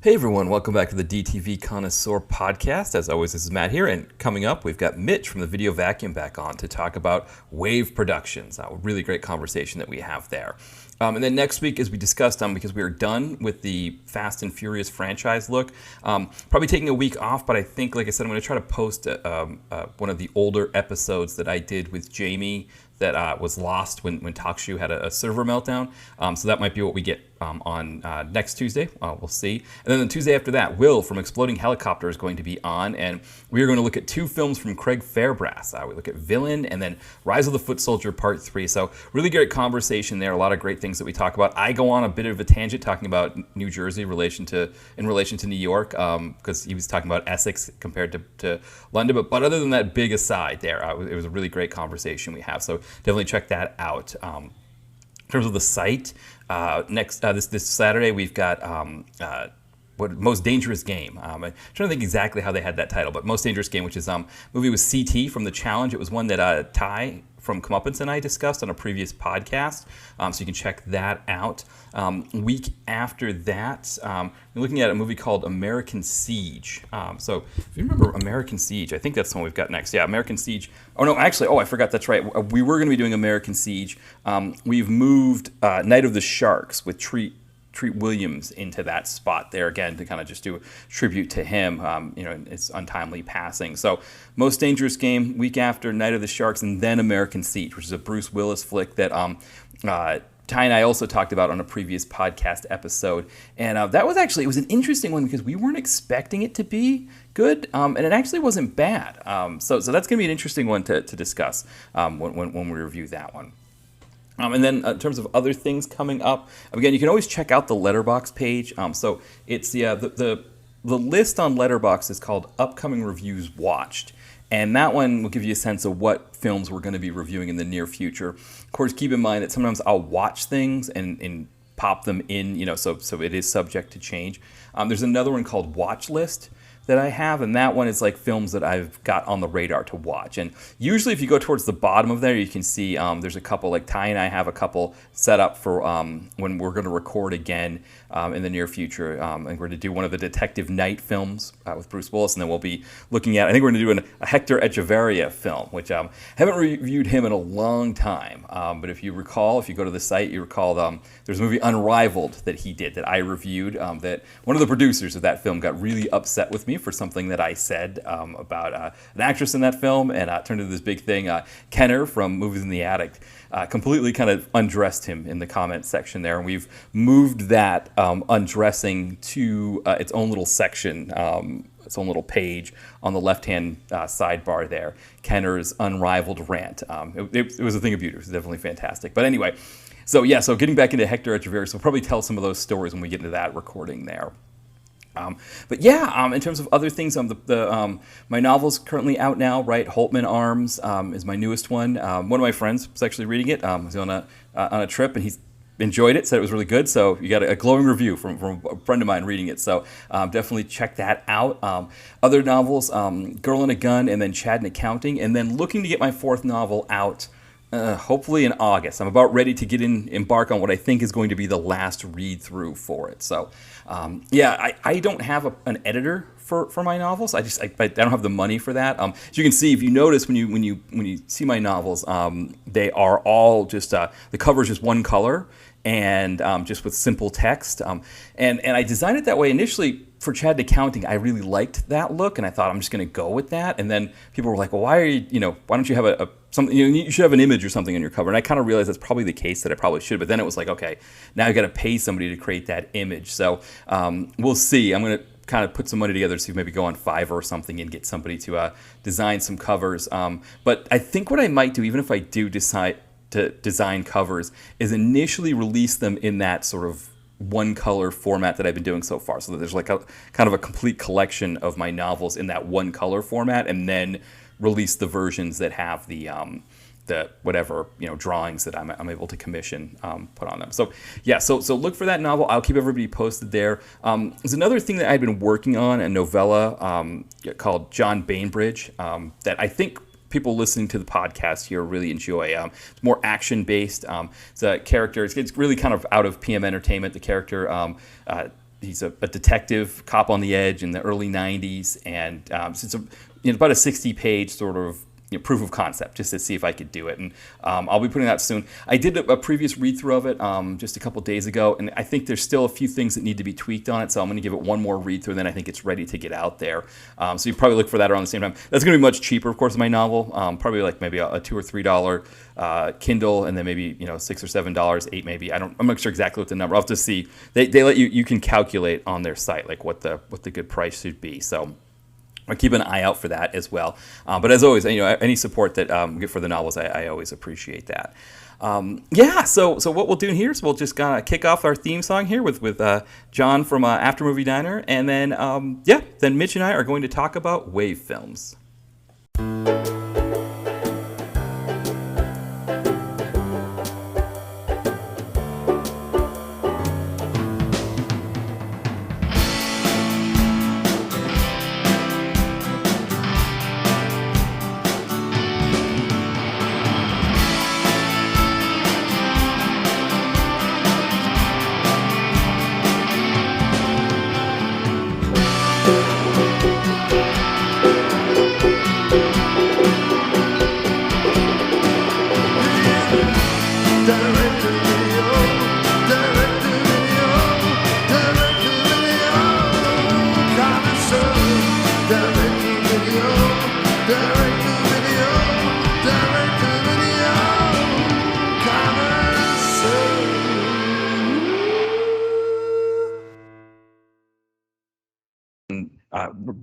Hey everyone, welcome back to the DTV Connoisseur Podcast. As always, this is Matt here, and coming up, we've got Mitch from the Video Vacuum back on to talk about W.A.V.E. Productions. A really great conversation that we have there. And then next week, as we discussed, because we are done with the Fast and Furious franchise look, probably taking a week off, but I think, like I said, I'm going to try to post one of the older episodes that I did with Jamie that was lost when TalkShoe had a server meltdown. So that might be what we get on next Tuesday. We'll see. And then the Tuesday after that, Will from Exploding Helicopter is going to be on, and we are going to look at two films from Craig Fairbrass. We look at Villain and then Rise of the Foot Soldier Part 3. So really great conversation there. A lot of great things that we talk about. I go on a bit of a tangent talking about New Jersey in relation to New York, because he was talking about Essex compared to London. But other than that big aside there, it was a really great conversation we have. So definitely check that out. In terms of the site, this Saturday we've got Most Dangerous Game. I'm trying to think exactly how they had that title, but Most Dangerous Game, which is movie with CT from The Challenge. It was one that Ty from Comeuppance and I discussed on a previous podcast, so you can check that out. Week after that, we're looking at a movie called American Siege. So if you remember American Siege, I think that's the one we've got next. Yeah, American Siege. I forgot, that's right. We were going to be doing American Siege. We've moved Night of the Sharks with Treat Williams into that spot there again to kind of just do a tribute to him. It's untimely passing. So Most Dangerous Game, week after Night of the Sharks, and then American Siege, which is a Bruce Willis flick that Ty and I also talked about on a previous podcast episode. And that was it was an interesting one because we weren't expecting it to be good, and it actually wasn't bad. So that's going to be an interesting one to discuss when we review that one. And then in terms of other things coming up, again, you can always check out the Letterboxd page. So it's the list on Letterboxd is called Upcoming Reviews Watched. And that one will give you a sense of what films we're going to be reviewing in the near future. Of course, keep in mind that sometimes I'll watch things and pop them in, so it is subject to change. There's another one called Watch List that I have, and that one is like films that I've got on the radar to watch. And usually if you go towards the bottom of there, you can see there's a couple, like Ty and I have a couple set up for when we're going to record again in the near future. And we're going to do one of the Detective Night films with Bruce Willis, and then we'll be looking at, I think we're going to do a Hector Echeverria film, which haven't reviewed him in a long time. But if you go to the site, you recall there's a movie Unrivaled that he did that I reviewed, that one of the producers of that film got really upset with me for something that I said about an actress in that film, and it turned into this big thing. Kenner from Movies in the Attic completely kind of undressed him in the comment section there, and we've moved that undressing to its own little section, its own little page on the left-hand sidebar there. Kenner's Unrivaled Rant. It was a thing of beauty. It was definitely fantastic. But anyway, so getting back into Hector Echeverria, so we'll probably tell some of those stories when we get into that recording there. In terms of other things, my novel's currently out now, right? Holtman Arms is my newest one. One of my friends was actually reading it. He was on a trip, and he's enjoyed it, said it was really good. So you got a glowing review from a friend of mine reading it. So definitely check that out. Other novels, Girl and a Gun, and then Chad in Accounting, and then looking to get my fourth novel out hopefully in August. I'm about ready to embark on what I think is going to be the last read-through for it. So, I don't have an editor for my novels. I don't have the money for that. As you can see, if you notice when you see my novels, they are all just the cover is just one color and just with simple text. And I designed it that way initially. For Chad Accounting, I really liked that look, and I thought I'm just going to go with that. And then people were like, "Well, why don't you have something? You should have an image or something on your cover." And I kind of realized that's probably the case, that I probably should. But then it was like, okay, now I got to pay somebody to create that image. So we'll see. I'm going to kind of put some money together to maybe go on Fiverr or something and get somebody to design some covers. But I think what I might do, even if I do decide to design covers, is initially release them in that sort of one color format that I've been doing so far, so that there's like a kind of a complete collection of my novels in that one color format, and then release the versions that have the whatever drawings that I'm able to commission put on them. So look for that novel. I'll keep everybody posted there. There's another thing that I've been working on, a novella called John Bainbridge that I think people listening to the podcast here really enjoy. It's more action-based. It's a character. It's really kind of out of PM Entertainment. The character he's a detective cop on the edge in the early '90s, and so it's about a 60-page sort of proof of concept just to see if I could do it. And I'll be putting that soon. I did a previous read through of it just a couple days ago, and I think there's still a few things that need to be tweaked on it. So I'm going to give it one more read through, and then I think it's ready to get out there. So you probably look for that around the same time. That's going to be much cheaper, of course, than my novel. Probably like maybe a $2 or $3 Kindle, and then maybe $6 or $7, $8 maybe. I'm not sure exactly what the number. I'll have to see. They let you can calculate on their site like what the good price should be. So I'll keep an eye out for that as well. But as always, any support that we get for the novels, I always appreciate that. So what we'll do here is we'll just kind of kick off our theme song here with John from After Movie Diner, and then then Mitch and I are going to talk about WAVE films.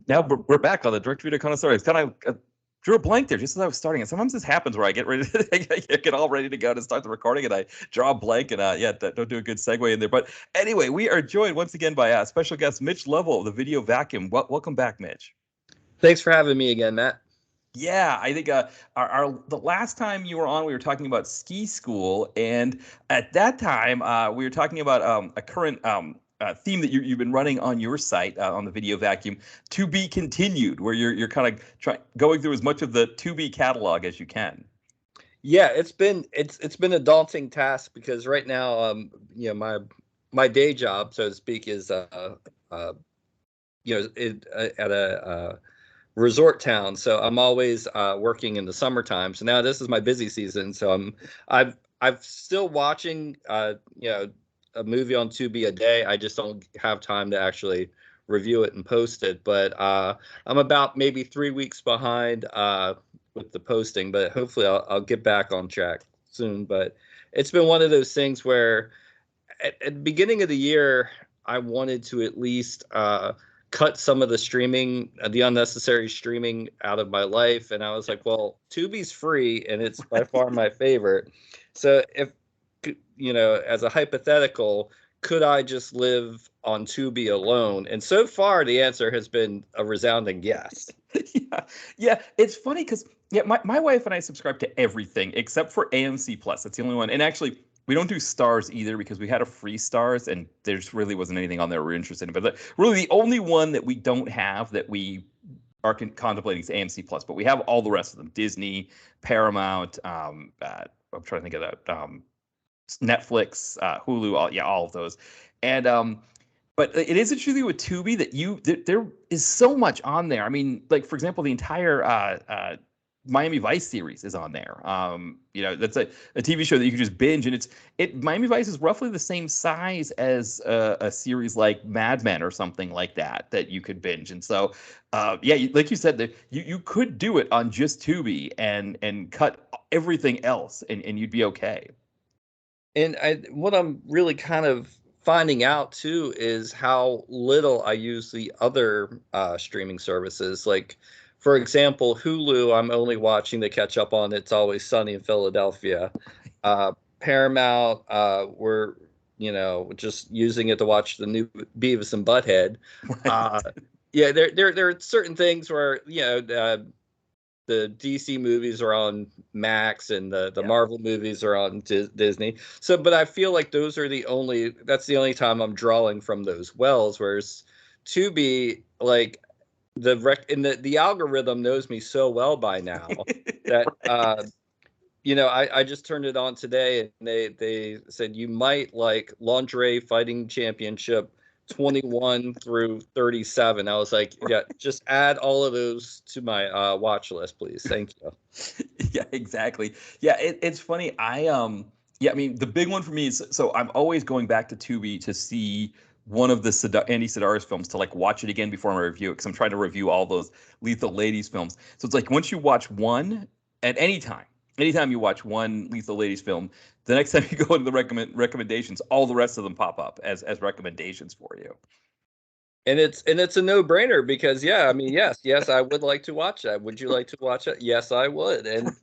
Now we're back on the Direct Video Connoisseur. It's kind of drew a blank there just as I was starting. And sometimes this happens where I get ready to I get all ready to go to start the recording, and I draw a blank, and don't do a good segue in there. But anyway, we are joined once again by special guest Mitch Lovell of the Video Vacuum. Welcome back, Mitch. Thanks for having me again, Matt. Yeah, I think the last time you were on, we were talking about ski school, and at that time we were talking about a current theme that you've been running on your site on the Video Vacuum, Tubi Continued, where you're kind of going through as much of the Tubi catalog as you can. Yeah, it's been a daunting task because right now, my day job, so to speak, is at a resort town. So I'm always working in the summertime. So now this is my busy season. So I'm still watching a movie on Tubi a day. I just don't have time to actually review it and post it. But I'm about maybe 3 weeks behind with the posting, but hopefully I'll get back on track soon. But it's been one of those things where at the beginning of the year, I wanted to at least cut some of the unnecessary streaming out of my life. And I was like, well, Tubi's free and it's by far my favorite. So if, as a hypothetical, could I just live on Tubi alone? And so far, the answer has been a resounding yes. Yeah. It's funny because my wife and I subscribe to everything except for AMC Plus. That's the only one. And actually, we don't do Stars either because we had a free Stars and there just really wasn't anything on there we're interested in. But really, the only one that we don't have that we are contemplating is AMC Plus. But we have all the rest of them: Disney, Paramount. I'm trying to think of that. Netflix, Hulu, all of those. And but it is interesting with Tubi that there is so much on there. I mean, like for example, the entire Miami Vice series is on there. That's a TV show that you can just binge, and Miami Vice is roughly the same size as a series like Mad Men or something like that you could binge. And so, like you said, that you could do it on just Tubi and cut everything else, and you'd be okay. And what I'm really kind of finding out too is how little I use the other streaming services. Like, for example, Hulu, I'm only watching to catch up on It's Always Sunny in Philadelphia. Paramount, we're just using it to watch the new Beavis and Butthead. Right. There are certain things where the DC movies are on Max and the Marvel movies are on Disney. So, but I feel like that's the only time I'm drawing from those wells. Whereas Tubi, like the algorithm knows me so well by now that, right. I just turned it on today and they said, you might like Lingerie Fighting Championship 21 through 37. I was like, yeah, just add all of those to my watch list, please. Thank you. Yeah, exactly. Yeah, it's funny. Yeah, I mean, the big one for me is, so I'm always going back to Tubi to see one of the Andy Sedaris films, to like watch it again before I review it, because I'm trying to review all those Lethal Ladies films. So it's like once you watch one at any time, anytime you watch one Lethal Ladies film, the next time you go into the recommendations, all the rest of them pop up as recommendations for you. And it's a no-brainer because yeah, I mean, yes, I would like to watch that. Would you like to watch it? Yes, I would. And I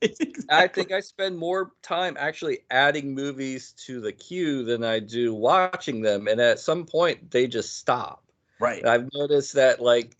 Exactly. think I spend more time actually adding movies to the queue than I do watching them. And at some point they just stop. Right. And I've noticed that like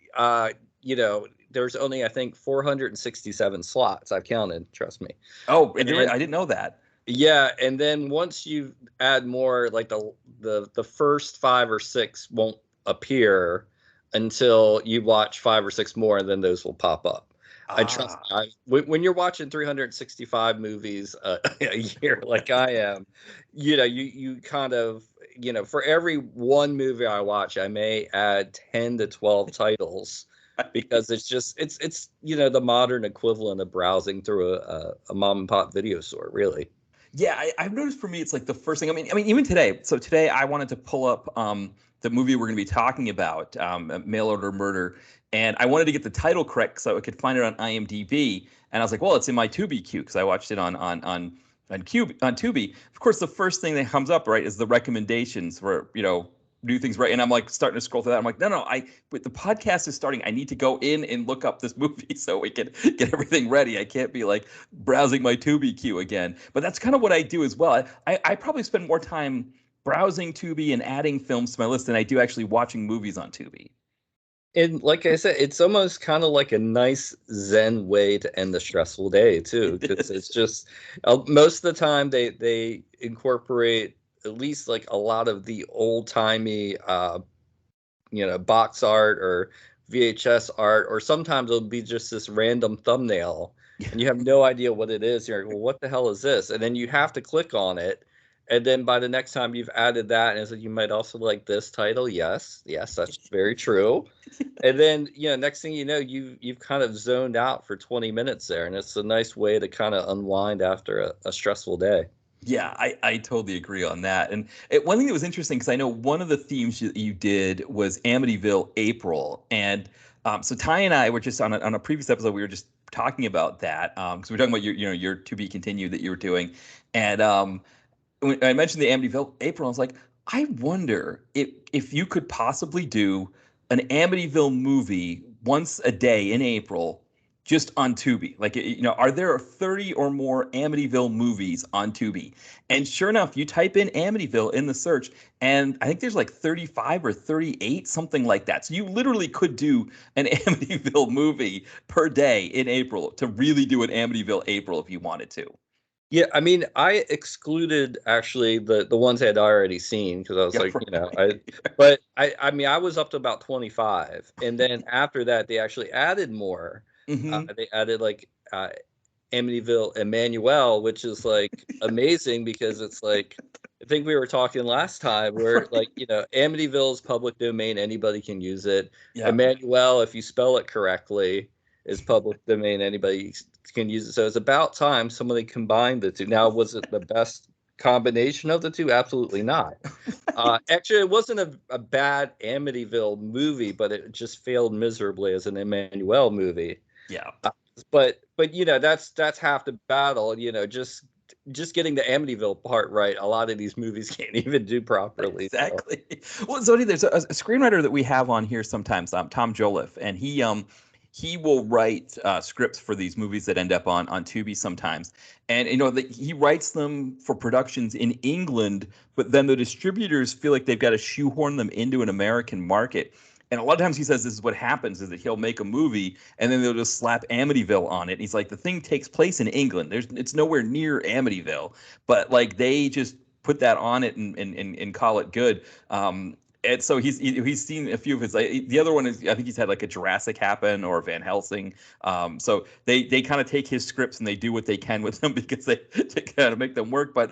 there's only I think 467 slots. I've counted, trust me. Oh, And I didn't know that. yeah, and then once you add more, like the first five or six won't appear until you watch five or six more, and then those will pop up. I trust Ah. me, when you're watching 365 movies a year like I am, you kind of for every one movie I watch, I may add 10 to 12 titles because it's the modern equivalent of browsing through a mom and pop video store, really. Yeah, I've noticed for me, it's like the first thing. I mean, even today. So today, I wanted to pull up the movie we're going to be talking about, Mail Order Murder, and I wanted to get the title correct so I could find it on IMDb. And I was like, well, it's in my Tubi queue because I watched it on Tubi. Of course, the first thing that comes up, right, is the recommendations for do things right. And I'm like starting to scroll through that. I'm like, no, but the podcast is starting. I need to go in and look up this movie so we can get everything ready. I can't be like browsing my Tubi queue again. But that's kind of what I do as well. I probably spend more time browsing Tubi and adding films to my list than I do actually watching movies on Tubi. And like I said, it's almost kind of like a nice Zen way to end the stressful day too, It because is. it's just most of the time they incorporate at least like a lot of the old timey box art or VHS art, or sometimes it'll be just this random thumbnail and you have no idea what it is. You're like, well, what the hell is this? And then you have to click on it. And then by the next time you've added that, and it's like, you might also like this title. Yes, that's very true. And then, next thing you know, you've kind of zoned out for 20 minutes there. And it's a nice way to kind of unwind after a stressful day. Yeah, I totally agree on that. And one thing that was interesting, because I know one of the themes you did was Amityville April. And so Ty and I were just on a previous episode, we were just talking about that, because we were talking about your To Be Continued that you were doing. And when I mentioned the Amityville April, I was like, I wonder if you could possibly do an Amityville movie once a day in April, just on Tubi. Like, are there 30 or more Amityville movies on Tubi? And sure enough, you type in Amityville in the search, and I think there's like 35 or 38, something like that. So you literally could do an Amityville movie per day in April, to really do an Amityville April if you wanted to. Yeah, I mean, I excluded actually the ones I had already seen because I was Yeah, like, right. but I mean, I was up to about 25, and then after that, they actually added more. Hmm. They added like Amityville Emmanuel, which is like amazing because it's like I think we were talking last time where like Right. Amityville is public domain, anybody can use it. Yeah. Emmanuel, if you spell it correctly, is public domain, anybody can use it. So it's about time somebody combined the two. Now, was it the best combination of the two? Absolutely not. Actually, it wasn't a bad Amityville movie, but it just failed miserably as an Emmanuel movie. Yeah. Uh, but that's half the battle. Just getting the Amityville part right. A lot of these movies can't even do properly. So Exactly. Well, Zodi, there's a screenwriter that we have on here sometimes, Tom Joliffe, and he will write scripts for these movies that end up on Tubi sometimes, and he writes them for productions in England, but then the distributors feel like they've got to shoehorn them into an American market. And a lot of times he says this is what happens, is that he'll make a movie and then they'll just slap Amityville on it. And he's like, the thing takes place in England. It's nowhere near Amityville, but like they just put that on it and call it good. And so he's seen a few of his. The other one is, I think he's had like a Jurassic happen or Van Helsing. So they kind of take his scripts and they do what they can with them because they kind of make them work. But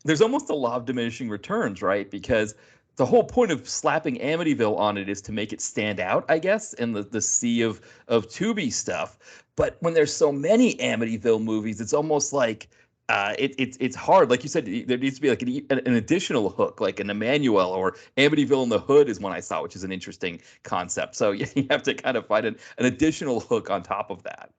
there's almost a law of diminishing returns, right? Because the whole point of slapping Amityville on it is to make it stand out, I guess, in the sea of Tubi stuff. But when there's so many Amityville movies, it's almost like it's hard. Like you said, there needs to be like an additional hook, like an Emmanuel or Amityville in the Hood is one I saw, which is an interesting concept. So yeah, you have to kind of find an additional hook on top of that.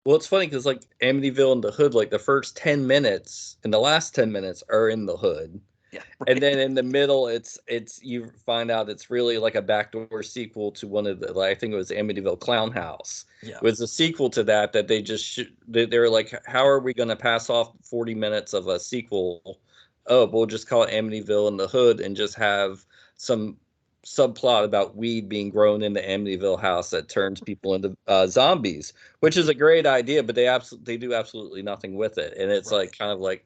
Well, it's funny because like Amityville in the Hood, like the first 10 minutes and the last 10 minutes are in the hood. Yeah, And right. then in the middle, it's you find out it's really like a backdoor sequel to one of the, like, I think it was Amityville Clown House. Yeah. It was a sequel to that they just they were like, how are we going to pass off 40 minutes of a sequel? Oh, we'll just call it Amityville in the Hood and just have some subplot about weed being grown in the Amityville house that turns people into zombies, which is a great idea, but they do absolutely nothing with it, and it's Right. like kind of like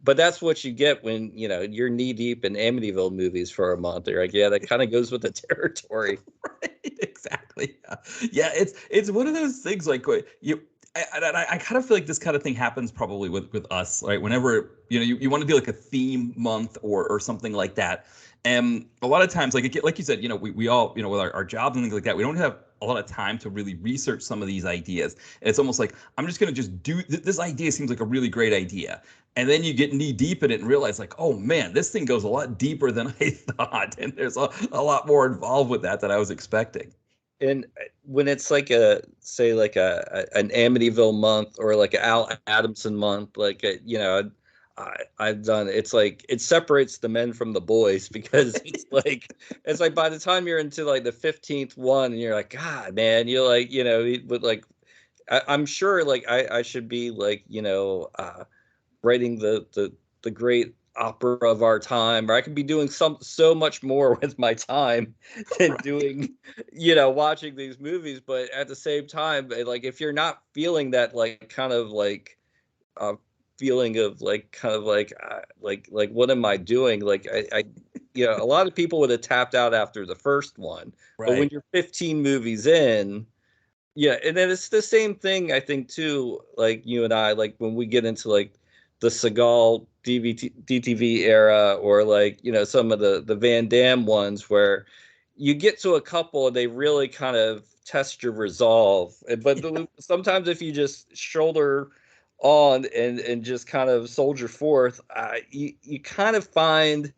but that's what you get when you're knee deep in Amityville movies for a month. You're like, yeah, that kind of goes with the territory. Right, exactly. Yeah, yeah. It's one of those things like you. I kind of feel like this kind of thing happens probably with us, right? Whenever you want to do like a theme month or something like that, and a lot of times, like you said, we all with our jobs and things like that, we don't have a lot of time to really research some of these ideas. And it's almost like I'm just gonna just do this idea seems like a really great idea, and then you get knee deep in it and realize like, oh man, this thing goes a lot deeper than I thought, and there's a lot more involved with that than I was expecting. And when it's like a say like an Amityville month or like an Al Adamson month, like I've done it's like it separates the men from the boys because it's like by the time you're into like the 15th one and you're like, God, man, you're like, but like I'm sure like I should be like, writing the great opera of our time, or I could be doing so much more with my time than Right. doing, watching these movies. But at the same time, like if you're not feeling that like kind of like uh feeling of like kind of like what am I doing? Like I a lot of people would have tapped out after the first one, but when Right. you're 15 movies in, yeah, and then it's the same thing I think too. Like you and I, like when we get into like the Seagal DTV era, or like some of the Van Damme ones, where you get to a couple and they really kind of test your resolve. But Yeah. sometimes if you just shoulder on and just kind of soldier forth, you kind of find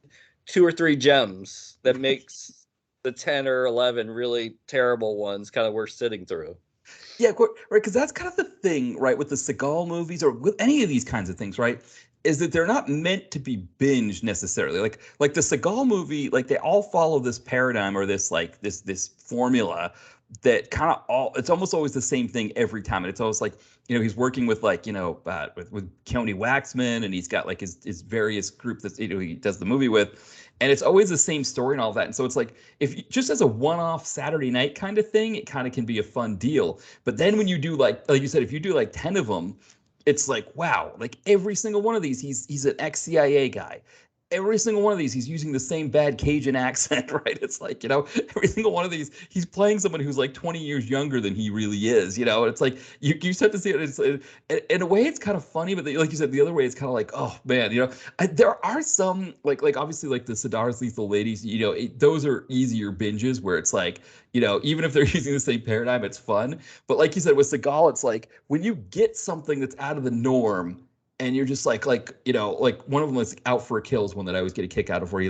two or three gems that makes the 10 or 11 really terrible ones kind of worth sitting through. Yeah, right. Because that's kind of the thing, right, with the Seagal movies or with any of these kinds of things, right? Is that they're not meant to be binged necessarily. Like the Seagal movie, like they all follow this paradigm or this formula that kind of it's almost always the same thing every time. And it's always like, he's working with like, with County Waxman, and he's got like his various group that he does the movie with. And it's always the same story and all of that. And so it's like, if just as a one-off Saturday night kind of thing, it kind of can be a fun deal. But then when you do like you said, if you do like 10 of them, it's like, wow, like every single one of these, he's an ex-CIA guy. Every single one of these, he's using the same bad Cajun accent, right? It's like, every single one of these, he's playing someone who's like 20 years younger than he really is, And it's like, you start to see it. In a way, it's kind of funny, but like you said, the other way, it's kind of like, oh man, there are some, like obviously like the Siddharth Lethal Ladies, those are easier binges where it's like, even if they're using the same paradigm, it's fun. But like you said, with Seagal, it's like when you get something that's out of the norm, and you're just like one of them was Out for a Kill is one that I always get a kick out of, where he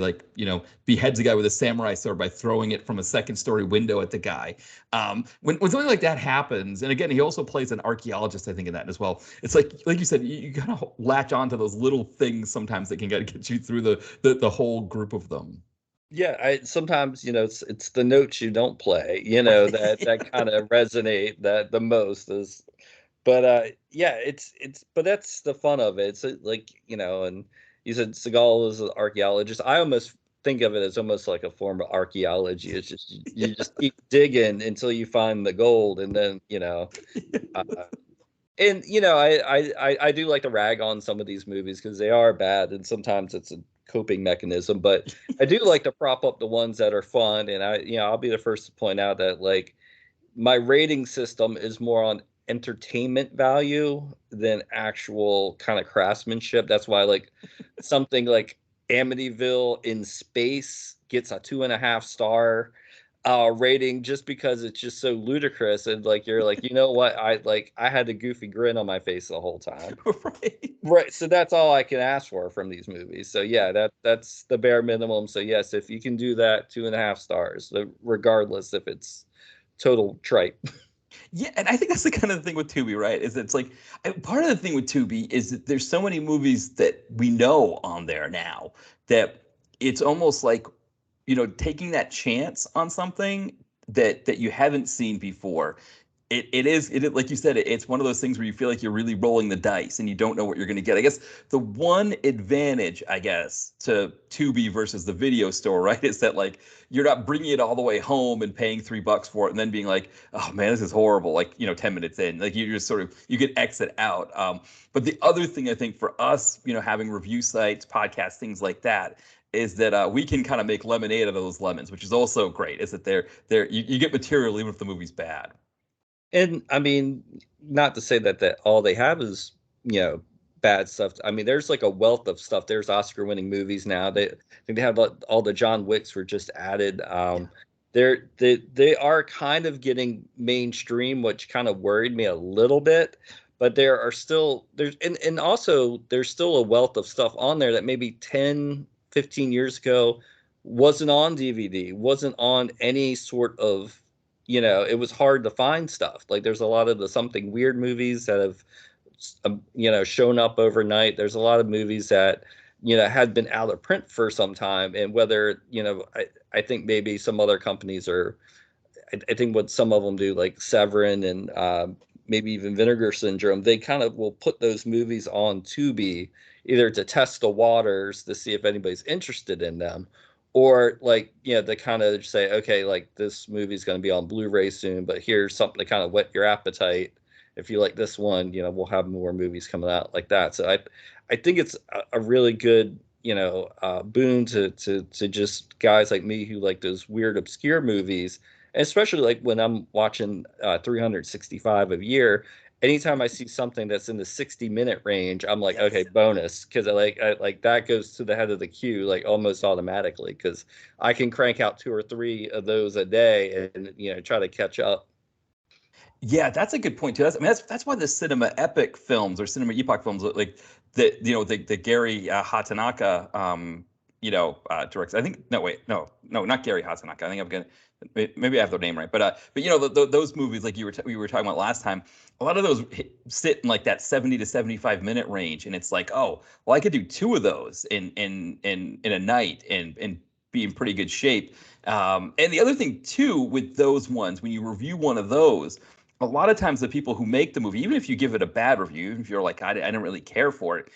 beheads a guy with a samurai sword by throwing it from a second story window at the guy. When something like that happens, and again, he also plays an archaeologist, I think, in that as well. It's like you said, you kind of latch on to those little things sometimes that can get you through the whole group of them. Yeah, I sometimes, it's the notes you don't play, that Right. kind of resonate that the most is, but yeah, it's but that's the fun of it. It's like, and you said Seagal is an archaeologist. I almost think of it as almost like a form of archaeology. It's just you just keep digging until you find the gold, and then, uh, and I do like to rag on some of these movies because they are bad, and sometimes it's a coping mechanism. But I do like to prop up the ones that are fun, and I'll be the first to point out that like my rating system is more on entertainment value than actual kind of craftsmanship. That's why like something like Amityville in Space gets a 2.5 star rating just because it's just so ludicrous, and like you're like, you know what, I had a goofy grin on my face the whole time. Right. Right, so that's all I can ask for from these movies. So yeah, that's the bare minimum. So yes, if you can do that, 2.5 stars, regardless if it's total tripe. Yeah, and I think that's the kind of thing with Tubi, right? Is it's like part of the thing with Tubi is that there's so many movies that we know on there now that it's almost like, taking that chance on something that you haven't seen before. It is like you said, it's one of those things where you feel like you're really rolling the dice and you don't know what you're going to get. I guess the one advantage, I guess, to Tubi versus the video store, right, is that like you're not bringing it all the way home and paying $3 for it and then being like, oh man, this is horrible. Like 10 minutes in, like you just sort of you can exit out. But the other thing I think for us, having review sites, podcasts, things like that, is that we can kind of make lemonade out of those lemons, which is also great. Is that you get material even if the movie's bad. And I mean, not to say that all they have is, you know, bad stuff. I mean, there's like a wealth of stuff. There's Oscar-winning movies now. I think they have all the John Wicks were just added. They are kind of getting mainstream, which kind of worried me a little bit. But there are still and also there's still a wealth of stuff on there that maybe 10, 15 years ago wasn't on DVD, wasn't on any sort of, it was hard to find stuff. Like there's a lot of the Something Weird movies that have, shown up overnight. There's a lot of movies that, had been out of print for some time. And whether, I think maybe some other companies are, I think what some of them do, like Severin and maybe even Vinegar Syndrome, they kind of will put those movies on Tubi either to test the waters to see if anybody's interested in them, or like, they kind of say, okay, like this movie's going to be on Blu-ray soon, but here's something to kind of whet your appetite. If you like this one, we'll have more movies coming out like that. So I think it's a really good, boon to just guys like me who like those weird, obscure movies, and especially like when I'm watching 365 a year. Anytime I see something that's in the 60-minute range, I'm like, okay, Yes. bonus, because I like that goes to the head of the queue like almost automatically, because I can crank out 2 or 3 of those a day and try to catch up. Yeah, that's a good point too. That's why the cinema epic films or cinema epoch films like the Gary Hatanaka directs. I think no, wait, no, not Gary Hatanaka. I think I'm gonna maybe I have the name right, but those movies like we were talking about last time, a lot of those sit in like that 70 to 75 minute range, and it's like, oh well, I could do 2 of those in a night and be in pretty good shape. And the other thing too with those ones, when you review one of those, a lot of times the people who make the movie, even if you give it a bad review, even if you're like, I didn't really care for it,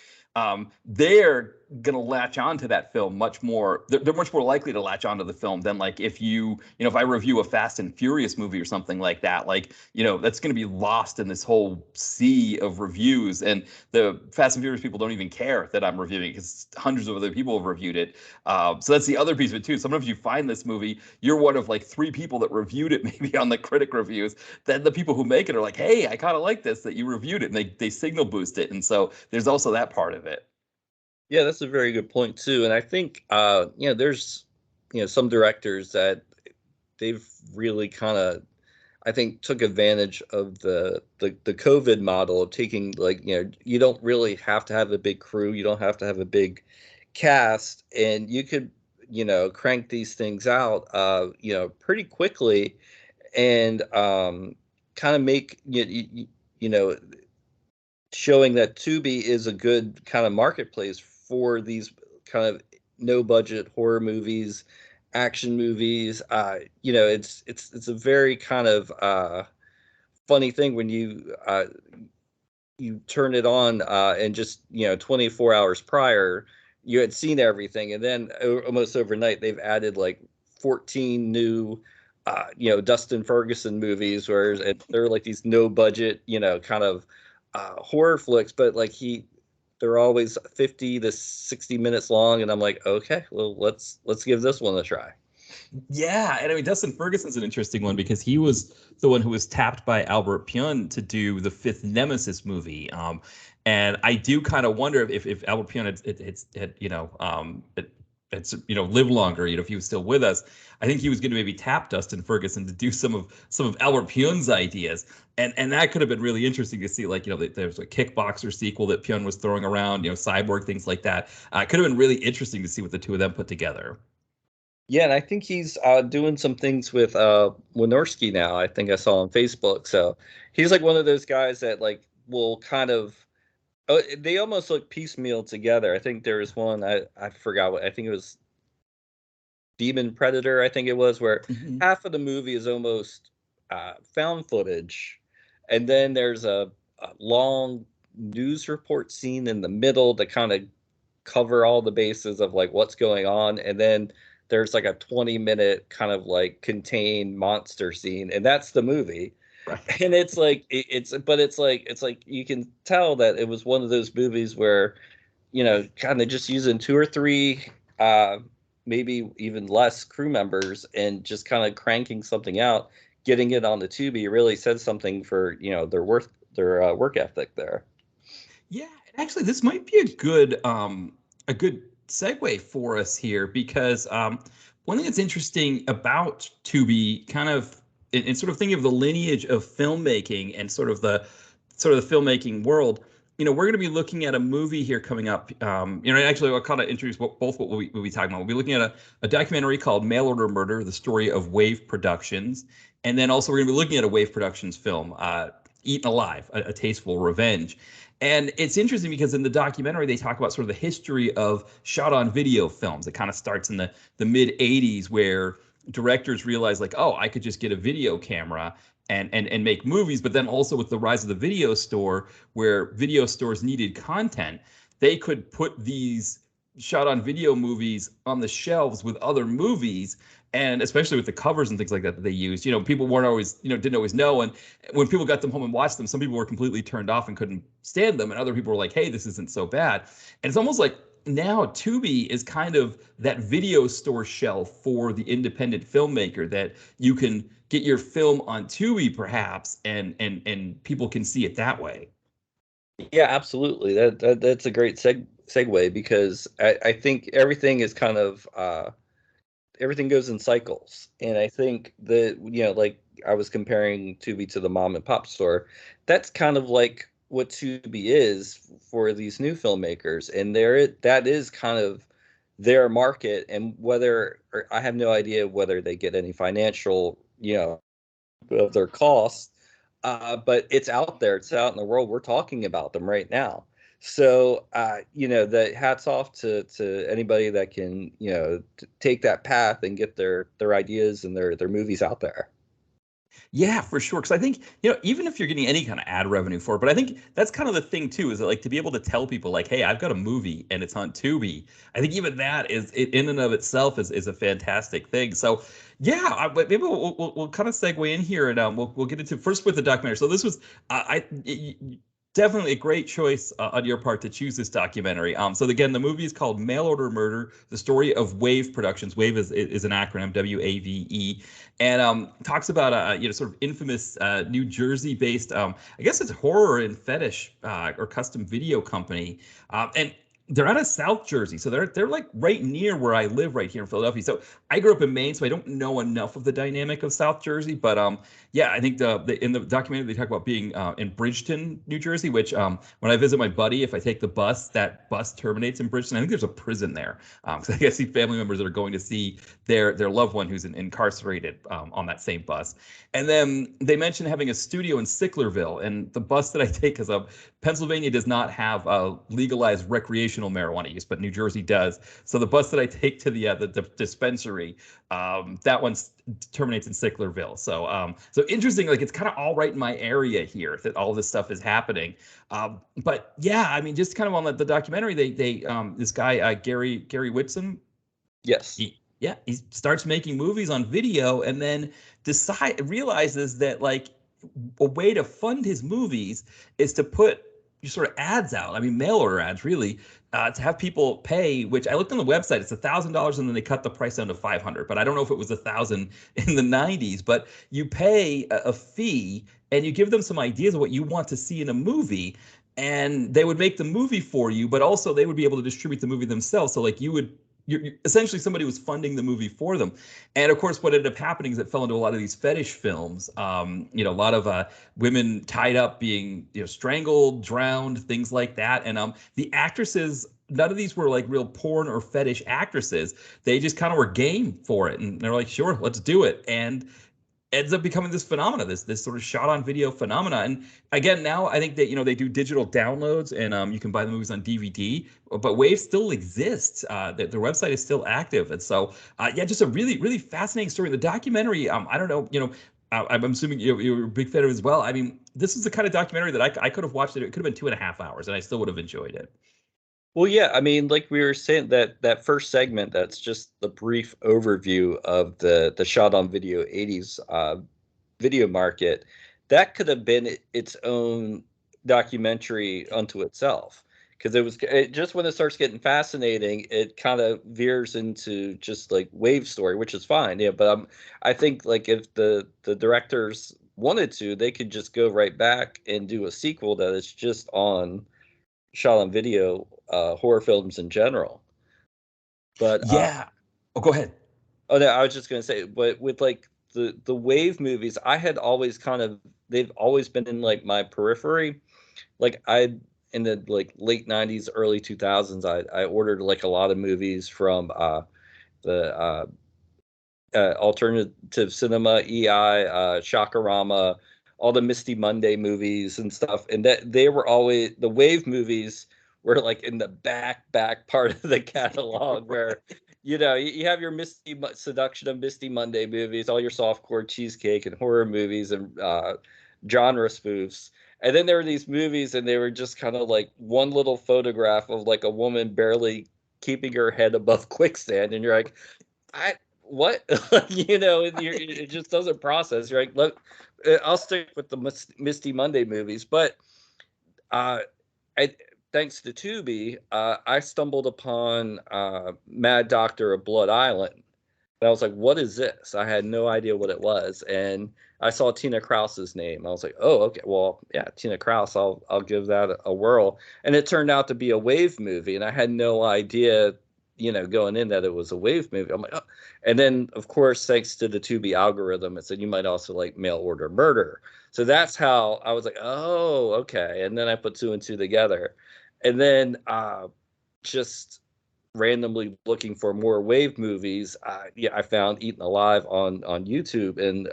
they're gonna latch on to that film much more. They're much more likely to latch onto the film than like if if I review a Fast and Furious movie or something like that, like that's gonna be lost in this whole sea of reviews, and the Fast and Furious people don't even care that I'm reviewing because hundreds of other people have reviewed it. So that's the other piece of it too. Sometimes you find this movie, you're one of like 3 people that reviewed it maybe on the critic reviews. Then the people who make it are like, hey, I kind of like this that you reviewed it, and they signal boost it, and so there's also that part of it. Yeah, that's a very good point too. And I think there's some directors that they've really kind of, I think, took advantage of the COVID model of taking, like, you don't really have to have a big crew, you don't have to have a big cast, and you could, crank these things out pretty quickly, and kind of make showing that Tubi is a good kind of marketplace for these kind of no budget horror movies, action movies. It's a very kind of funny thing when you turn it on and just 24 hours prior you had seen everything, and then almost overnight they've added like 14 new Dustin Ferguson movies where they're like these no budget kind of horror flicks, but like they're always 50 to 60 minutes long, and I'm like, okay, well, let's give this one a try. Yeah, and I mean Dustin Ferguson's an interesting one because he was the one who was tapped by Albert Pyun to do the fifth Nemesis movie. And I do kind of wonder if Albert Pion had it's lived longer, if he was still with us, I think he was going to maybe tap Dustin Ferguson to do some of Albert Pion's ideas, and that could have been really interesting to see. Like, there's a Kickboxer sequel that Pion was throwing around, Cyborg, things like that. It could have been really interesting to see what the two of them put together. Yeah, and I think he's doing some things with Wynorski now. I think I saw on Facebook. So he's like one of those guys that like will kind of they almost look piecemeal together. I think there was one I forgot what I think it was Demon Predator. I think it was where Mhm. half of the movie is almost found footage, and then there's a long news report scene in the middle to kind of cover all the bases of like what's going on, and then there's like a 20-minute kind of like contained monster scene, and that's the movie. Right. And it's like it's like you can tell that it was one of those movies where kind of just using two or three uh maybe even less crew members and just kind of cranking something out, getting it on the Tubi really says something for their work ethic there. Yeah, and actually, this might be a good segue for us here because one thing that's interesting about Tubi, kind of in sort of thinking of the lineage of filmmaking and sort of the filmmaking world. We're going to be looking at a movie here coming up. Actually, I'll kind of introduce both what we'll be talking about. We'll be looking at a documentary called Mail Order Murder: The Story of W.A.V.E. Productions, and then also we're going to be looking at a W.A.V.E. Productions film, Eaten Alive: A Tasteful Revenge. And it's interesting because in the documentary, they talk about sort of the history of shot on video films. It kind of starts in the mid 80s where directors realized, like, oh, I could just get a video camera and make movies. But then also with the rise of the video store, where video stores needed content, they could put these shot on video movies on the shelves with other movies, and especially with the covers and things like that they used. People weren't always, didn't always know. And when people got them home and watched them, some people were completely turned off and couldn't stand them, and other people were like, hey, this isn't so bad. And it's almost like now Tubi is kind of that video store shelf for the independent filmmaker, that you can get your film on Tubi perhaps, and people can see it that way. Yeah, absolutely. That's a great segue because I think everything is kind of everything goes in cycles. And I think that, like I was comparing Tubi to the mom and pop store, that's kind of like what Tubi is for these new filmmakers. And that is kind of their market. And whether, or I have no idea whether they get any financial, of their costs, but it's out there, it's out in the world. We're talking about them right now. So, the hats off to anybody that can, take that path and get their ideas and their movies out there. Yeah, for sure. Because I think, even if you're getting any kind of ad revenue for it, but I think that's kind of the thing too, is that, like, to be able to tell people like, hey, I've got a movie and it's on Tubi. I think even that is in and of itself is a fantastic thing. So yeah, but maybe we'll kind of segue in here, and we'll get into first with the documentary. So this was definitely a great choice on your part to choose this documentary. So again, the movie is called Mail Order Murder: The Story of W.A.V.E. Productions. W.A.V.E. is an acronym, W-A.V.E, and talks about a sort of infamous New Jersey-based, I guess it's horror and fetish or custom video company, and they're out of South Jersey, so they're like right near where I live, right here in Philadelphia. So I grew up in Maine, so I don't know enough of the dynamic of South Jersey, but yeah, I think in the documentary they talk about being in Bridgeton, New Jersey, which when I visit my buddy, if I take the bus, that bus terminates in Bridgeton. I think there's a prison there, because I guess see family members that are going to see their loved one who's incarcerated on that same bus. And then they mentioned having a studio in Sicklerville, and the bus that I take, because Pennsylvania does not have legalized recreational marijuana use, but New Jersey does. So the bus that I take to the dispensary, that one terminates in Sicklerville. So interesting. Like, it's kind of all right in my area here that all this stuff is happening. But yeah, I mean, just kind of on the documentary, they this guy Gary Whitson, Yes. he starts making movies on video, and then realizes that, like, a way to fund his movies is to put sort of ads out. I mean, mail order ads, really, to have people pay. Which I looked on the website, it's $1,000, and then they cut the price down to $500. But I don't know if it was 1,000 in the '90s. But you pay a fee, and you give them some ideas of what you want to see in a movie. and they would make the movie for you, but also they would be able to distribute the movie themselves. So like essentially somebody was funding the movie for them. And of course, what ended up happening is it fell into a lot of these fetish films. A lot of women tied up, being strangled, drowned, things like that. And the actresses, none of these were like real porn or fetish actresses. They just kind of were game for it, and they're like, sure, let's do it. And ends up becoming this phenomena, this sort of shot on video phenomena. And again, now I think that they do digital downloads, and you can buy the movies on DVD. But Wave still exists. Their website is still active, and so yeah, just a really really fascinating story. The documentary, I don't know, I'm assuming you're a big fan of it as well. I mean, this is the kind of documentary that I could have watched it. It could have been 2.5 hours, and I still would have enjoyed it. Well, yeah, I mean, like we were saying, that first segment, that's just the brief overview of the shot on video 80s video market. That could have been its own documentary unto itself, because just when it starts getting fascinating, it kind of veers into just like Wave story, which is fine. Yeah, but I think like if the directors wanted to, they could just go right back and do a sequel that is just on shot on video horror films in general. But Yeah. Oh, go ahead. oh no, I was just gonna say, but with like the Wave movies, I had always they've always been in like my periphery. Like in the like late 90s, early 2000s, I ordered like a lot of movies from the alternative cinema, EI, Shakarama, all the Misty Monday movies and stuff, and that they were always the Wave movies were like in the back part of the catalog where you have your Seduction of Misty Monday movies, all your softcore cheesecake and horror movies and genre spoofs. And then there were these movies, and they were just kind of like one little photograph of like a woman barely keeping her head above quicksand, and you're like, I what it just doesn't process. You're like, look, I'll stick with the Misty Monday movies, but uh, I thanks to Tubi, I stumbled upon Mad Doctor of Blood Island. And I was like, what is this? I had no idea what it was, and I saw Tina Krause's name. I was like, oh, okay, well, yeah, Tina Krause. I'll give that a whirl. And it turned out to be a Wave movie, and I had no idea, going in that it was a Wave movie. I'm like, oh. And then, of course, thanks to the Tubi algorithm, it said you might also like Mail Order Murder. So that's how I was like, oh, okay. And then I put two and two together, and then just randomly looking for more Wave movies, I found Eaten Alive on YouTube, and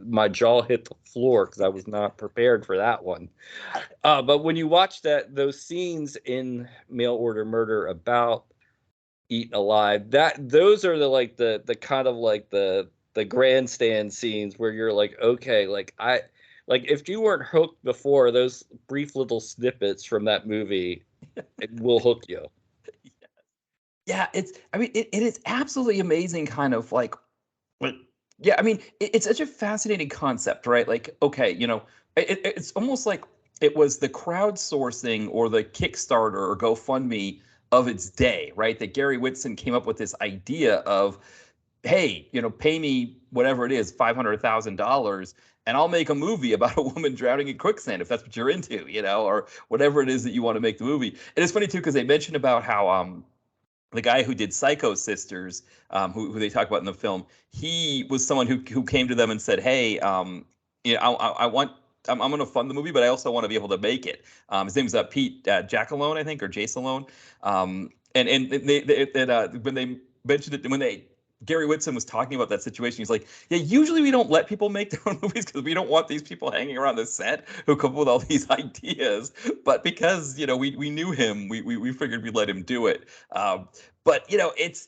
my jaw hit the floor because I was not prepared for that one. But when you watch those scenes in Mail Order Murder about Eaten Alive, those are the kind of like the grandstand scenes where you're like, okay, like if you weren't hooked before, those brief little snippets from that movie, it will hook you. Yeah, it is absolutely amazing, kind of like, yeah, I mean, it's such a fascinating concept, right? Like, okay, it's almost like it was the crowdsourcing or the Kickstarter or GoFundMe of its day, right? That Gary Whitson came up with this idea of, hey, pay me whatever it is, $500,000, and I'll make a movie about a woman drowning in quicksand if that's what you're into, or whatever it is that you want to make the movie. And it's funny too, because they mentioned about how the guy who did Psycho Sisters, who they talk about in the film, he was someone who came to them and said, "Hey, I want." I'm going to fund the movie, but I also want to be able to make it. His name is Pete Jackalone, I think, or Jay Salone. And when they mentioned it, Gary Whitson was talking about that situation, he's like, yeah, usually we don't let people make their own movies because we don't want these people hanging around the set who come up with all these ideas. But because, we knew him, we figured we'd let him do it. But, it's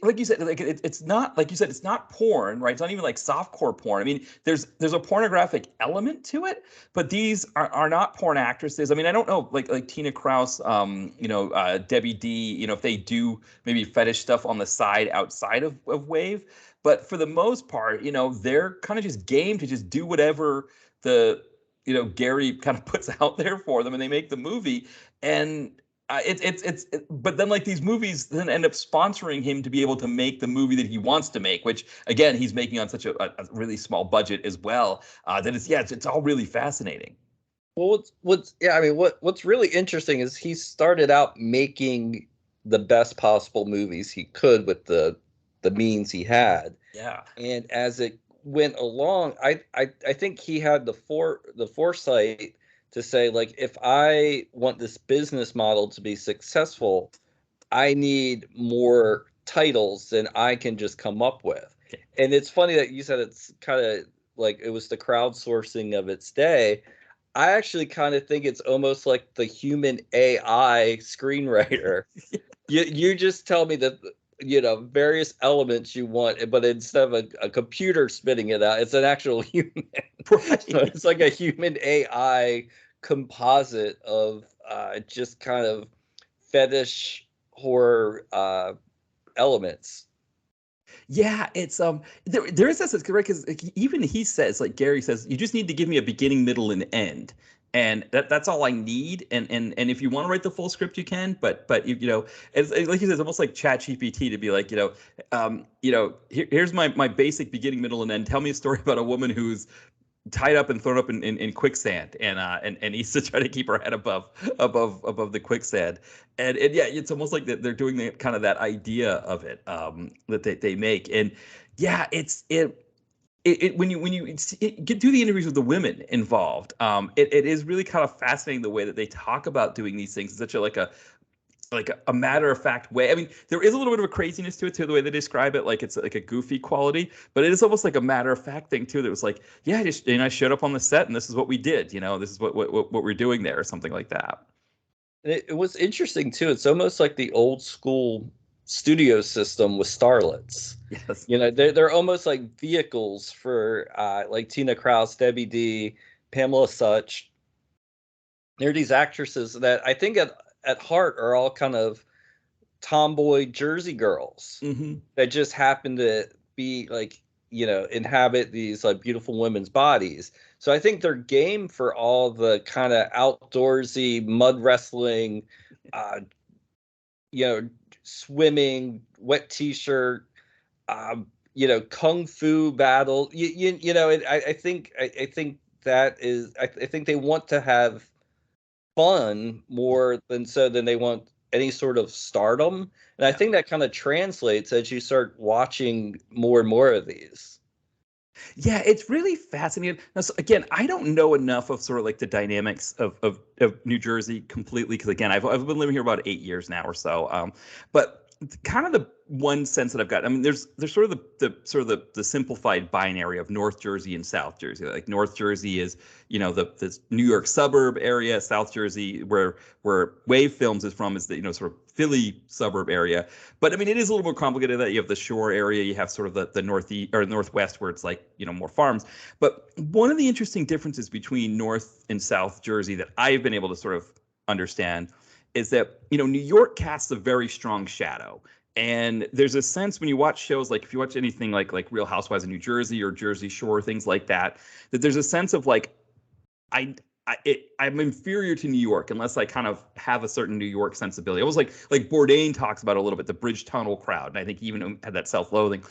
like you said, like it's not, like you said, it's not porn, right? It's not even like softcore porn. I mean, there's a pornographic element to it, but these are not porn actresses. I mean, I don't know, like Tina Krause, Debbie D, if they do maybe fetish stuff on the side outside of Wave, but for the most part, they're kind of just game to just do whatever Gary kind of puts out there for them, and they make the movie. And but then like these movies then end up sponsoring him to be able to make the movie that he wants to make, which again he's making on such a really small budget as well. That it's all really fascinating. Well, what's really interesting is he started out making the best possible movies he could with the means he had. Yeah. And as it went along, I think he had the foresight to say, like, if I want this business model to be successful, I need more titles than I can just come up with. Okay. And it's funny that you said it's kind of like it was the crowdsourcing of its day. I actually kind of think it's almost like the human AI screenwriter. You just tell me that various elements you want, but instead of a computer spitting it out, it's an actual human. So Right. it's like a human AI composite of just kind of fetish horror elements. Yeah, it's there is this, right, because even he says, like Gary says, you just need to give me a beginning, middle, and end, and that's all I need. And if you want to write the full script, you can. But it's like you said, it's almost like Chat GPT to be like, here's my basic beginning, middle, and end. Tell me a story about a woman who's tied up and thrown up in quicksand, and needs to try to keep her head above the quicksand. And yeah, it's almost like that they're doing the kind of that idea of it, that they make. And yeah, when you get do the interviews with the women involved, it is really kind of fascinating the way that they talk about doing these things in such a like a matter of fact way. I mean, there is a little bit of a craziness to it too, the way they describe it, like it's like a goofy quality, but it is almost like a matter of fact thing too. That was like, yeah, I showed up on the set and this is what we did. This is what we're doing there, or something like that. It was interesting too. It's almost like the old school studio system with starlets. Yes. They're almost like vehicles for like Tina Kraus, Debbie D, Pamela Such. They're these actresses that I think at heart are all kind of tomboy Jersey girls Hmm. that just happen to be like, inhabit these like beautiful women's bodies. So I think they're game for all the kind of outdoorsy mud wrestling, uh, you know, swimming, wet t-shirt, kung fu battle. I think that is, I think they want to have fun more than they want any sort of stardom. And I Yeah. think that kind of translates as you start watching more and more of these. Yeah, it's really fascinating. Now, so again, I don't know enough of sort of like the dynamics of New Jersey completely, because again, I've been living here about 8 years now or so. But kind of the one sense that I've got, I mean, there's sort of the simplified binary of North Jersey and South Jersey. Like North Jersey is, the New York suburb area. South Jersey, where Wave Films is from, is the sort of Philly suburb area. But I mean, it is a little more complicated that you have the shore area, you have sort of the northeast or northwest where it's like, more farms. But one of the interesting differences between North and South Jersey that I've been able to sort of understand is that, New York casts a very strong shadow. And there's a sense when you watch shows, like if you watch anything like Real Housewives of New Jersey or Jersey Shore, things like that, that there's a sense of like, I I'm inferior to New York unless I kind of have a certain New York sensibility. It was like Bourdain talks about a little bit, the bridge tunnel crowd, and I think he even had that self-loathing.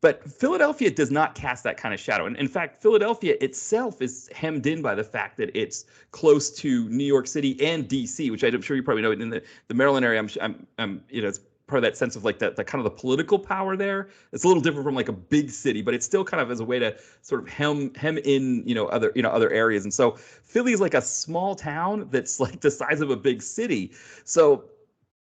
But Philadelphia does not cast that kind of shadow. And in fact, Philadelphia itself is hemmed in by the fact that it's close to New York City and DC, which I'm sure you probably know in the Maryland area. It's part of that sense of like the kind of the political power there. It's a little different from like a big city, but it's still kind of as a way to sort of hem in, other areas. And so Philly is like a small town that's like the size of a big city. So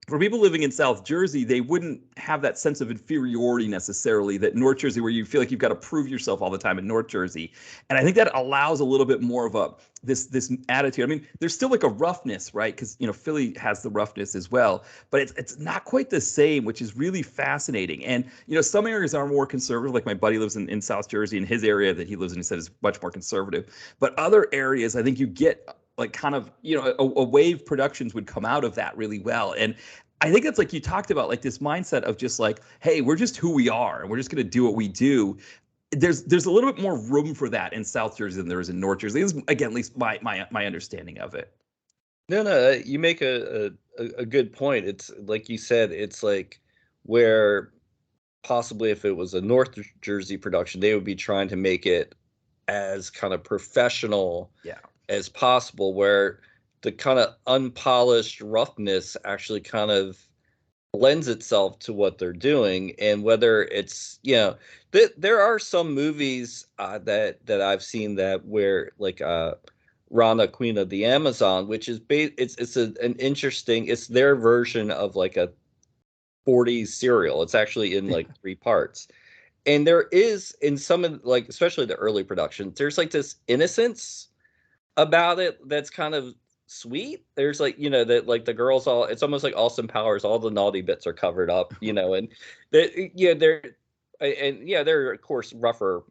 for people living in South Jersey, they wouldn't have that sense of inferiority necessarily that North Jersey, where you feel like you've got to prove yourself all the time in North Jersey. And I think that allows a little bit more of this attitude. I mean, there's still like a roughness, right? Because Philly has the roughness as well, but it's not quite the same, which is really fascinating. And some areas are more conservative. Like my buddy lives in South Jersey, and his area that he lives in, he said, is much more conservative. But other areas, I think you get like kind of a Wave Productions would come out of that really well. And I think it's like you talked about, like this mindset of just like, hey, we're just who we are and we're just going to do what we do. There's a little bit more room for that in South Jersey than there is in North Jersey. This is, again, at least my understanding of it. No, no, you make a good point. It's like you said, it's like where possibly if it was a North Jersey production, they would be trying to make it as kind of professional Yeah. as possible, where the kind of unpolished roughness actually kind of lends itself to what they're doing. And whether it's, there are some movies that I've seen that where like Rana, Queen of the Amazon, which is an interesting, it's their version of like a 40s serial. It's actually in like three parts. And there is in some of like especially the early productions, there's like this innocence about it that's kind of sweet. There's like, that like the girls all, it's almost like Austin Powers, all the naughty bits are covered up, and there are of course rougher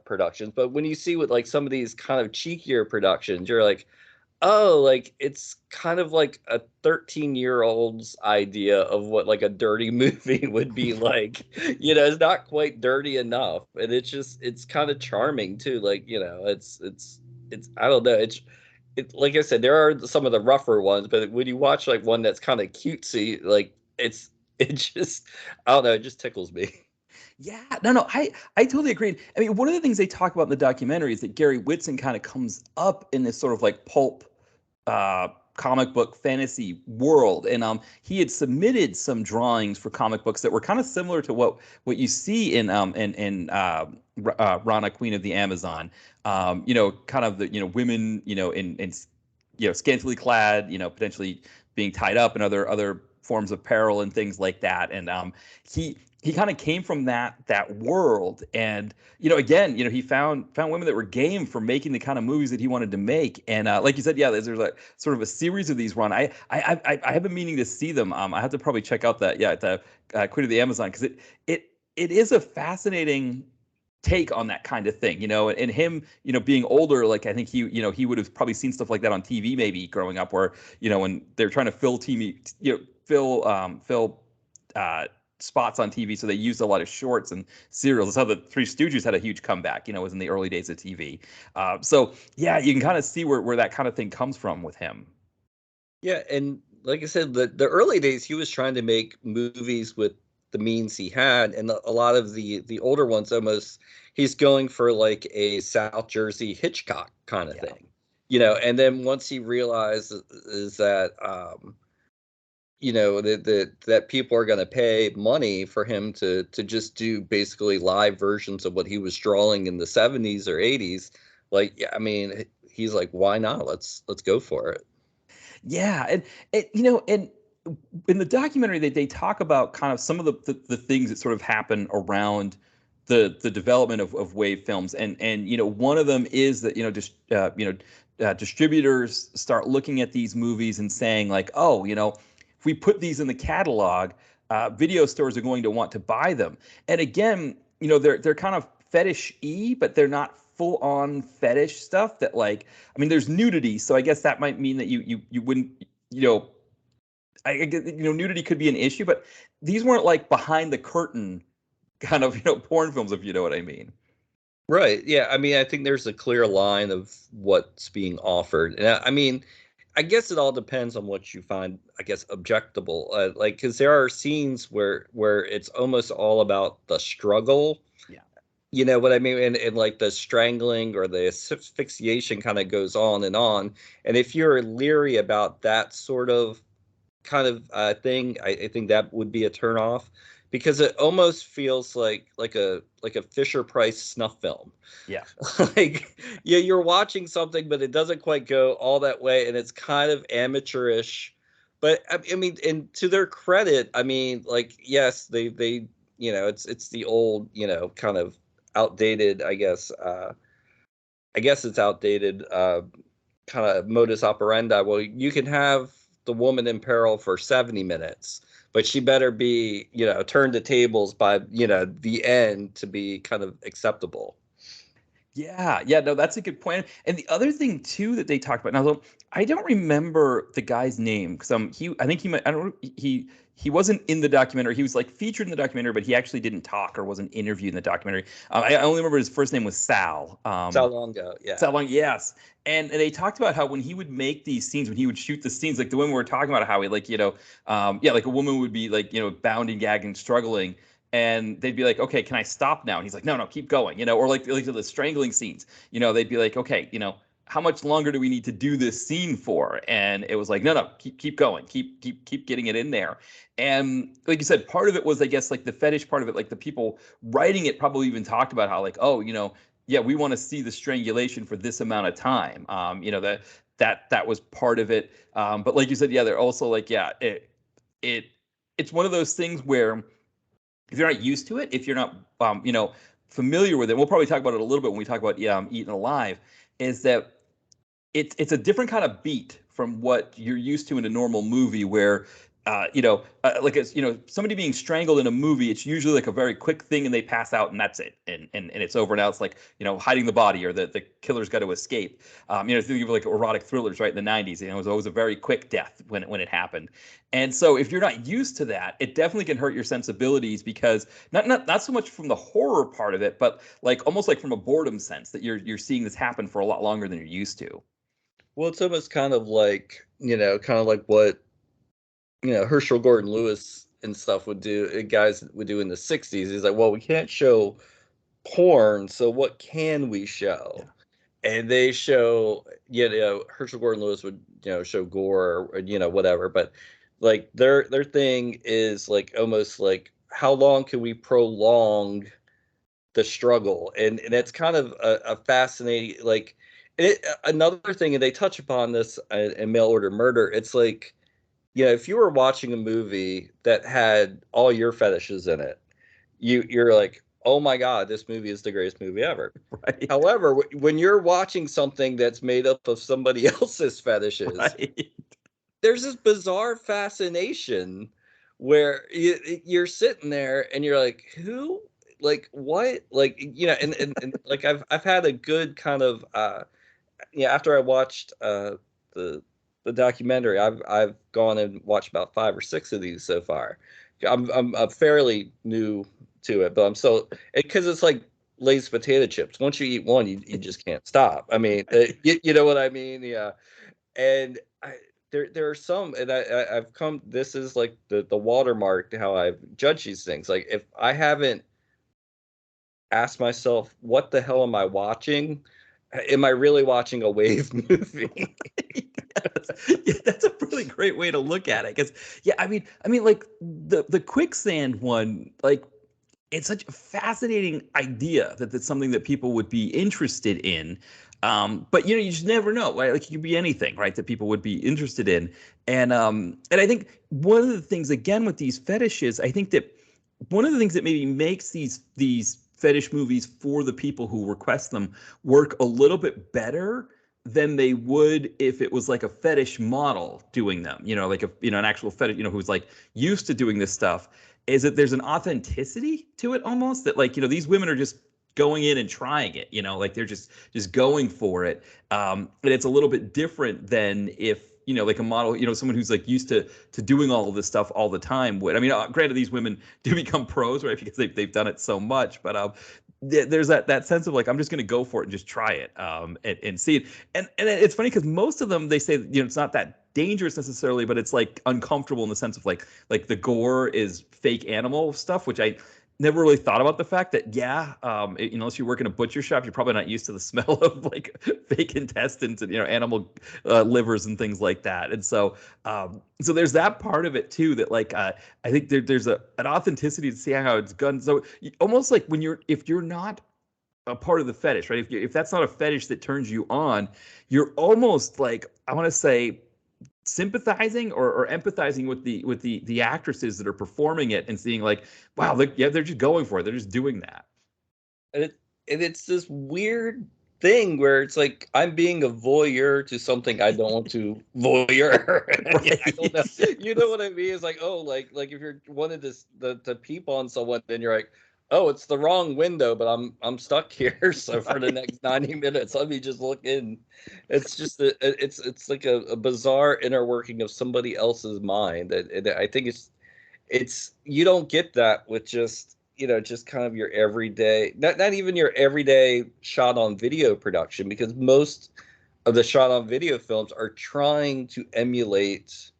productions, but when you see with like some of these kind of cheekier productions, you're like, oh, like it's kind of like a 13-year-old's idea of what like a dirty movie would be like. It's not quite dirty enough. And it's kind of charming too. Like, it's I don't know. It's like I said, there are some of the rougher ones, but when you watch like one that's kind of cutesy, like it just I don't know, it just tickles me. Yeah, no, I totally agree. I mean, one of the things they talk about in the documentary is that Gary Whitson kind of comes up in this sort of like pulp comic book fantasy world, and he had submitted some drawings for comic books that were kind of similar to what you see in Rana, Queen of the Amazon. Kind of the women in scantily clad, potentially being tied up in other forms of peril and things like that, and he kind of came from that world, and again, he found women that were game for making the kind of movies that he wanted to make. And like you said, yeah, there's like sort of a series of these run. I have been meaning to see them. I have to probably check out the Queen of the Amazon, because it is a fascinating take on that kind of thing, and him, being older, like I think he would have probably seen stuff like that on TV maybe growing up, where when they're trying to fill TV, fill spots on TV, so they used a lot of shorts and serials. That's how the Three Stooges had a huge comeback. Was in the early days of TV. So yeah, you can kind of see where that kind of thing comes from with him. Yeah, and like I said, the early days he was trying to make movies with the means he had, and a lot of the older ones almost he's going for like a South Jersey Hitchcock kind of Yeah. thing, And then once he realizes is that that people are going to pay money for him to just do basically live versions of what he was drawing in the 70s or 80s, like yeah, I mean he's like, why not? Let's go for it. Yeah, and in the documentary, they talk about kind of some of the things that sort of happen around the development of wave films, and one of them is that distributors start looking at these movies and saying like, oh, if we put these in the catalog, video stores are going to want to buy them. And again, they're kind of fetish-y, but they're not full on fetish stuff that, like, I mean, there's nudity, so I guess that might mean that you wouldn't, nudity could be an issue, but these weren't like behind the curtain kind of porn films, if you know what I mean. Right. Yeah. I mean, I think there's a clear line of what's being offered. And I mean, I guess it all depends on what you find, I guess, objectable. Like, because there are scenes where it's almost all about the struggle. Yeah. You know what I mean? And like the strangling or the asphyxiation kind of goes on and on. And if you're leery about that sort of kind of thing, I think that would be a turnoff, because it almost feels like a Fisher Price snuff film. Yeah. Like, yeah, you're watching something, but it doesn't quite go all that way, and it's kind of amateurish. But I mean, and to their credit, I mean, like, yes, they it's the old, kind of outdated, I guess. I guess it's outdated, kind of modus operandi. Well, you can have the woman in peril for 70 minutes, but she better be, turned to tables by, the end to be kind of acceptable. Yeah, no, that's a good point. And the other thing too that they talked about now, though, I don't remember the guy's name, because I think he might, I don't he wasn't in the documentary. He was like featured in the documentary, but he actually didn't talk or wasn't interviewed in the documentary. I only remember his first name was Sal. Salonga, yeah. Sal Long, yes. And they talked about how when he would make these scenes, when he would shoot the scenes, like the one we were talking about, how he, like, yeah, like a woman would be like, bound and gagged and struggling, and they'd be like, okay, can I stop now? And he's like, no, keep going, or like the strangling scenes, they'd be like, okay, how much longer do we need to do this scene for? And it was like, no, keep going, keep getting it in there. And like you said, part of it was, I guess, like the fetish part of it, like the people writing it probably even talked about how, like, oh, yeah, we want to see the strangulation for this amount of time. That was part of it. But like you said, yeah, they're also like, yeah, it it's one of those things where if you're not used to it, if you're not familiar with it, we'll probably talk about it a little bit when we talk about Eaten Alive, is that it's a different kind of beat from what you're used to in a normal movie where like it's somebody being strangled in a movie, it's usually like a very quick thing and they pass out and that's it, and it's over. Now it's like hiding the body, or the killer's got to escape. Think of like erotic thrillers right in the 90s. It was always a very quick death when it happened. And so if you're not used to that, it definitely can hurt your sensibilities, because not so much from the horror part of it, but like almost like from a boredom sense that you're seeing this happen for a lot longer than you're used to. Well, it's almost kind of like, kind of like what, Herschel Gordon Lewis and stuff would do, guys would do in the 60s. He's like, well, we can't show porn, so what can we show? Yeah. And they show, Herschel Gordon Lewis would, show gore, or, whatever. But like their thing is like almost like, how long can we prolong the struggle? And it's kind of a fascinating, like, another thing, and they touch upon this in Mail Order Murder. It's like, if you were watching a movie that had all your fetishes in it, you're like, oh my god, this movie is the greatest movie ever. Right. However, when you're watching something that's made up of somebody else's fetishes, Right. there's this bizarre fascination where you're sitting there and you're like, who, like, what, like, and like I've had a good kind of after I watched the documentary, I've gone and watched about 5 or 6 of these so far. I'm fairly new to it, but I'm so, because it's like Lay's potato chips. Once you eat one, you just can't stop. I mean, you know what I mean? Yeah. And there are some, and I've come. This is like the watermark to how I've judged these things. Like, if I haven't asked myself, what the hell am I watching? Am I really watching a wave movie? Yes. Yeah, that's a really great way to look at it. Because yeah, I mean, like the quicksand one, like it's such a fascinating idea that that's something that people would be interested in. But you just never know, right? Like it could be anything, right? That people would be interested in. And I think one of the things, again, with these fetishes, I think that one of the things that maybe makes these fetish movies for the people who request them work a little bit better than they would if it was like a fetish model doing them, like an actual fetish, who's like used to doing this stuff, is that there's an authenticity to it, almost, that like, these women are just going in and trying it, like they're just going for it. And it's a little bit different than if, like a model, someone who's like used to doing all of this stuff all the time would. I mean, granted, these women do become pros, right? Because they've done it so much, but there's that sense of like, I'm just going to go for it and just try it, and see it. And it's funny because most of them, they say, it's not that dangerous necessarily, but it's like uncomfortable in the sense of like the gore is fake animal stuff, which I never really thought about, the fact that, yeah, unless you work in a butcher shop, you're probably not used to the smell of like fake intestines and animal livers and things like that. And so there's that part of it too, that like I think there's an authenticity to see how it's done. So almost like if you're not a part of the fetish, right? If that's not a fetish that turns you on, you're almost like, I want to say, sympathizing or empathizing with the actresses that are performing it, and seeing like, wow, they're just going for it. They're just doing that. And it's this weird thing where it's like, I'm being a voyeur to something I don't want to voyeur. Right. I don't know. You know what I mean? It's like, oh, like if you're wanted to peep on someone, then you're like, oh, it's the wrong window, but I'm stuck here. So for the next 90 minutes, let me just look in. It's just it's like a bizarre inner working of somebody else's mind. I think it's you don't get that with just just kind of your everyday, not even your everyday shot on video production, because most of the shot on video films are trying to emulate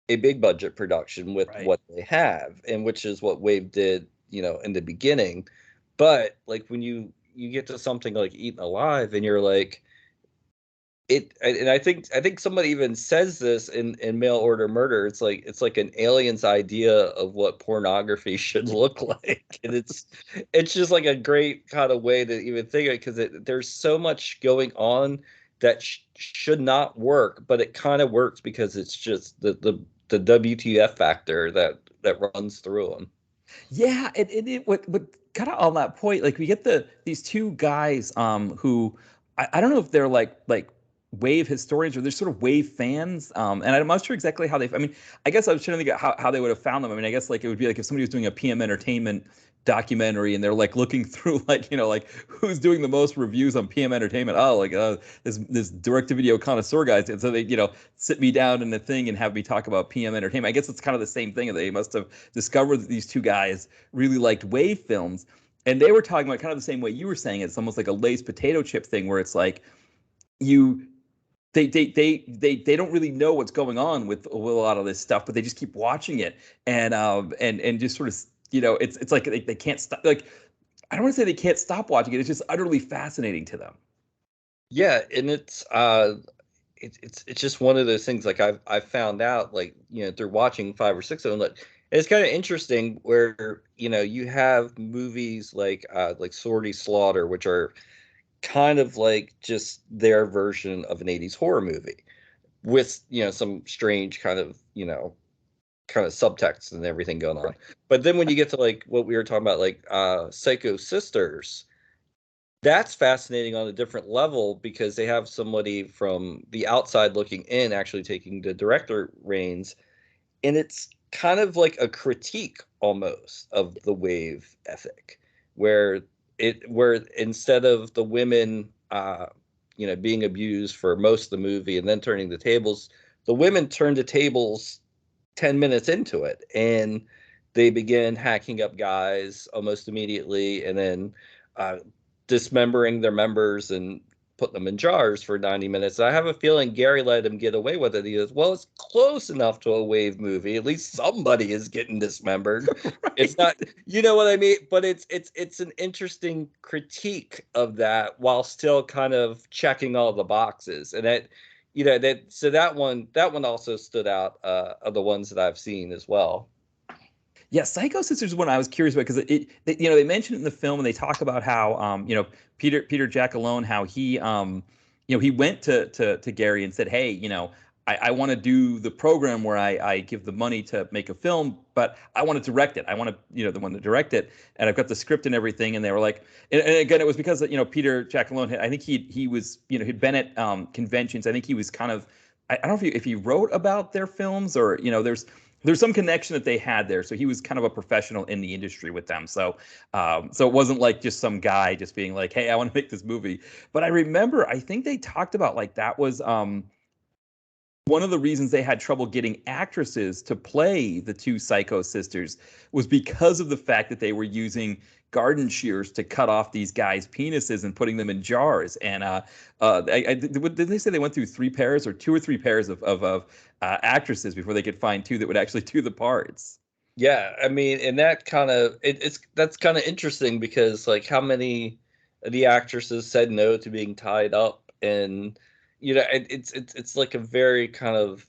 a big budget production with Right. what they have, and which is what Wave did, in the beginning. But like when you get to something like Eaten Alive, and you're like, And I think somebody even says this in Mail Order Murder. It's like an alien's idea of what pornography should look like, and it's just like a great kind of way to even think of it, because there's so much going on that should not work, but it kind of works because it's just the WTF factor that runs through them. Yeah, it what kind of on that point, like we get these two guys who I don't know if they're like wave historians or they're sort of wave fans. And I'm not sure exactly how they I mean, I guess I was trying to think of how they would have found them. I mean, I guess like it would be like if somebody was doing a PM Entertainment documentary and they're like looking through like, like who's doing the most reviews on PM Entertainment. Oh, like this direct to video connoisseur guys. And so they, sit me down in a thing and have me talk about PM Entertainment. I guess it's kind of the same thing. They must have discovered that these two guys really liked wave films. And they were talking about kind of the same way you were saying. It's almost like a Lay's potato chip thing where it's like you they don't really know what's going on with a lot of this stuff, but they just keep watching it and just sort of it's like they can't stop. Like I don't want to say they can't stop watching it. It's just utterly fascinating to them. Yeah, and it's just one of those things. Like I've found out, like, through watching five or six of them, that it's kind of interesting where you have movies like Sortie Slaughter, which are kind of like just their version of an 80s horror movie with some strange kind of subtext and everything going on. But then when you get to like what we were talking about, like Psycho Sisters, that's fascinating on a different level because they have somebody from the outside looking in actually taking the director reins, and it's kind of like a critique almost of the wave ethic, where instead of the women being abused for most of the movie and then turning the tables, the women turn the tables 10 minutes into it, and they begin hacking up guys almost immediately, and then uh, dismembering their members and put them in jars for 90 minutes. I have a feeling Gary let him get away with it. He goes, well, it's close enough to a wave movie. At least somebody is getting dismembered. It's not, Right. you know what I mean? But it's an interesting critique of that while still kind of checking all the boxes. And that one also stood out of the ones that I've seen as well. Yeah, Psycho Sisters is one I was curious about because they mention it in the film and they talk about how Peter Jackalone, how he he went to Gary and said, hey, I want to do the program where I give the money to make a film, but I want to direct it. I want to the one to direct it, and I've got the script and everything. And they were like, and again, it was because Peter Jackalone, I think he was he'd been at conventions. I think he was kind of I don't know if he wrote about their films or there's some connection that they had there. So he was kind of a professional in the industry with them. So it wasn't like just some guy just being like, hey, I want to make this movie. But I remember, I think they talked about like that was one of the reasons they had trouble getting actresses to play the two Psycho sisters was because of the fact that they were using garden shears to cut off these guys' penises and putting them in jars. And did they say they went through three pairs or two or three pairs of actresses before they could find two that would actually do the parts? Yeah, I mean, and that kind of that's kind of interesting because like how many of the actresses said no to being tied up, and it's like a very kind of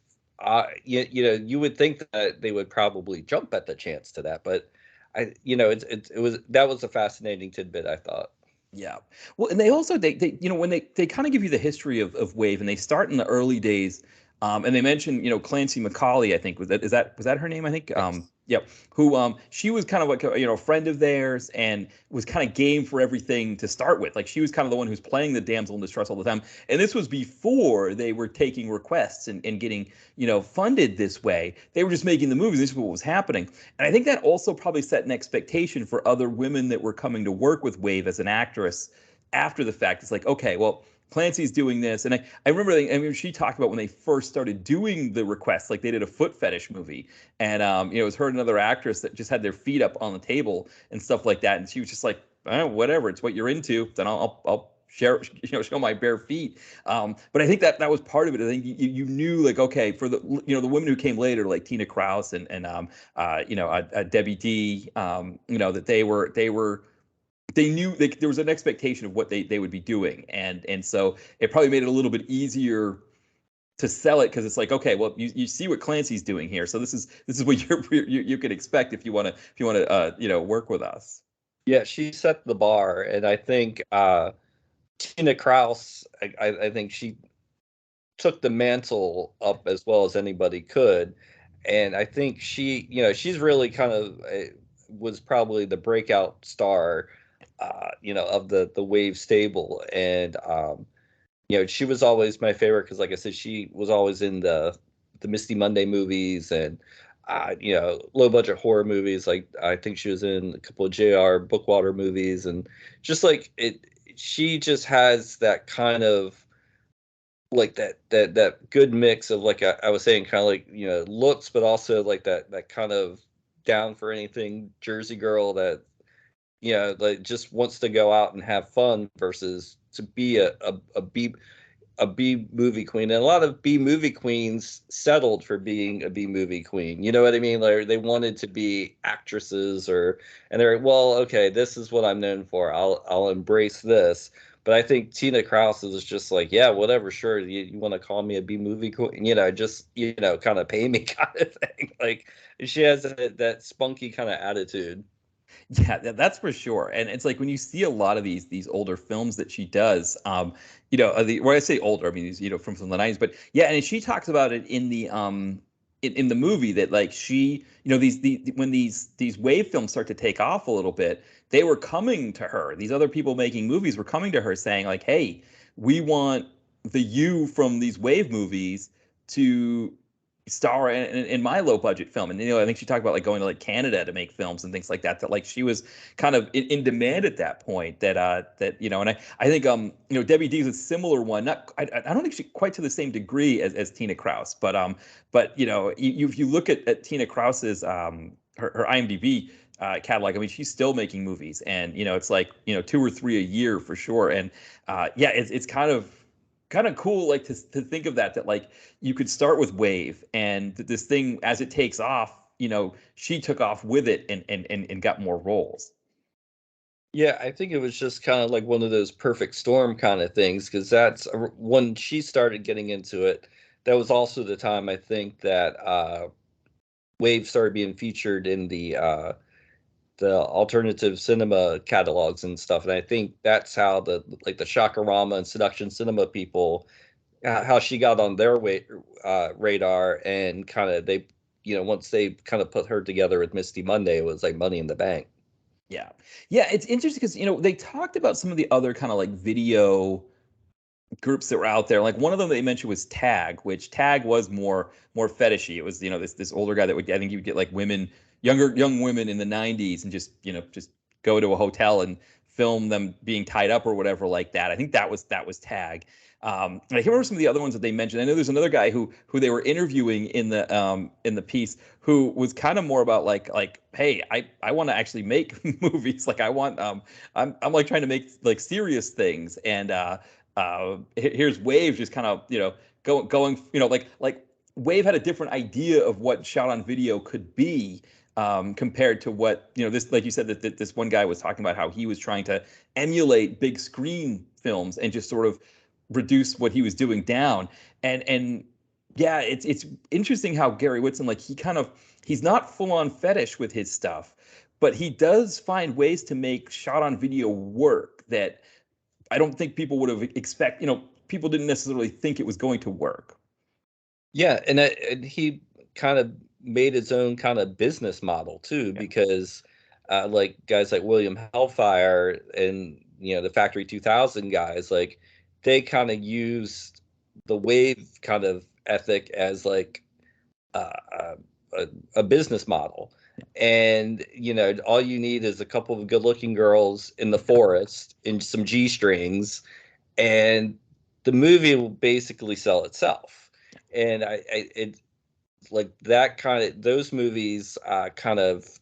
you would think that they would probably jump at the chance to that, but it was that was a fascinating tidbit, I thought. Yeah. Well, and they also they when they kind of give you the history of Wave and they start in the early days, and they mention Clancy McCauley, I think was that her name, I think. Yes. Yep. Who she was kind of like a friend of theirs and was kind of game for everything to start with. Like she was kind of the one who's playing the damsel in distress all the time. And this was before they were taking requests and getting funded this way. They were just making the movies. This is what was happening. And I think that also probably set an expectation for other women that were coming to work with Wave as an actress after the fact. It's like, okay, well, Clancy's doing this. And I remember, she talked about when they first started doing the requests, like they did a foot fetish movie. And, it was her and another actress that just had their feet up on the table and stuff like that. And she was just like, whatever, it's what you're into. Then I'll share, show my bare feet. But I think that was part of it. I think you knew like, okay, for the the women who came later, like Tina Kraus and Debbie D, that they were they knew there was an expectation of what they would be doing, and so it probably made it a little bit easier to sell it, because it's like, okay, well, you see what Clancy's doing here, so this is what you can expect if you want to work with us. Yeah, she set the bar, and I think Tina Kraus, I think she took the mantle up as well as anybody could. And I think she, she's really kind of was probably the breakout star, of the Wave stable. And, she was always my favorite because, like I said, she was always in the Misty Monday movies and, low budget horror movies. Like I think she was in a couple of J.R. Bookwater movies, and just like it, she just has that kind of like that good mix of, like I was saying, kind of like looks, but also like that kind of down for anything Jersey girl that like just wants to go out and have fun versus to be a B movie queen. And a lot of B movie queens settled for being a B movie queen. You know what I mean? Like they wanted to be actresses, and they're like, well, okay, this is what I'm known for. I'll embrace this. But I think Tina Kraus is just like, yeah, whatever, sure. You want to call me a B movie queen, just kind of pay me kind of thing. Like she has that spunky kind of attitude. Yeah, that's for sure. And it's like when you see a lot of these older films that she does, when I say older, I mean these, from the 90s. But yeah, and she talks about it in the movie that, like, she, when these wave films start to take off a little bit, they were coming to her. These other people making movies were coming to her saying, like, hey, we want the you from these wave movies to star in my low budget film. And I think she talked about, like, going to, like, Canada to make films and things like that, like she was kind of in demand at that point. And I think Debbie D is a similar one. Not I don't think she quite to the same degree as Tina Kraus, but if you look at Tina Kraus's her IMDb catalog, I mean, she's still making movies, and it's like 2 or 3 a year for sure. And yeah, it's kind of cool, like, to think of that like you could start with Wave, and this thing, as it takes off, she took off with it, and got more roles. Yeah, I think it was just kind of like one of those perfect storm kind of things because that's when she started getting into it. That was also the time I think that Wave started being featured in the alternative cinema catalogs and stuff. And I think that's how the Shakarama and Seduction Cinema people, how she got on their radar, and kind of they, once they kind of put her together with Misty Monday, it was like Money in the Bank. Yeah, yeah, it's interesting because they talked about some of the other kind of like video groups that were out there. Like one of them they mentioned was Tag, which Tag was more fetishy. It was this older guy that would, I think he would get like women, young women in the 90s, and just go to a hotel and film them being tied up or whatever like that. I think that was Tag. And I can't remember some of the other ones that they mentioned. I know there's another guy who they were interviewing in the piece, who was kind of more about like, hey, I want to actually make movies. Like I want I'm like trying to make like serious things. And here's Wave just kind of going like Wave had a different idea of what shot on video could be, compared to what this, like you said, that this one guy was talking about how he was trying to emulate big screen films and just sort of reduce what he was doing down. And yeah, it's interesting how Gary Whitson, like, he's not full on fetish with his stuff, but he does find ways to make shot on video work that I don't think people would have people didn't necessarily think it was going to work. Yeah, and he kind of made his own kind of business model too, Yeah. because like guys like William Hellfire and the Factory 2000 guys, like they kind of used the Wave kind of ethic as like uh, a business model. And all you need is a couple of good-looking girls in the forest and some G strings, and the movie will basically sell itself. And it like that kind of those movies kind of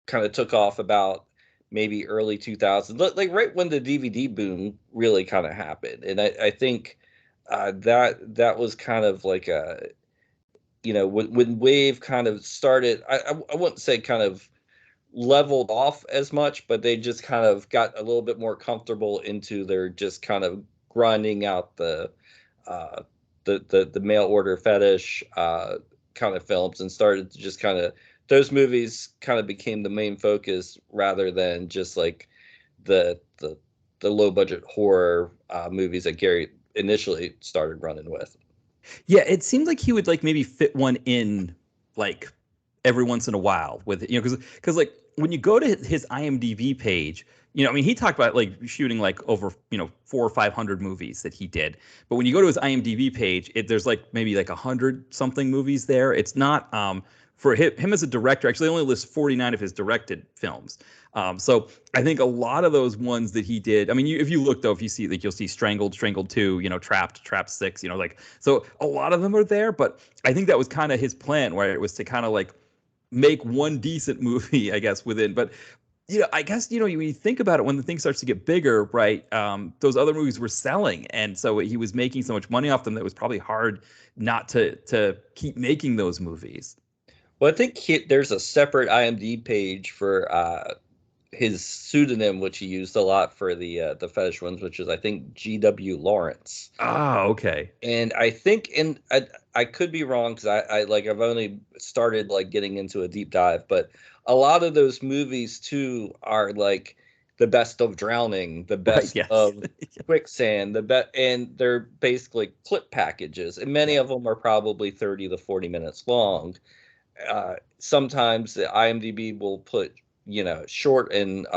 took off about maybe early 2000s, like right when the DVD boom really kind of happened. And I think that was kind of like when Wave kind of started. I wouldn't say kind of leveled off as much, but they just kind of got a little bit more comfortable into their just kind of grinding out uh, the mail order fetish kind of films, and started to just kind of, those movies kind of became the main focus rather than just like the the the low budget horror movies that Gary initially started running with. Yeah, it seemed like he would like maybe fit one in like every once in a while with, because like when you go to his IMDb page, I mean, he talked about like shooting like over, 400 or 500 movies that he did. But when you go to his IMDb page, there's like maybe like 100 something movies there. It's not for him as a director. Actually, only lists 49 of his directed films. So I think a lot of those ones that he did. I mean, if you look though, if you see like you'll see Strangled, Strangled 2, Trapped, Trapped 6, like so a lot of them are there. But I think that was kind of his plan, where it was to kind of like make one decent movie, I guess, within. But I guess when you think about it, when the thing starts to get bigger, right? Those other movies were selling, and so he was making so much money off them that it was probably hard not to keep making those movies. Well, I think there's a separate IMDb page for his pseudonym, which he used a lot for the fetish ones, which is, I think, G.W. Lawrence. Ah, okay. And I think, I could be wrong, because I've only started like getting into a deep dive, but a lot of those movies too are like the best of Drowning, the Right. best Yes. of Quicksand, and they're basically clip packages, and many Yeah. of them are probably 30 to 40 minutes long. Sometimes the IMDb will put, short in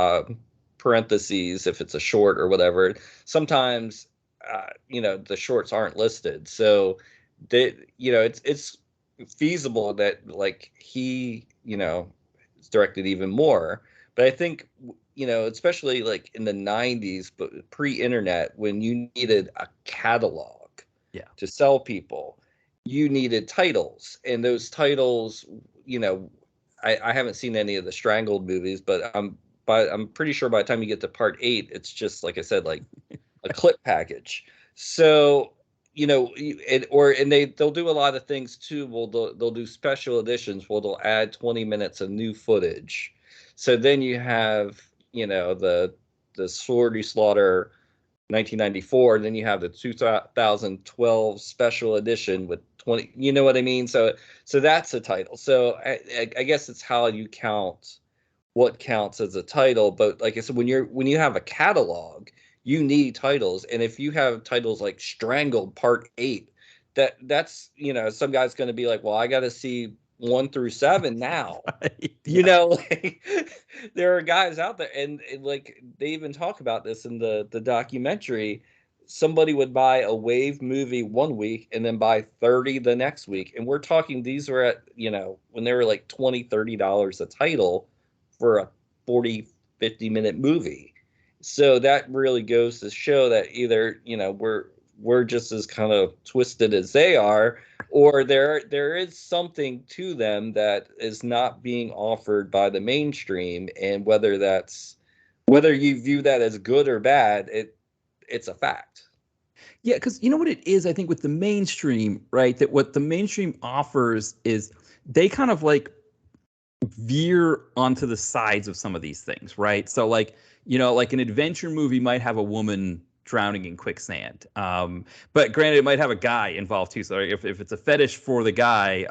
parentheses if it's a short or whatever. Sometimes, the shorts aren't listed, so it's feasible that like he, is directed even more. But I think, especially like in the '90s, but pre-internet, when you needed a catalog Yeah. to sell people, you needed titles, and those titles, you know, I haven't seen any of the Strangled movies, but I'm pretty sure by the time you get to part 8, it's just like I said, like a clip package. So, they'll do a lot of things too. Well, they'll do special editions. Well, they'll add 20 minutes of new footage. So then you have, the Sorority Slaughter 1994, and then you have the 2012 special edition with 20, you know what I mean? So that's a title. So I guess it's how you count what counts as a title. But like I said, when you have a catalog, you need titles. And if you have titles like Strangled Part 8, that's, some guy's going to be like, well, I got to see 1 through 7 now. Right. You Yeah. know, like, there are guys out there, and like they even talk about this in the documentary. Somebody would buy a Wave movie 1 week and then buy 30 the next week. And we're talking, these were at, when they were like $20-$30 a title for a 40-50 minute movie. So that really goes to show that either, we're just as kind of twisted as they are, or there is something to them that is not being offered by the mainstream. And whether you view that as good or bad, it's a fact. Yeah, because you know what it is, I think, with the mainstream, right? That what the mainstream offers is they kind of like veer onto the sides of some of these things, right? So like, like an adventure movie might have a woman drowning in quicksand. But granted, it might have a guy involved too. So if it's a fetish for the guy,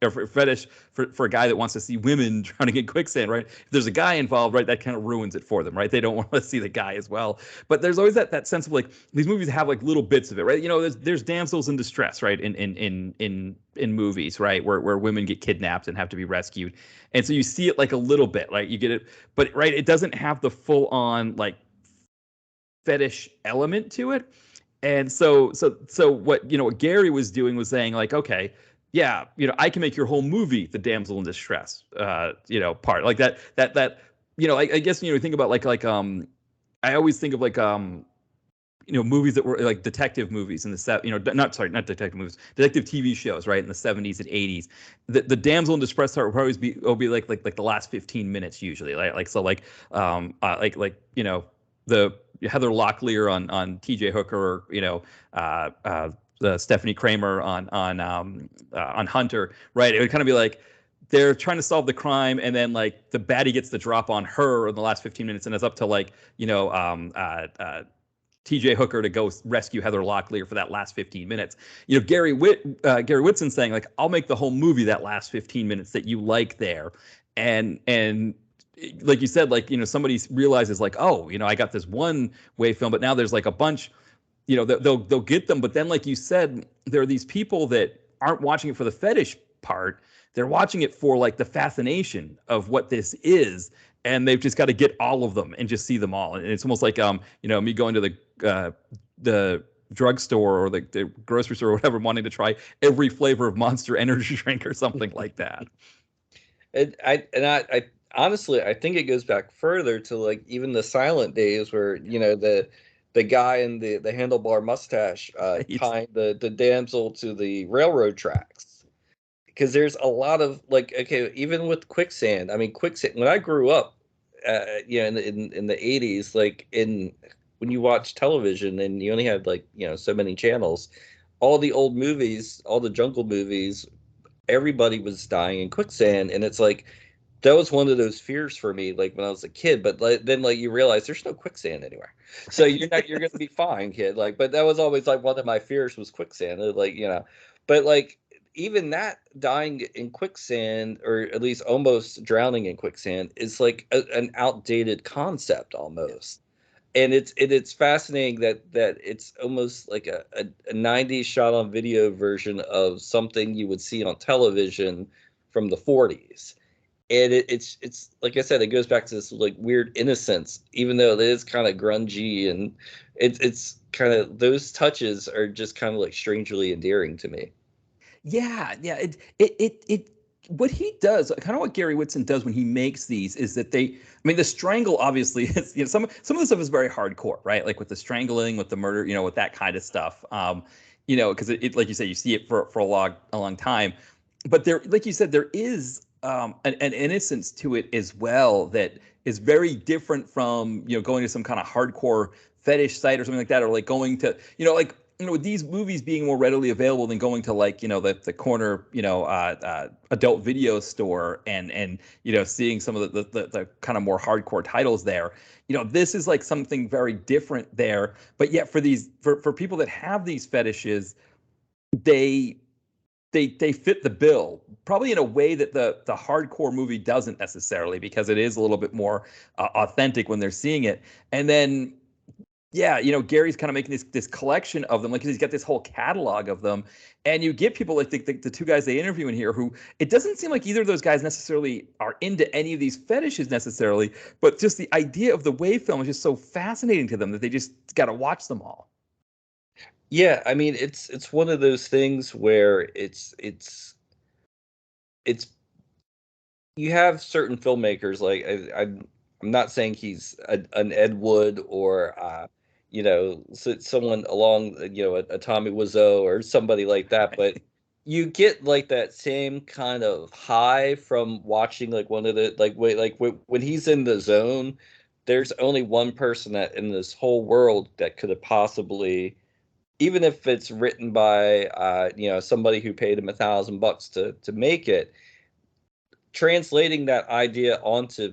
or for a fetish for a guy that wants to see women drowning in quicksand, right? If there's a guy involved, right, that kind of ruins it for them, right? They don't want to see the guy as well. But there's always that sense of like these movies have like little bits of it, right? There's damsels in distress, right? In movies, right, where women get kidnapped and have to be rescued. And so you see it like a little bit, like you get it, but right, it doesn't have the full on like fetish element to it. And so what Gary was doing was saying like, okay, yeah, I can make your whole movie the damsel in distress, part like that. I guess you think about I always think of like movies that were like detective movies in the not detective movies, detective TV shows, right, in the 70s and 80s. The damsel in distress part will be like the last 15 minutes usually, the Heather Locklear on TJ Hooker, or Stephanie Kramer on Hunter, right? It would kind of be like they're trying to solve the crime, and then like the baddie gets the drop on her in the last 15 minutes, and it's up to like TJ Hooker to go rescue Heather Locklear for that last 15 minutes. Gary Whitson saying like, I'll make the whole movie that last 15 minutes that you like there, and like you said, like somebody realizes like, oh, I got this one WAVE film, but now there's like a bunch. They'll get them, but then like you said, there are these people that aren't watching it for the fetish part. They're watching it for like the fascination of what this is, and they've just got to get all of them and just see them all. And it's almost like me going to the drugstore or the grocery store or whatever, wanting to try every flavor of Monster Energy drink or something like that. I honestly, I think it goes back further to like even the silent days where the guy in the handlebar mustache tying the damsel to the railroad tracks. Because there's a lot of like, okay, even with quicksand. I mean, quicksand. When I grew up, in the 80s, like when you watch television and you only had like so many channels, all the old movies, all the jungle movies, everybody was dying in quicksand, and it's like that was one of those fears for me, like when I was a kid. But then like you realize there's no quicksand anywhere, so you're gonna be fine, kid. Like, but that was always like one of my fears was quicksand, like but like even that dying in quicksand, or at least almost drowning in quicksand, is like an outdated concept almost. And it's fascinating that it's almost like a 90s shot on video version of something you would see on television from the 40s. And it's like I said, it goes back to this like weird innocence, even though it is kind of grungy, and it's kind of, those touches are just kind of like strangely endearing to me. Yeah, yeah. It what he does, kind of what Gary Whitson does when he makes these, is that I mean, the strangle obviously is, some of the stuff is very hardcore, right? Like with the strangling, with the murder, with that kind of stuff. Because it like you say, you see it for a long time, but there, like you said, there is an innocence to it as well that is very different from going to some kind of hardcore fetish site or something like that, or like going to like with these movies being more readily available than going to like the corner adult video store and seeing some of the kind of more hardcore titles there. This is like something very different there, but yet for people that have these fetishes, they fit the bill, probably in a way that the hardcore movie doesn't necessarily, because it is a little bit more authentic when they're seeing it. And then yeah, Gary's kind of making this collection of them, like he's got this whole catalog of them, and you get people like the two guys they interview in here, who it doesn't seem like either of those guys necessarily are into any of these fetishes necessarily, but just the idea of the WAVE film is just so fascinating to them that they just got to watch them all. Yeah, I mean, it's one of those things where it's you have certain filmmakers, like I'm not saying he's an Ed Wood or someone along a Tommy Wiseau or somebody like that, but you get like that same kind of high from watching like one of the when he's in the zone. There's only one person that in this whole world that could have possibly, even if it's written by somebody who paid him $1,000 to make it, translating that idea onto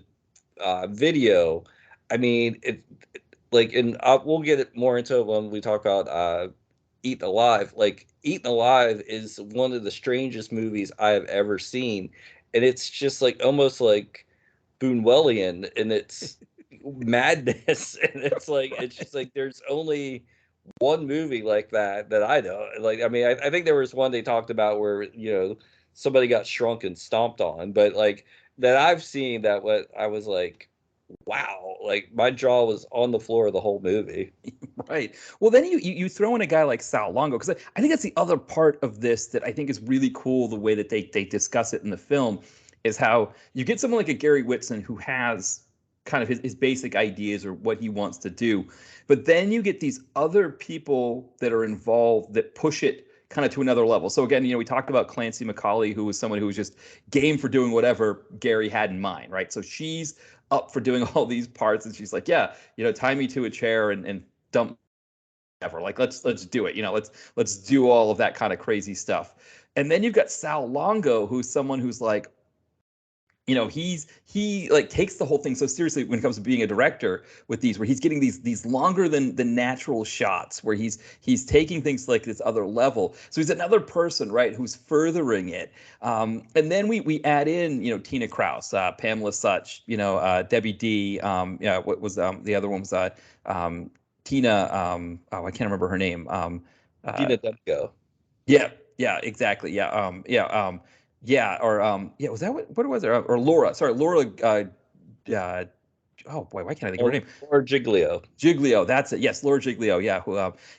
video. I mean, like, and we'll get it more into it when we talk about Eaten Alive. Like, Eaten Alive is one of the strangest movies I have ever seen, and it's just like almost like Boonwellian in its madness, and it's just like there's only one movie like that I know. Like, I mean, I think there was one they talked about where somebody got shrunk and stomped on, but like that I've seen, that what I was like, wow, like my jaw was on the floor of the whole movie. Right. Well, then you throw in a guy like Sal Longo, because I think that's the other part of this that I think is really cool. The way that they discuss it in the film is how you get someone like a Gary Whitson who has kind of his basic ideas or what he wants to do, but then you get these other people that are involved that push it kind of to another level. So again, we talked about Clancy McCauley, who was someone who was just game for doing whatever Gary had in mind, right? So she's up for doing all these parts, and she's like, yeah, tie me to a chair and dump ever, like let's do it, let's do all of that kind of crazy stuff. And then you've got Sal Longo, who's someone who's like, he like takes the whole thing so seriously when it comes to being a director with these, where he's getting these longer than the natural shots, where he's taking things like this other level. So he's another person, right, who's furthering it. And then we add in, Tina Kraus, Pamela Such, Debbie D. Yeah, what was the other one was Tina. Oh, I can't remember her name. Uh, Gina Demko. yeah, yeah, exactly. Yeah, yeah, or yeah, was that what it was? Or Laura, sorry, Laura. Uh, oh boy, why can't I think of her name? Or Giglio. Giglio, that's it. Yes, Laura Giglio. Yeah,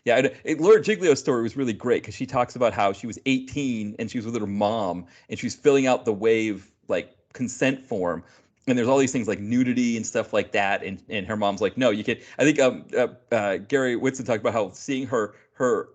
yeah. Laura Giglio's story was really great because she talks about how she was 18 and she was with her mom and she was filling out the WAVE like consent form. And there's all these things like nudity and stuff like that, and her mom's like, no, you can't. I think Gary Whitson talked about how seeing her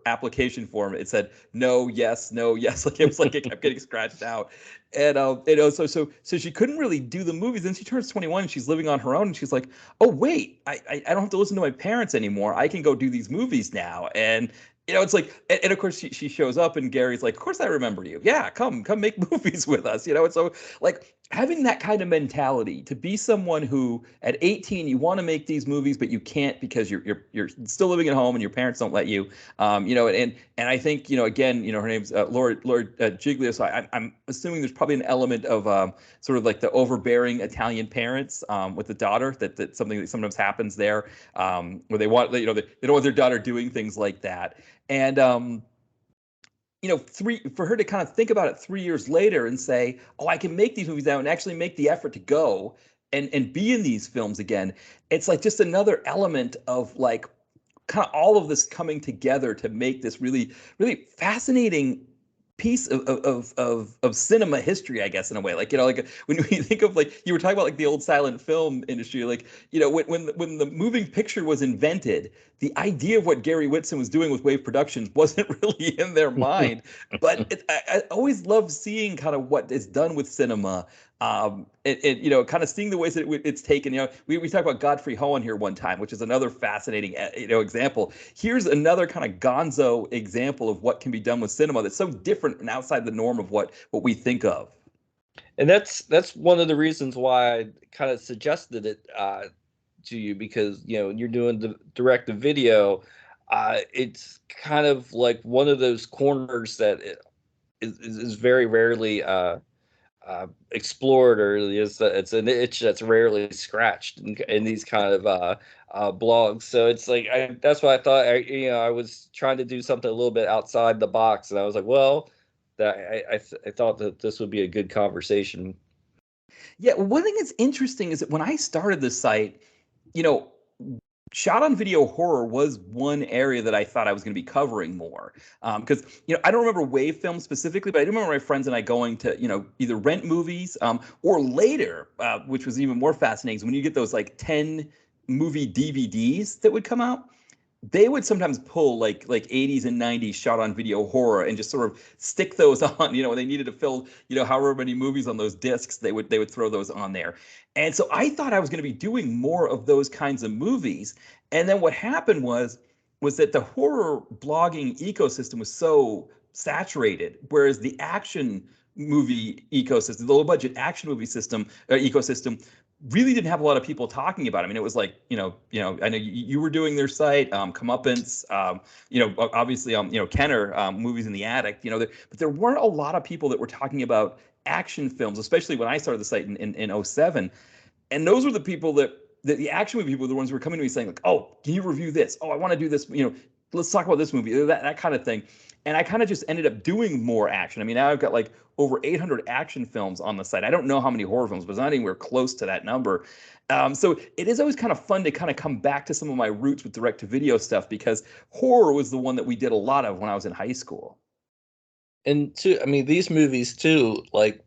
application form, it said no, yes, no, yes, like it was like it kept getting scratched out, and so she couldn't really do the movies. Then she turns 21 and she's living on her own, and she's like, oh wait, I don't have to listen to my parents anymore. I can go do these movies now. And it's like, and of course she shows up and Gary's like, of course I remember you. Yeah, come make movies with us. And so like having that kind of mentality to be someone who at 18 you want to make these movies but you can't because you're still living at home and your parents don't let you. And I think again her name's Laura Giglio. So I'm assuming there's probably an element of sort of like the overbearing Italian parents with the daughter, that something that sometimes happens there, where they want they don't want their daughter doing things like that. And for her to kind of think about it 3 years later and say, oh, I can make these movies now and actually make the effort to go and be in these films again. It's like just another element of like kind of all of this coming together to make this really, really fascinating piece of cinema history, I guess, in a way. Like, like when you think of, like, you were talking about like the old silent film industry, like, when the moving picture was invented, the idea of what Gary Whitson was doing with Wave Productions wasn't really in their mind. But I always love seeing kind of what is done with cinema. Kind of seeing the ways that it's taken. We talked about Godfrey Ho here one time, which is another fascinating, example. Here's another kind of gonzo example of what can be done with cinema that's so different and outside the norm of what we think of. And that's one of the reasons why I kind of suggested it to you, because you're doing the direct to video. It's kind of like one of those corners that is very rarely explored, or it's an itch that's rarely scratched in these kind of blogs. So it's like that's why I thought I was trying to do something a little bit outside the box, and I was like, well, that I thought that this would be a good conversation. Yeah, well, one thing that's interesting is that when I started the site, you know, shot on video horror was one area that I thought I was going to be covering more. Because, I don't remember Wave Film specifically, but I do remember my friends and I going to, either rent movies or later, which was even more fascinating, is when you get those like 10 movie DVDs that would come out. They would sometimes pull like 80s and 90s shot on video horror and just sort of stick those on, when they needed to fill, however many movies on those discs, they would throw those on there. And so I thought I was going to be doing more of those kinds of movies. And then what happened was that the horror blogging ecosystem was so saturated, whereas the action movie ecosystem, the low budget action movie ecosystem really didn't have a lot of people talking about it. I mean, it was like, I know you were doing their site, Comeuppance, obviously, Kenner, Movies in the Attic, but there weren't a lot of people that were talking about action films, especially when I started the site in 07. And those were the people that the action movie people were the ones who were coming to me saying like, oh, can you review this? Oh, I want to do this, let's talk about this movie, that kind of thing. And I kind of just ended up doing more action. I mean, now I've got like over 800 action films on the site. I don't know how many horror films, but it's not anywhere close to that number. So it is always kind of fun to kind of come back to some of my roots with direct to video stuff, because horror was the one that we did a lot of when I was in high school. And I mean, these movies too, like,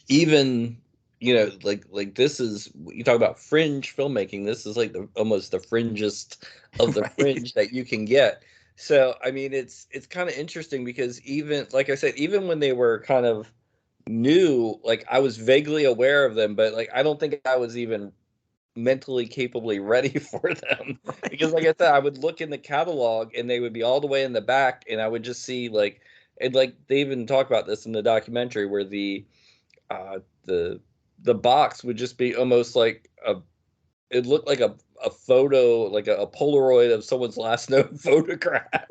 even like this is, you talk about fringe filmmaking, this is like almost the fringest of the Right. fringe that you can get. So I mean, it's kind of interesting, because even, like I said, even when they were kind of new, like I was vaguely aware of them, but like I don't think I was even mentally capably ready for them. Because like I said, I would look in the catalog and they would be all the way in the back, and I would just see like, and like they even talk about this in the documentary, where the the box would just be almost like it looked like a photo, like a Polaroid of someone's last known photograph.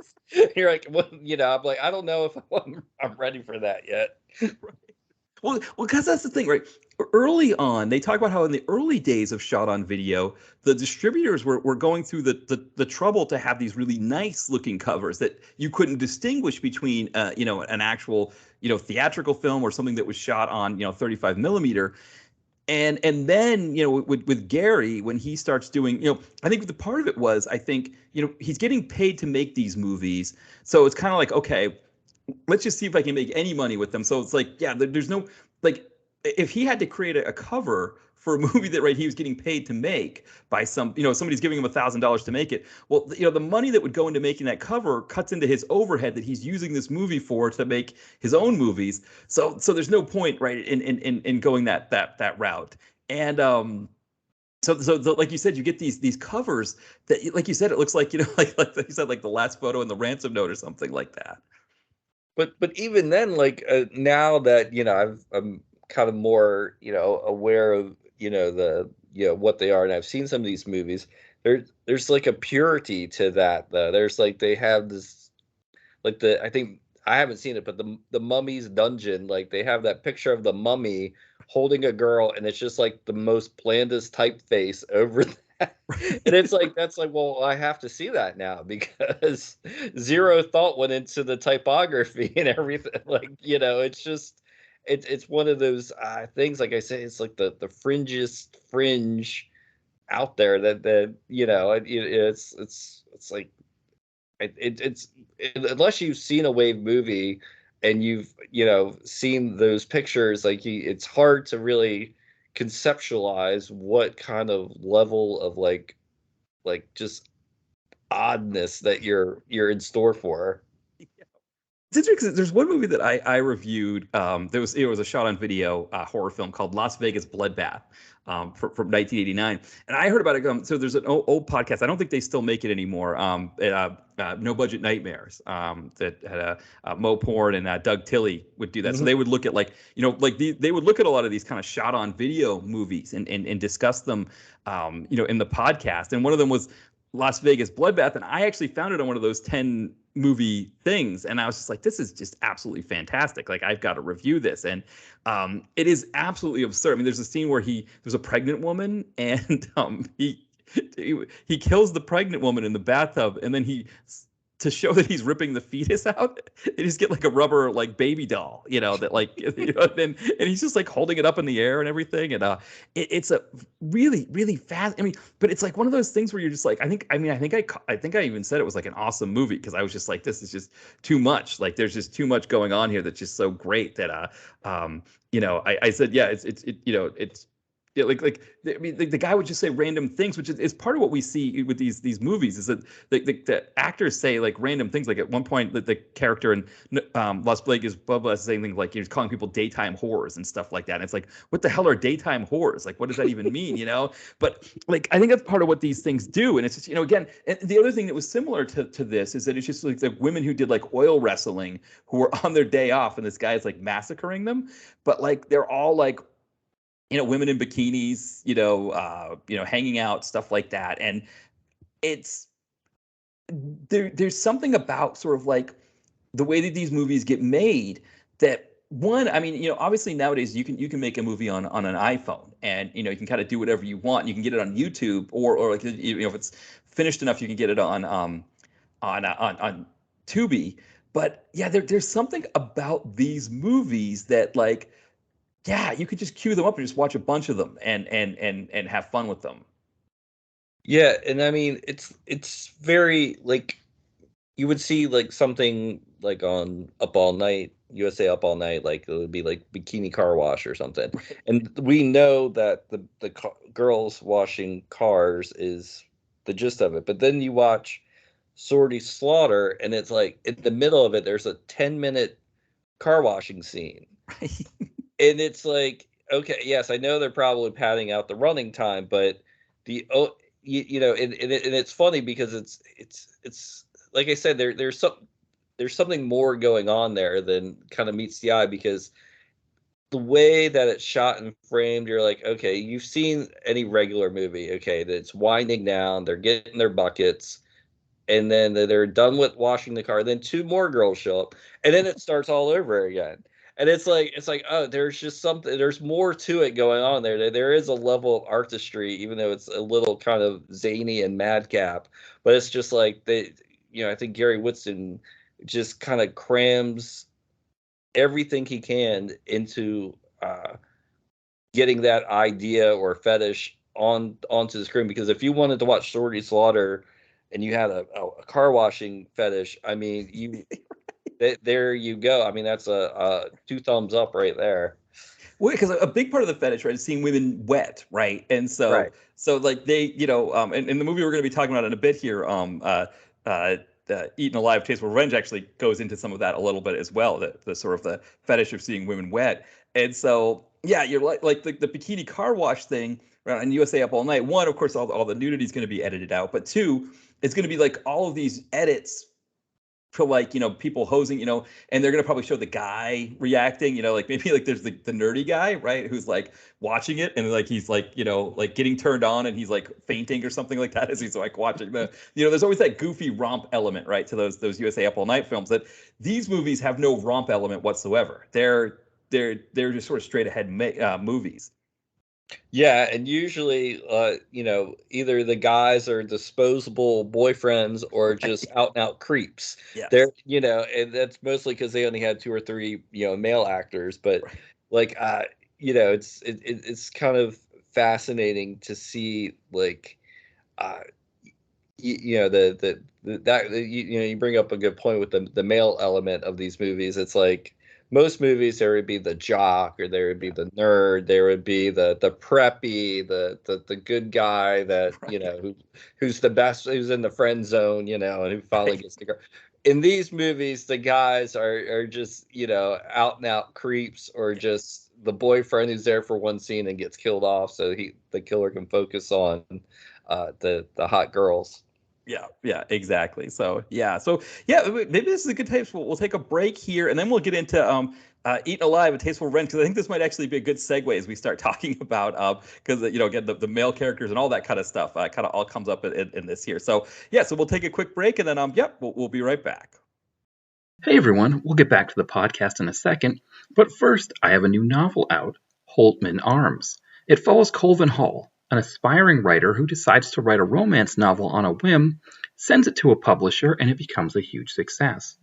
You're like, well, I'm like, I don't know if I'm ready for that yet. Well, because that's the thing, right? Early on, they talk about how in the early days of shot on video, the distributors were going through the trouble to have these really nice looking covers that you couldn't distinguish between, an actual, theatrical film or something that was shot on, 35 millimeter. And then with Gary, when he starts doing, I think the part of it was, I think, he's getting paid to make these movies, so it's kind of like, okay, let's just see if I can make any money with them. So it's like, yeah, there's no, like, if he had to create a cover for a movie that, right, he was getting paid to make by somebody's giving him $1,000 to make it. Well, the money that would go into making that cover cuts into his overhead that he's using this movie for to make his own movies. So there's no point, right, in going that route. And so like you said, you get these covers that, like you said, it looks like, like you said, like the last photo in the ransom note or something like that. But even then, like now that I'm kind of more aware of the what they are, and I've seen some of these movies. There's like a purity to that though. There's like they have this like I think I haven't seen it, but the Mummy's Dungeon, like they have that picture of the mummy holding a girl, and it's just like the most blandest typeface over that. And it's like that's like, well, I have to see that now because zero thought went into the typography and everything. Like it's just it's one of those things. Like I say, it's like the fringest fringe out there that it's like it's unless you've seen a Wave movie and you've seen those pictures, like it's hard to really conceptualize what kind of level of like just oddness that you're in store for. It's interesting because there's one movie that I reviewed. It was a shot on video horror film called Las Vegas Bloodbath from 1989, and I heard about it. So there's an old podcast. I don't think they still make it anymore. No Budget Nightmares that had Mo Porn and Doug Tilley would do that. So they would look at they would look at a lot of these kind of shot on video movies and discuss them in the podcast. And one of them was Las Vegas Bloodbath, and I actually found it on one of those 10 movie things, and I was just like, this is just absolutely fantastic. Like, I've got to review this. And it is absolutely absurd. I mean, there's a scene where there's a pregnant woman, and he kills the pregnant woman in the bathtub, and then to show that he's ripping the fetus out, they just get like a rubber like baby doll, that like and he's just like holding it up in the air and everything. And it's a really, really fast. I mean, but it's like one of those things where you're just like, I think I even said it was like an awesome movie because I was just like, this is just too much. Like, there's just too much going on here that's just so great that I said, yeah, it's yeah, I mean, the guy would just say random things, which is part of what we see with these movies. Is that the actors say like random things. Like at one point, the character in Las Vegas Bubba is saying things like he's calling people daytime whores and stuff like that. And it's like, what the hell are daytime whores? Like, what does that even mean? But like, I think that's part of what these things do. And it's just again, and the other thing that was similar to this is that it's just like the women who did like oil wrestling who were on their day off, and this guy is like massacring them, but like they're all like women in bikinis, hanging out, stuff like that. And it's there's something about sort of like the way that these movies get made that one, I mean, obviously nowadays you can make a movie on an iPhone, and you can kind of do whatever you want. You can get it on YouTube, or like if it's finished enough, you can get it on Tubi. But yeah, there's something about these movies that like, yeah, you could just queue them up and just watch a bunch of them and have fun with them. Yeah, and I mean it's very like you would see like something like on Up All Night, USA Up All Night, like it would be like Bikini Car Wash or something. And we know that the girls washing cars is the gist of it. But then you watch Sortie Slaughter, and it's like in the middle of it, there's a 10-minute car washing scene. Right. And it's like, okay, yes, I know they're probably padding out the running time, but and it's funny because it's like I said, there's something more going on there than kind of meets the eye, because the way that it's shot and framed, you're like, okay, you've seen any regular movie, okay, that's winding down, they're getting their buckets, and then they're done with washing the car. Then two more girls show up, and then it starts all over again. And it's like, oh, there's just something. There's more to it going on there. There is a level of artistry, even though it's a little kind of zany and madcap. But it's just like I think Gary Whitson just kind of crams everything he can into getting that idea or fetish onto the screen. Because if you wanted to watch Sword Slaughter and you had a car washing fetish, I mean, there you go. I mean, that's a two thumbs up right there. Well, because a big part of the fetish, right, is seeing women wet, right? And so, Right. so like they, in the movie we're going to be talking about in a bit here, uh, Eaten Alive, Tasteful Revenge actually goes into some of that a little bit as well. The sort of the fetish of seeing women wet, and so yeah, you're like the bikini car wash thing, right, and USA Up All Night. One, of course, all the nudity is going to be edited out, but two, it's going to be like all of these edits for like people hosing, and they're gonna probably show the guy reacting, like maybe like there's the nerdy guy, right, who's like watching it, and like he's like like getting turned on, and he's like fainting or something like that as he's like watching there's always that goofy romp element, right, to those USA Up All Night films. That these movies have no romp element whatsoever. They're just sort of straight ahead movies. Yeah, and usually, either the guys are disposable boyfriends or just Right. out and out creeps. They're, Yes. and that's mostly because they only had two or three, male actors. But Right. like, it's kind of fascinating to see, like, uh, you bring up a good point with the male element of these movies. It's like most movies, there would be the jock, or there would be Yeah. the nerd, there would be the preppy, the good guy that Right. who's the best, who's in the friend zone, and who finally Right. gets the girl. In these movies, the guys are just out and out creeps, or just the boyfriend who's there for one scene and gets killed off, so the killer can focus on the hot girls. Yeah, yeah, exactly. So yeah, maybe this is a good time. So we'll take a break here, and then we'll get into Eaten Alive and Tasteful Revenge, because I think this might actually be a good segue as we start talking about because again the male characters and all that kind of stuff kind of all comes up in this here. So yeah, so we'll take a quick break, and then yep, we'll be right back. Hey everyone, we'll get back to the podcast in a second, but first I have a new novel out, Holtman Arms. It follows Colvin Hall, an aspiring writer who decides to write a romance novel on a whim, sends it to a publisher, and it becomes a huge success.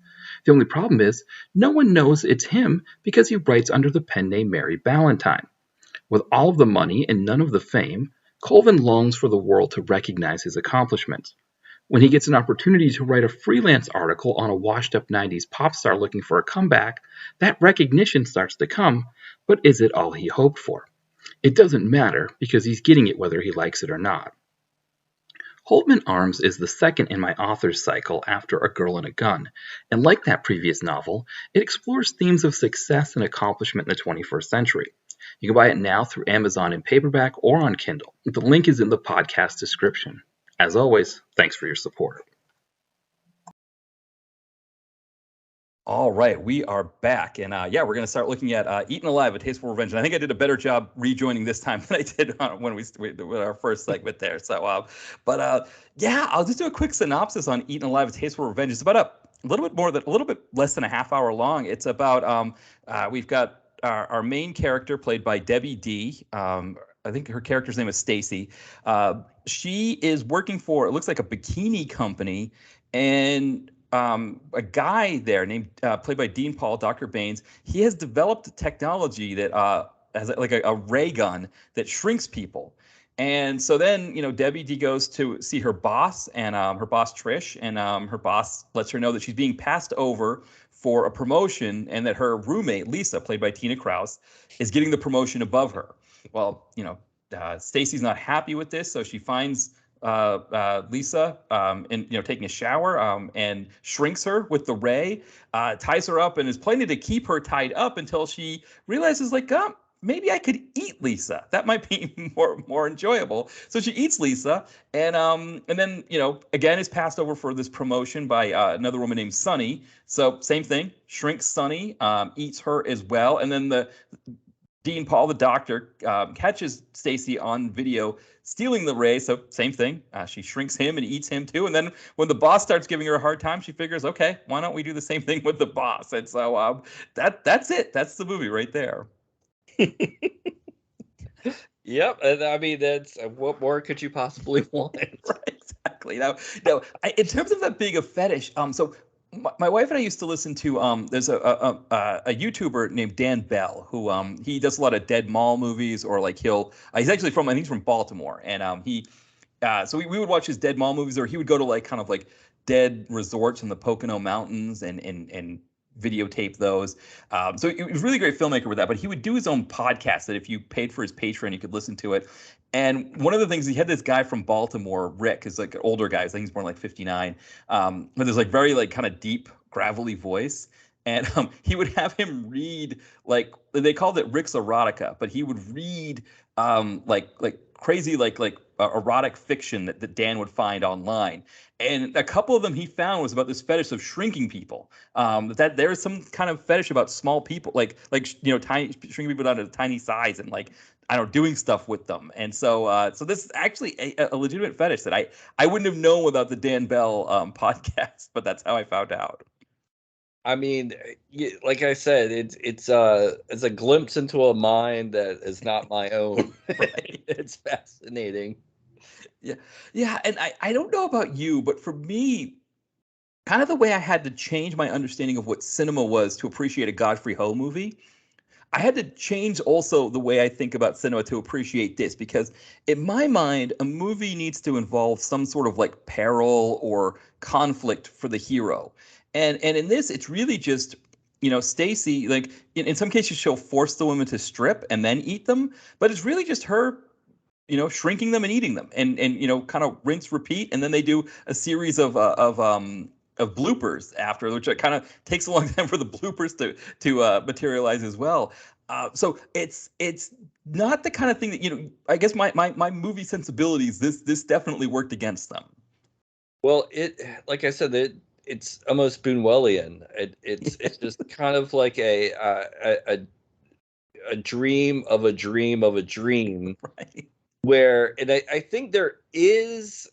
The only problem is, no one knows it's him because he writes under the pen name Mary Ballantyne. With all of the money and none of the fame, Colvin longs for the world to recognize his accomplishments. When he gets an opportunity to write a freelance article on a washed-up 90s pop star looking for a comeback, that recognition starts to come, but is it all he hoped for? It doesn't matter, because he's getting it whether he likes it or not. Holtman Arms is the second in my author's cycle after A Girl and a Gun, and like that previous novel, it explores themes of success and accomplishment in the 21st century. You can buy it now through Amazon in paperback or on Kindle. The link is in the podcast description. As always, thanks for your support. All right, we are back, and yeah, we're going to start looking at Eaten Alive, A Tasteful Revenge. And I think I did a better job rejoining this time than I did when we with our first segment there. So, yeah, I'll just do a quick synopsis on Eaten Alive, A Tasteful Revenge. It's about a little bit less than a half hour long. It's about we've got our main character played by Debbie D. I think her character's name is Stacy. She is working for, it looks like, a bikini company, and a guy there named played by Dean Paul, Dr. Baines. He has developed technology that has like a ray gun that shrinks people. And so then, Debbie D goes to see her boss, and her boss Trish, and her boss lets her know that she's being passed over for a promotion, and that her roommate Lisa, played by Tina Kraus, is getting the promotion above her. Well, Stacy's not happy with this, so she finds Lisa in taking a shower, and shrinks her with the ray, ties her up, and is planning to keep her tied up until she realizes, like, maybe I could eat Lisa. That might be more enjoyable. So she eats Lisa, and then again is passed over for this promotion by another woman named Sunny. So same thing, shrinks Sunny, eats her as well, and then Dean Paul, the doctor, catches Stacy on video stealing the ray. So same thing. She shrinks him and eats him too. And then when the boss starts giving her a hard time, she figures, okay, why don't we do the same thing with the boss? And so that's it. That's the movie right there. Yep, and I mean that's what more could you possibly want? Right, exactly. Now, in terms of that being a fetish, so my wife and I used to listen to there's a YouTuber named Dan Bell who he does a lot of Dead Mall movies, or like he's actually from, I think he's from Baltimore, and so we would watch his Dead Mall movies, or he would go to like kind of like dead resorts in the Pocono Mountains and videotape those. So he was a really great filmmaker with that, but he would do his own podcast that if you paid for his Patreon, you could listen to it. And one of the things, he had this guy from Baltimore, Rick, is like an older guy. I think he's born like 59, with this like very like kind of deep, gravelly voice. And he would have him read, like, they called it Rick's erotica, but he would read like crazy like erotic fiction that Dan would find online. And a couple of them he found was about this fetish of shrinking people. That there is some kind of fetish about small people, like tiny, shrinking people down to a tiny size, and like, I don't know, doing stuff with them. And so this is actually a legitimate fetish that I wouldn't have known without the Dan Bell podcast, but that's how I found out. I mean, like I said, it's a glimpse into a mind that is not my own. Right. It's fascinating. Yeah, and I don't know about you, but for me, kind of the way I had to change my understanding of what cinema was to appreciate a Godfrey Ho movie, I had to change also the way I think about cinema to appreciate this, because in my mind, a movie needs to involve some sort of like peril or conflict for the hero. And in this, it's really just, Stacy, like in some cases she'll force the women to strip and then eat them, but it's really just her, shrinking them and eating them, and kind of rinse, repeat, and then they do a series of bloopers after, which kind of takes a long time for the bloopers to materialize as well. So it's not the kind of thing that, I guess my movie sensibilities, this definitely worked against them. Well, like I said, it's almost Buñuelian. It's just kind of like a dream of a dream of a dream, Right. where, and I think there is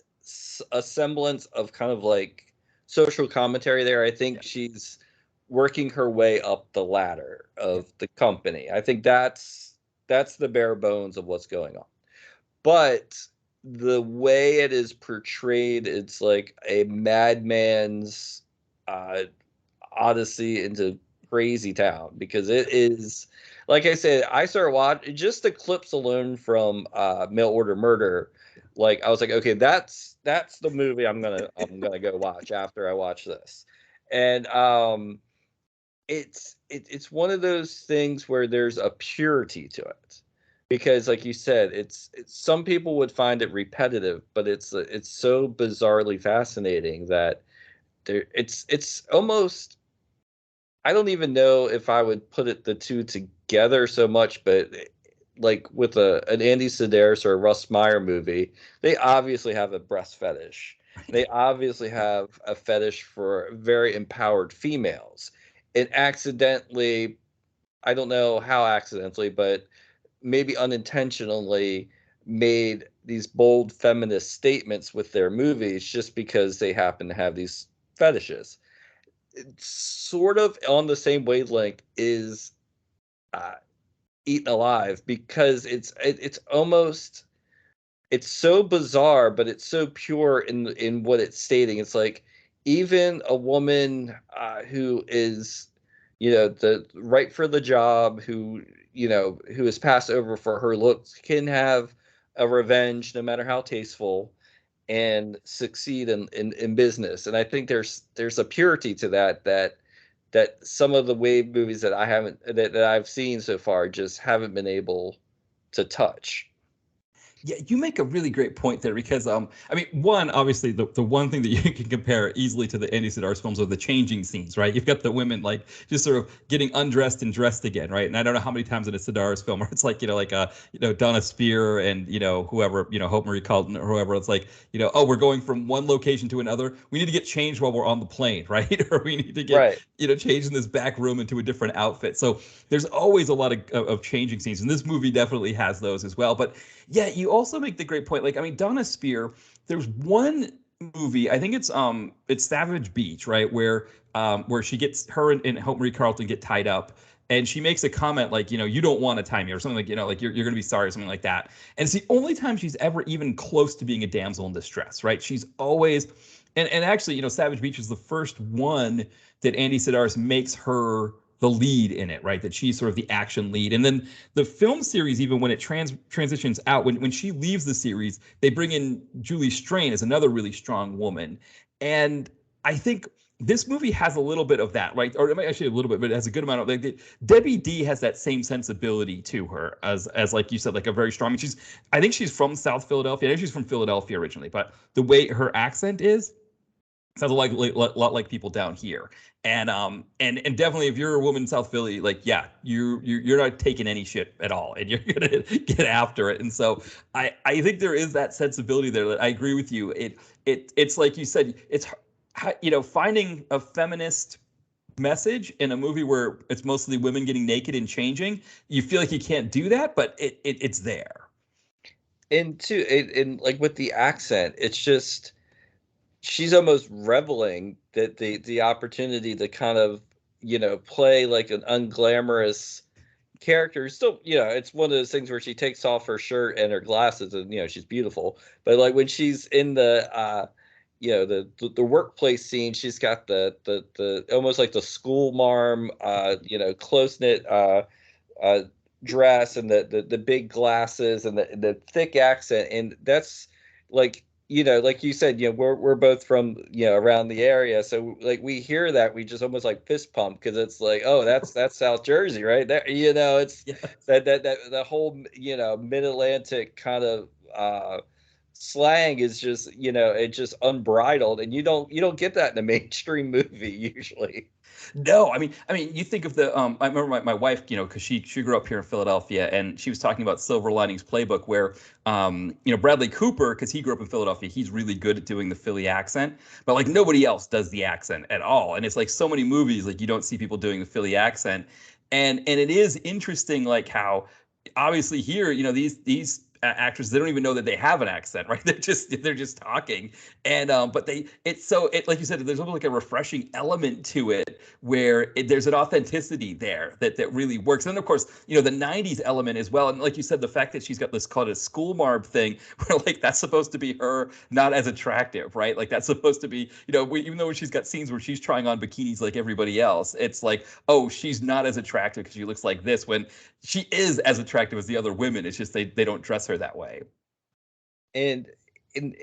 a semblance of kind of like social commentary there. I think she's working her way up the ladder of the company. I think that's the bare bones of what's going on. But the way it is portrayed, it's like a madman's odyssey into crazy town, because it is, like I said, I started watching just the clips alone from Mail Order Murder. Like, I was like, okay, that's the movie I'm gonna go watch after I watch this. And it's one of those things where there's a purity to it, because like you said, it's some people would find it repetitive, but it's so bizarrely fascinating that it's almost, I don't even know if I would put the two together so much, but like with an Andy Sedaris or a Russ Meyer movie, they obviously have a breast fetish. They obviously have a fetish for very empowered females. And accidentally, I don't know how accidentally, but maybe unintentionally made these bold feminist statements with their movies just because they happen to have these fetishes. It's sort of on the same wavelength is uh, Eaten Alive, because it's almost, it's so bizarre, but it's so pure in what it's stating. It's like, even a woman who is, the right for the job, who is passed over for her looks, can have a revenge, no matter how tasteful, and succeed in business. And I think there's a purity to that some of the Wave movies that that I've seen so far just haven't been able to touch. Yeah, you make a really great point there because I mean, one, obviously the one thing that you can compare easily to the Andy Sidaris films are the changing scenes, right? You've got the women like just sort of getting undressed and dressed again, right? And I don't know how many times in a Sidaris film where it's like, like Donna Spear and whoever, Hope Marie Carlton or whoever, it's like, oh, we're going from one location to another. We need to get changed while we're on the plane, right? Or we need to get, Right. changed in this back room into a different outfit. So there's always a lot of changing scenes, and this movie definitely has those as well. But yeah, you also make the great point. Like, I mean, Donna Spear, there's one movie, I think it's Savage Beach, right? Where she gets her and Hope Marie Carlton get tied up. And she makes a comment like, you don't want to tie me or something like, like you're going to be sorry or something like that. And it's the only time she's ever even close to being a damsel in distress, right? She's always, and actually, Savage Beach is the first one that Andy Sidaris makes her the lead in it, right? That she's sort of the action lead. And then the film series, even when it transitions out, when she leaves the series, they bring in Julie Strain as another really strong woman. And I think this movie has a little bit of that, right? Or actually a little bit, but it has a good amount of like Debbie D has that same sensibility to her as like you said, like a very strong. I think she's from South Philadelphia. I think she's from Philadelphia originally, but the way her accent is sounds a lot like people down here. And definitely if you're a woman in South Philly, like, yeah, you're not taking any shit at all, and you're gonna get after it. And so I think there is that sensibility there. That I agree with you. It's like you said, it's finding a feminist message in a movie where it's mostly women getting naked and changing. You feel like you can't do that, but it's there. And too, and like with the accent, it's just she's almost reveling that the opportunity to kind of play like an unglamorous character. Still, it's one of those things where she takes off her shirt and her glasses and she's beautiful, but like when she's in the the workplace scene, she's got the almost like the school marm close knit dress and the big glasses and the thick accent, and that's like like you said, we're both from around the area, so like we hear that, we just almost like fist pump because it's like, oh, that's South Jersey right there. It's Yeah. that the whole mid Atlantic kind of slang is just it's just unbridled, and you don't get that in a mainstream movie usually. No, I mean, you think of the. I remember my wife, because she grew up here in Philadelphia, and she was talking about Silver Linings Playbook, where, Bradley Cooper, because he grew up in Philadelphia, he's really good at doing the Philly accent, but like nobody else does the accent at all. And it's like so many movies, like you don't see people doing the Philly accent, and it is interesting, like how obviously here, these actors, they don't even know that they have an accent, right? They're just talking. And but it's like you said, there's almost like a refreshing element to it where there's an authenticity there that really works. And then of course, the 90s element as well. And like you said, the fact that she's got this called a school marb thing where like that's supposed to be her not as attractive, right? Like that's supposed to be, even though she's got scenes where she's trying on bikinis like everybody else, it's like, oh, she's not as attractive because she looks like this, when she is as attractive as the other women. It's just they don't dress her that way. and and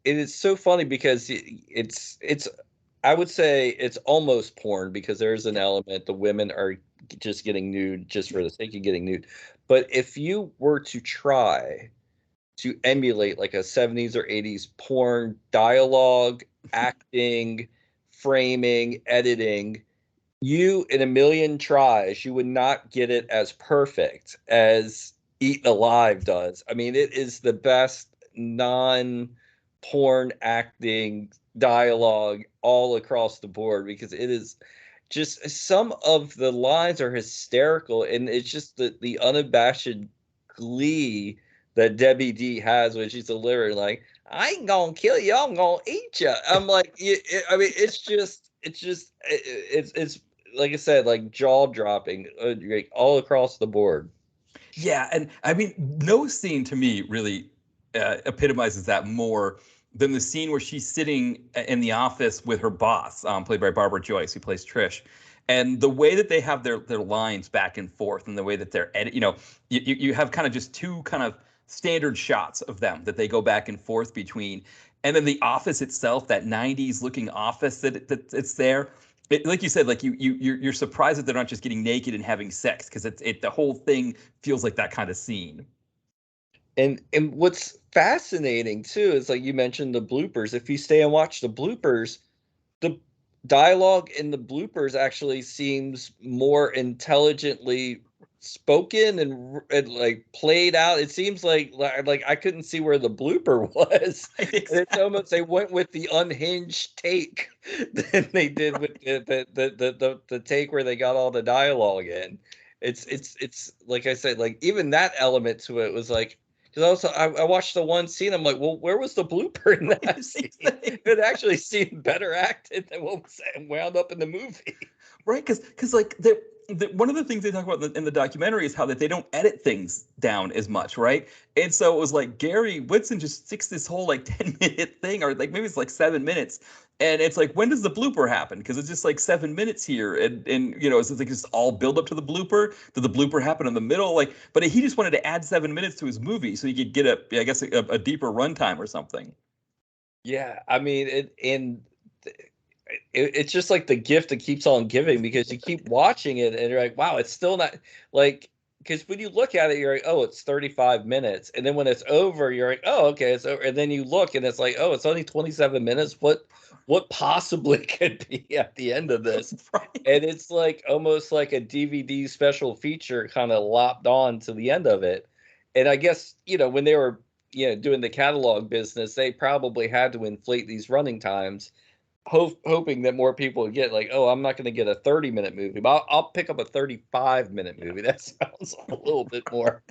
it's so funny because it's I would say it's almost porn, because there's an element the women are just getting nude just for the sake of getting nude. But if you were to try to emulate like a 70s or 80s porn dialogue, acting, framing, editing, you in a million tries, you would not get it as perfect as Eaten Alive does. I mean, it is the best non porn acting dialogue all across the board, because it is just, some of the lines are hysterical, and it's just the unabashed glee that Debbie D has when she's delivering, like, I ain't gonna kill you, I'm gonna eat you. I'm like, I mean, it's like I said, like jaw dropping, like all across the board. Yeah, and I mean, no scene to me really epitomizes that more than the scene where she's sitting in the office with her boss, played by Barbara Joyce, who plays Trish. And the way that they have their lines back and forth, and the way that they're you have kind of just two kind of standard shots of them that they go back and forth between, and then the office itself, that 90s looking office that it's there. Like you said, like you're surprised that they're not just getting naked and having sex, because the whole thing feels like that kind of scene. And what's fascinating too is like you mentioned the bloopers. If you stay and watch the bloopers, the dialogue in the bloopers actually seems more intelligently spoken and like played out. It seems like I couldn't see where the blooper was. And it's almost they went with the unhinged take than they did with the take where they got all the dialogue in. It's like I said, like even that element to it was like because also I watched the one scene. I'm like, well, where was the blooper in that scene? It actually seemed better acted than what was wound up in the movie. Right, because like one of the things they talk about in the documentary is how that they don't edit things down as much, right? And so it was like Gary Whitson just sticks this whole like 10-minute thing, or like maybe it's like 7 minutes, and it's like when does the blooper happen? Because it's just like 7 minutes here, and you know it's like just all build up to the blooper. Did the blooper happen in the middle? Like, but he just wanted to add 7 minutes to his movie so he could get I guess a deeper runtime or something. Yeah, I mean, it's just like the gift that keeps on giving because you keep watching it and you're like, wow, it's still not like because when you look at it, you're like, oh, it's 35 minutes, and then when it's over, you're like, oh, okay, it's over, and then you look and it's like, oh, it's only 27 minutes. What possibly could be at the end of this? Right. And it's like almost like a DVD special feature kind of lopped on to the end of it. And I guess, when they were, doing the catalog business, they probably had to inflate these running times, hoping that more people would get like, oh, I'm not going to get a 30-minute movie, but I'll pick up a 35-minute movie. That sounds a little bit more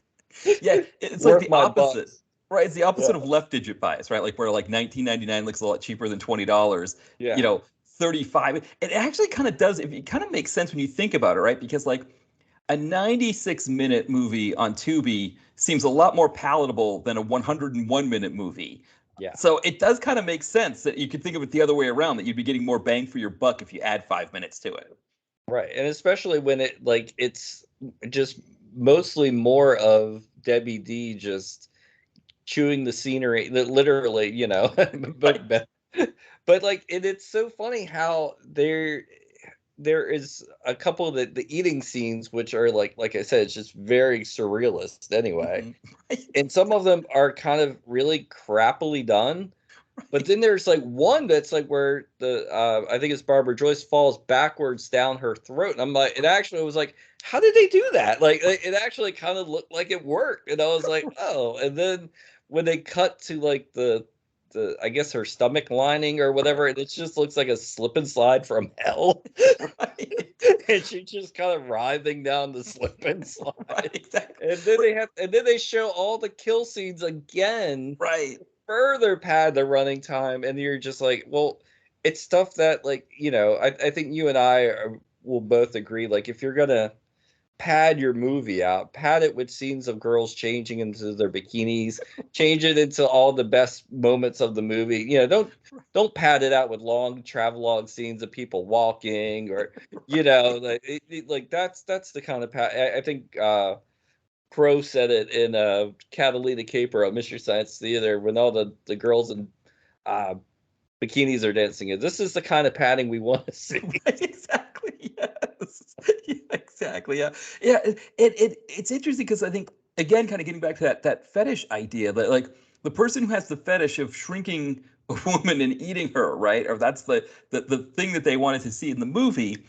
Yeah, it's like worth the my opposite. bucks. Right, it's the opposite Yeah. of left digit bias, right? Like where like 19.99 looks a lot cheaper than $20. Yeah. 35. It actually kind of does. It kind of makes sense when you think about it, right? Because like a 96-minute movie on Tubi seems a lot more palatable than a 101-minute movie. Yeah. So it does kind of make sense that you could think of it the other way around, that you'd be getting more bang for your buck if you add 5 minutes to it. Right. And especially when it's just mostly more of Debbie D just chewing the scenery, literally, Right. but like it's so funny how there is a couple of the eating scenes which are like I said, it's just very surrealist anyway. Mhm. Right. And some of them are kind of really crappily done. But then there's like one that's like where the I think it's Barbara Joyce falls backwards down her throat, and I'm like, it actually was like, how did they do that? Like it actually kind of looked like it worked, and I was like, oh. And then when they cut to like the I guess her stomach lining or whatever, and it just looks like a slip and slide from hell, Right. and she's just kind of writhing down the slip and slide. Right. Exactly. And then they show all the kill scenes again, Right. further pad the running time, and you're just like, well, it's stuff that like I think you and will both agree, like if you're gonna pad your movie out, pad it with scenes of girls changing into their bikinis, change it into all the best moments of the movie. Don't pad it out with long travelogue scenes of people walking or like that's the kind of pad. I think Crow said it in Catalina Caper on Mystery Science Theater when all the girls in uh, bikinis are dancing. This is the kind of padding we want to see. Right, exactly. Yes. Yeah, exactly. Yeah. Yeah. It's interesting because I think again, kind of getting back to that fetish idea that like the person who has the fetish of shrinking a woman and eating her, right? Or that's the thing that they wanted to see in the movie.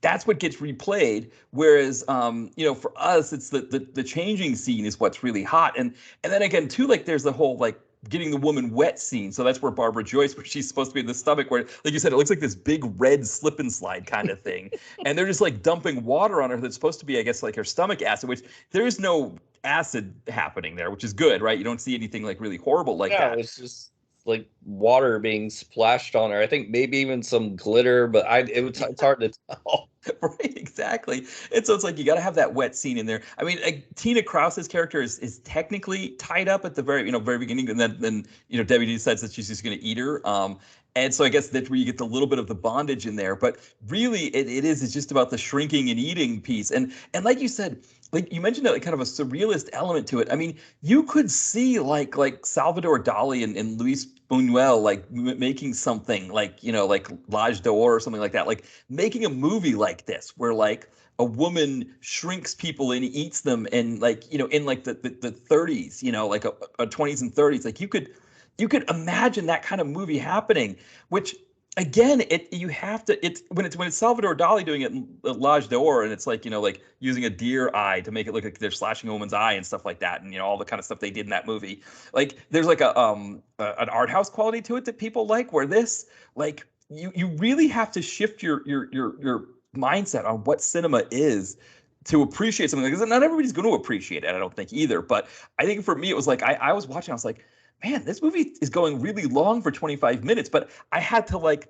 That's what gets replayed. Whereas, for us, it's the changing scene is what's really hot. And then again, too, like there's the whole like getting the woman wet scene. So that's where Barbara Joyce, where she's supposed to be in the stomach, where, like you said, it looks like this big red slip and slide kind of thing. And they're just like dumping water on her that's supposed to be, I guess, like her stomach acid, which there is no acid happening there, which is good, right? You don't see anything like really horrible like No, that. it's just like water being splashed on her. I think maybe even some glitter, but it's hard to tell. Right, exactly. And so it's like you got to have that wet scene in there. I mean, Tina Krause's character is technically tied up at the very beginning, and then Debbie decides that she's just going to eat her. And so I guess that's where you get the little bit of the bondage in there. But really, it's just about the shrinking and eating piece. And like you said, like you mentioned, like kind of a surrealist element to it. I mean, you could see like Salvador Dali and Luis Buñuel like making something like, you know, like L'Age d'Or or something like that, like making a movie like this where like a woman shrinks people and eats them, and like, you know, in like the 30s, you know, like a 20s and 30s, like you could imagine that kind of movie happening, which again, you have to, it's when it's Salvador Dali doing it in L'Age d'Or, and it's like, you know, like using a deer eye to make it look like they're slashing a woman's eye and stuff like that, and you know, all the kind of stuff they did in that movie. Like there's like an art house quality to it that people like, where this, like, you really have to shift your mindset on what cinema is to appreciate something like this. And not everybody's going to appreciate it, I don't think either. But I think for me, it was like I was watching, I was like, man, this movie is going really long for 25 minutes. But I had to like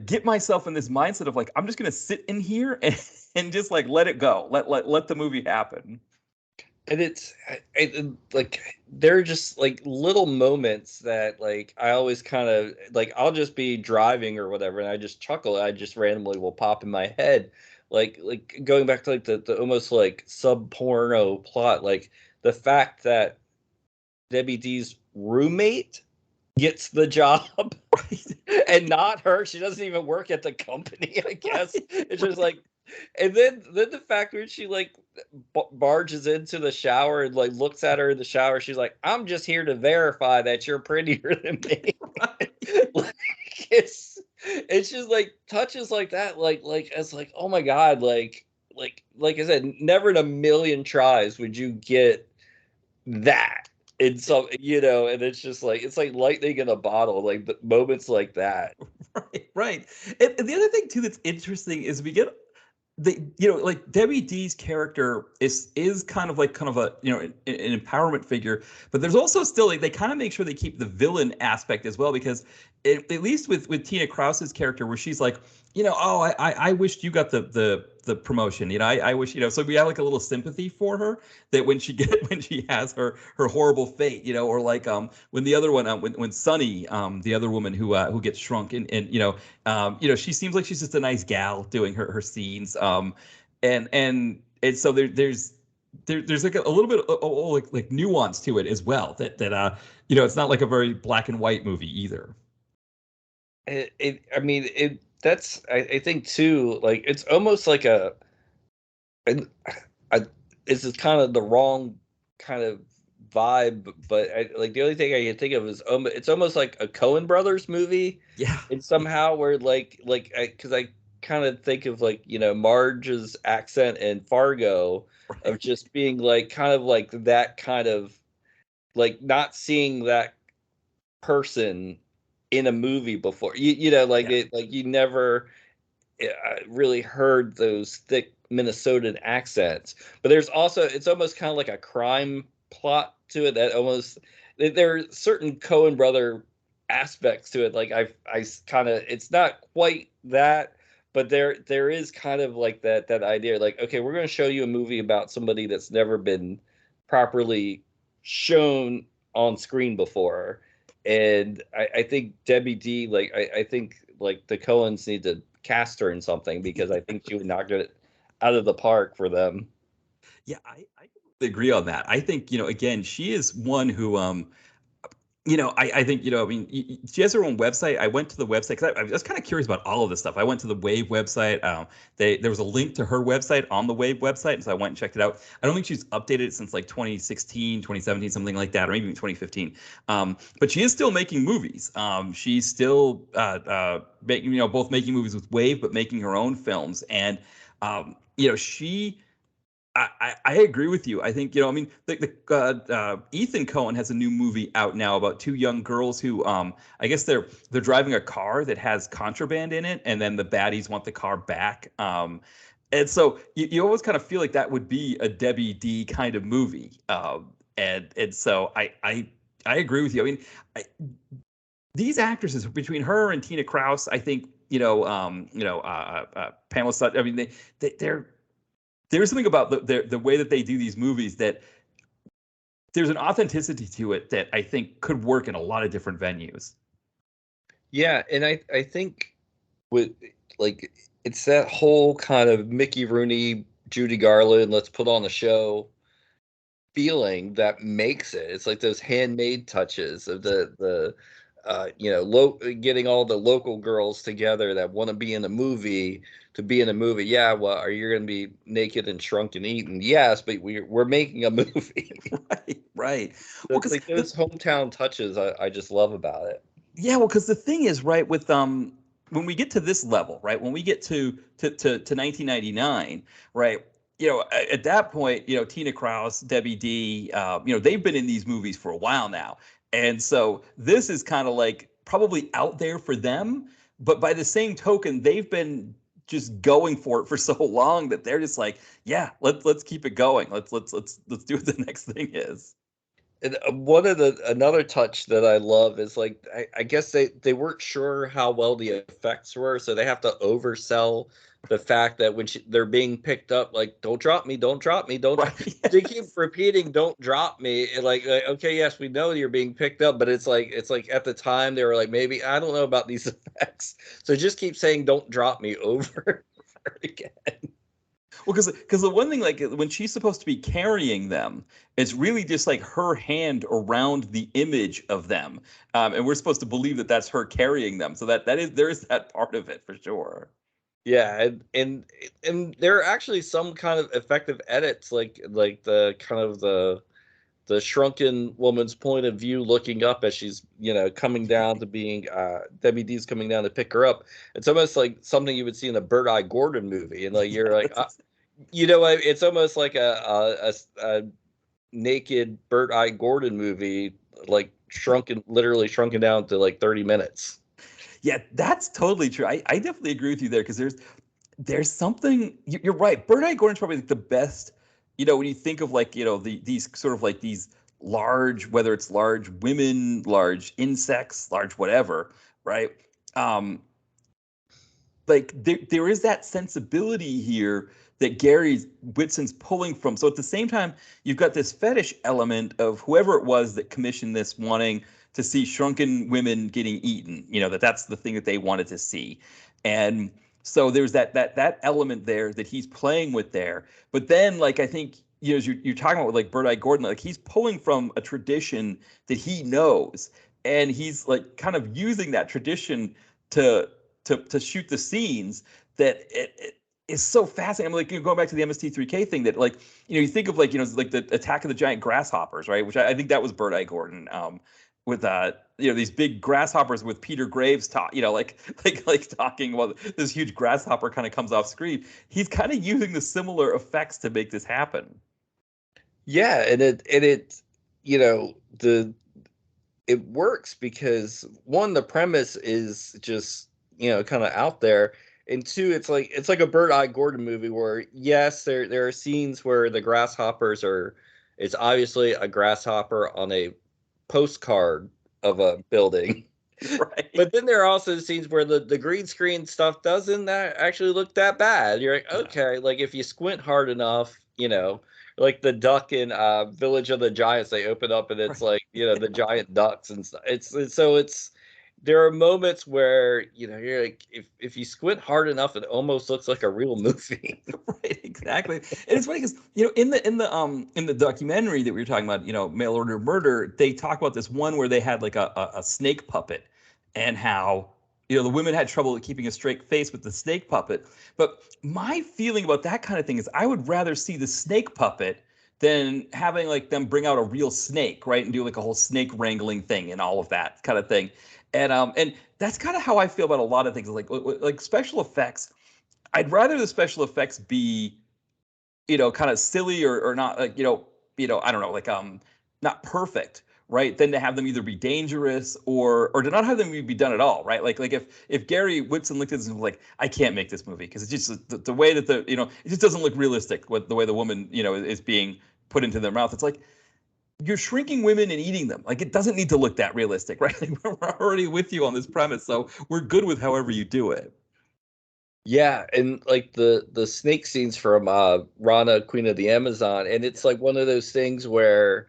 get myself in this mindset of like, I'm just gonna sit in here and just like let it go, let the movie happen. And it's like there are just like little moments that like I always kind of like, I'll just be driving or whatever and I just chuckle. I just randomly will pop in my head, like going back to like the almost like sub porno plot, like the fact that Debbie D's roommate gets the job and not her. She doesn't even work at the company, I guess. It's just like, and then the fact when she like barges into the shower and like looks at her in the shower, she's like, "I'm just here to verify that you're prettier than me." Like, it's just like touches like that, like it's like, oh my god, like I said, never in a million tries would you get that in some, you know, and it's just like, it's like lightning in a bottle, like the moments like that. Right. And the other thing too that's interesting is we get you know, like Debbie D's character is kind of a, you know, an empowerment figure, but there's also still like they kind of make sure they keep the villain aspect as well, because at least with Tina Krause's character, where she's like, you know, oh, I wished you got the promotion, you know, I wish, you know, so we have like a little sympathy for her, that when she has her horrible fate, you know, or like when the other one, when Sunny, the other woman who gets shrunk, and you know, she seems like she's just a nice gal doing her scenes, and so there's like a little bit of like nuance to it as well, that you know, it's not like a very black and white movie either. I mean, that's, I think too, like it's almost like and I, this is kind of the wrong kind of vibe, but like the only thing I can think of is it's almost like a Coen Brothers movie, Yeah. and somehow where because I kind of think of like, you know, Marge's accent in Fargo, of just being like kind of like that kind of like not seeing that person in a movie before, you know, like Yeah. it, like you never really heard those thick Minnesotan accents. But there's also, it's almost kind of like a crime plot to it, that almost, there are certain Coen brother aspects to it. Like I kind of, it's not quite that, but there is kind of like that idea, like, okay, we're going to show you a movie about somebody that's never been properly shown on screen before. And I think Debbie D, like I think like the Coens need to cast her in something, because I think she would knock it out of the park for them. Yeah, I completely agree on that. I think, you know, again, she is one who, you know, I think, you know, I mean, she has her own website. I went to the website because I was kind of curious about all of this stuff. I went to the WAVE website. There was a link to her website on the WAVE website, and so I went and checked it out. I don't think she's updated it since like 2016, 2017, something like that, or maybe even 2015. But she is still making movies. She's still making, you know, both making movies with WAVE, but making her own films. And you know, I agree with you. I think, you know, I mean, Ethan Cohen has a new movie out now about two young girls who, I guess they're driving a car that has contraband in it, and then the baddies want the car back. And so you always kind of feel like that would be a Debbie D kind of movie. And so I agree with you. I mean, these actresses between her and Tina Krause, I think, Pamela Sutton. I mean, they're there's something about the way that they do these movies, that there's an authenticity to it that I think could work in a lot of different venues. Yeah, and I think with like, it's that whole kind of Mickey Rooney, Judy Garland, let's put on a show, feeling that makes it. It's like those handmade touches of the getting all the local girls together that want to be in a movie to be in a movie. Yeah, well, are you going to be naked and shrunk and eaten? Yes, but we're making a movie. Right. Well, It's because like those hometown touches I just love about it. yeah, well, because the thing is, right, with when we get to this level, right, when we get to 1999, right, at that point, Tina Kraus, Debbie D, they've been in these movies for a while now, and so this is kind of like probably out there for them, but by the same token, they've been just going for it for so long that they're just like, yeah, let's keep it going. Let's do what the next thing is. And one of another touch that I love is like I guess they weren't sure how well the effects were, so they have to oversell the fact that when they're being picked up, like don't drop me, don't drop me, don't. Right. They keep repeating, "Don't drop me." And like, okay, yes, we know you're being picked up, but it's like at the time they were like, maybe I don't know about these effects, so just keep saying, "Don't drop me" over and over again. Well, because the one thing, like when she's supposed to be carrying them, it's really just like her hand around the image of them, and we're supposed to believe that that's her carrying them. So that is there is that part of it for sure. Yeah, and there are actually some kind of effective edits, like the kind of the shrunken woman's point of view looking up as she's coming down to being Debbie D's coming down to pick her up. It's almost like something you would see in a Bird-Eye Gordon movie, and like you're like, it's almost like a naked Bird-Eye Gordon movie, like literally shrunken down to like 30 minutes. Yeah, that's totally true. I definitely agree with you there because there's something you're right. Bird Eye Gordon's probably like the best. When you think of like these sort of like these large, whether it's large women, large insects, large whatever, right? Um, like there is that sensibility here that Gary Whitson's pulling from. So at the same time, you've got this fetish element of whoever it was that commissioned this wanting to see shrunken women getting eaten. That's the thing that they wanted to see. And so there's that element there that he's playing with there. But then like I think as you're talking about with like Bird Eye Gordon, like he's pulling from a tradition that he knows. And he's like kind of using that tradition to shoot the scenes that it is so fascinating. I'm like going back to the MST3K thing that like you think of like like the Attack of the Giant Grasshoppers, right? Which I think that was Bird Eye Gordon with these big grasshoppers with Peter Graves like talking while this huge grasshopper kind of comes off screen. He's kind of using the similar effects to make this happen. Yeah, and it it works because one, the premise is just kind of out there, and two, it's like a Bird-Eye Gordon movie where yes, there are scenes where the grasshoppers it's obviously a grasshopper on a postcard of a building. Right. But then there are also scenes where the green screen stuff doesn't actually look that bad. You're like, okay, like if you squint hard enough, like the duck in Village of the Giants, they open up and it's like, the giant ducks and stuff. It's there are moments where, you're like, if you squint hard enough, it almost looks like a real movie. Right, exactly. And it's funny because in the documentary that we were talking about, Mail Order Murder, they talk about this one where they had like a snake puppet and how the women had trouble keeping a straight face with the snake puppet. But my feeling about that kind of thing is I would rather see the snake puppet than having like them bring out a real snake, right, and do like a whole snake wrangling thing and all of that kind of thing. And that's kind of how I feel about a lot of things, like special effects. I'd rather the special effects be, kind of silly or not, like, I don't know, like not perfect, right? Than to have them either be dangerous or to not have them be done at all, right? Like if Gary Whitson looked at this and was like, I can't make this movie because it's just the way that it just doesn't look realistic with the way the woman, is being put into their mouth. It's like you're shrinking women and eating them. Like it doesn't need to look that realistic, right? Like, we're already with you on this premise, so we're good with however you do it. Yeah, and like the snake scenes from Rana, Queen of the Amazon, and it's like one of those things where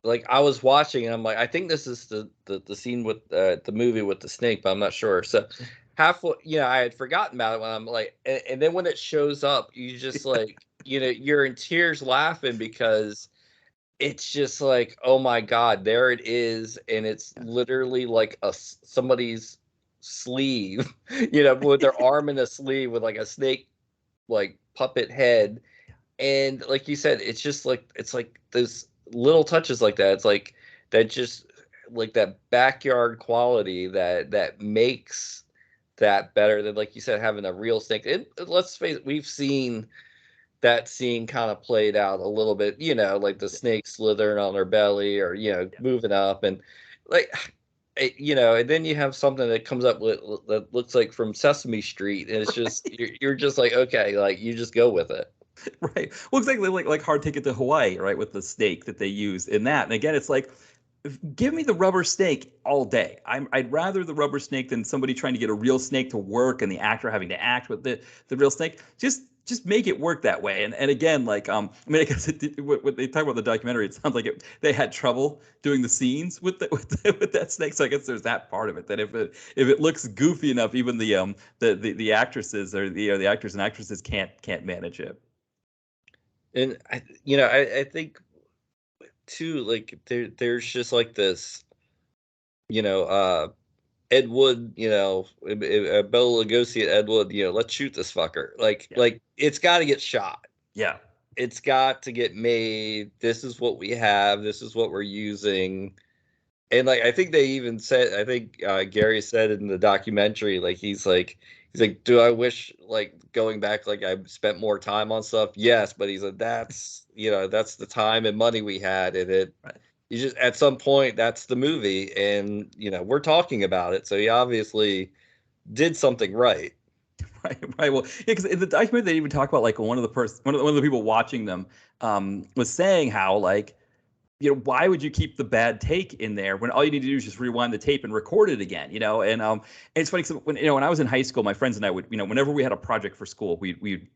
like I was watching and I'm like, I think this is the scene with the movie with the snake, but I'm not sure. So halfway, I had forgotten about it when I'm like, and then when it shows up, you just like, you're in tears laughing because it's just like, oh my God, there it is. And it's literally like somebody's sleeve, with their arm in a sleeve with like a snake, like puppet head. And like you said, it's like those little touches like that. It's like that, just like that backyard quality that makes that better than, like you said, having a real snake. Let's face it, we've seen that scene kind of played out a little bit, like the snake slithering on their belly, or moving up, and like and then you have something that comes up with that looks like from Sesame Street, and it's just you're just like, okay, like you just go with it. Right. Well, exactly like Hard Ticket to Hawaii, right? With the snake that they use in that. And again, it's like, give me the rubber snake all day. I'd rather the rubber snake than somebody trying to get a real snake to work and the actor having to act with the real snake. Just make it work that way. And again, like I mean, I guess when they talk about the documentary, it sounds like they had trouble doing the scenes with that snake. So I guess there's that part of it, that if it looks goofy enough, even the actresses, or the actors and actresses can't manage it. And I think too, like there's just like this, Ed Wood, Bela Lugosi at Ed Wood, let's shoot this fucker. Like it's got to get shot. Yeah. It's got to get made. This is what we have. This is what we're using. And like, I think they even said, I think Gary said in the documentary, like he's like, do I wish, like, going back, like I spent more time on stuff? Yes, but he said that's the time and money we had in it. Right. You just, at some point, that's the movie, and we're talking about it, so he obviously did something right. Right. Well, yeah, because in the documentary they even talk about, like, one of the people watching them was saying how, like, why would you keep the bad take in there when all you need to do is just rewind the tape and record it again? And it's funny, because when I was in high school, my friends and I would, whenever we had a project for school, we'd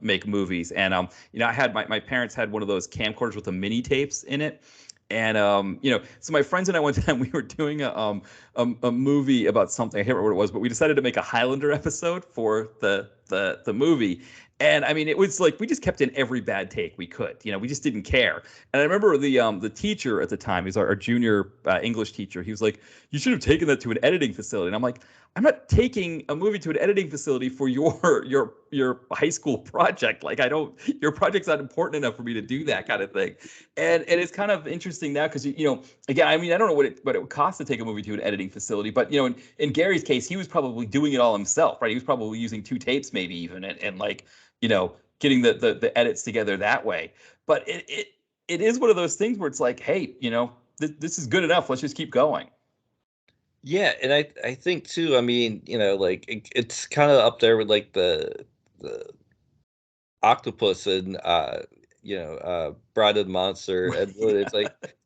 make movies. And I had my parents had one of those camcorders with the mini tapes in it. And so my friends and I, one time, we were doing a movie about something. I can't remember what it was, but we decided to make a Highlander episode for the movie. And I mean, it was like we just kept in every bad take we could. We just didn't care. And I remember the teacher at the time, he's our junior English teacher. He was like, "You should have taken that to an editing facility." And I'm like, "I'm not taking a movie to an editing facility for your high school project. Like, your project's not important enough for me to do that kind of thing." And it's kind of interesting now, because again, I mean, I don't know what it would cost to take a movie to an editing facility, but in Gary's case, he was probably doing it all himself, right? He was probably using 2 tapes, maybe even, and like, getting the edits together that way. But it is one of those things where it's like, hey, this is good enough. Let's just keep going. Yeah, and I think too, I mean, like it's kind of up there with like the octopus and Bride of the Monster, Ed Wood.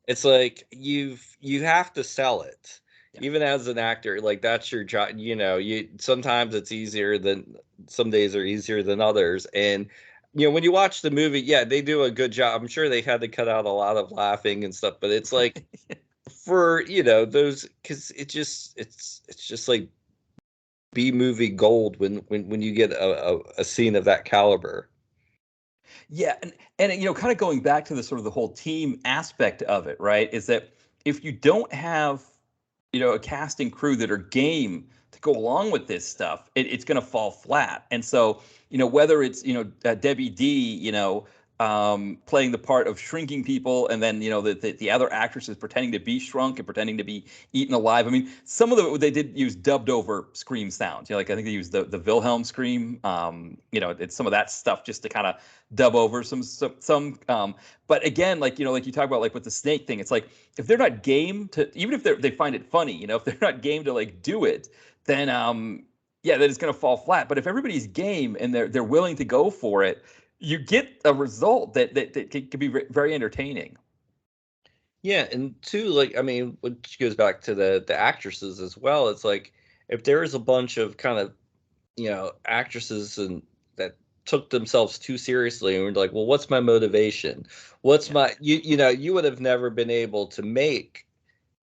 It's like you have to sell it. Yeah. Even as an actor, like that's your job. You sometimes it's easier than, some days are easier than others. And when you watch the movie, yeah, they do a good job. I'm sure they had to cut out a lot of laughing and stuff, but it's like for those, because it's just like B movie gold when you get a scene of that caliber. Yeah, and kind of going back to the sort of the whole team aspect of it, right? Is that if you don't have a casting crew that are game to go along with this stuff, it's going to fall flat. And so whether it's Debbie D, playing the part of shrinking people, and then the other actresses pretending to be shrunk and pretending to be eaten alive. I mean, some of they did use dubbed over scream sounds. Like I think they used the Wilhelm scream. It's some of that stuff just to kind of dub over some. But again, like like you talk about, like with the snake thing, it's like if they're not game to, even if they find it funny, if they're not game to like do it, then yeah, then it's going to fall flat. But if everybody's game and they're willing to go for it, you get a result that can be very entertaining. Yeah, and two, like, I mean, which goes back to the actresses as well. It's like, if there is a bunch of kind of actresses and that took themselves too seriously and were like, well, what's my motivation? What's my you would have never been able to make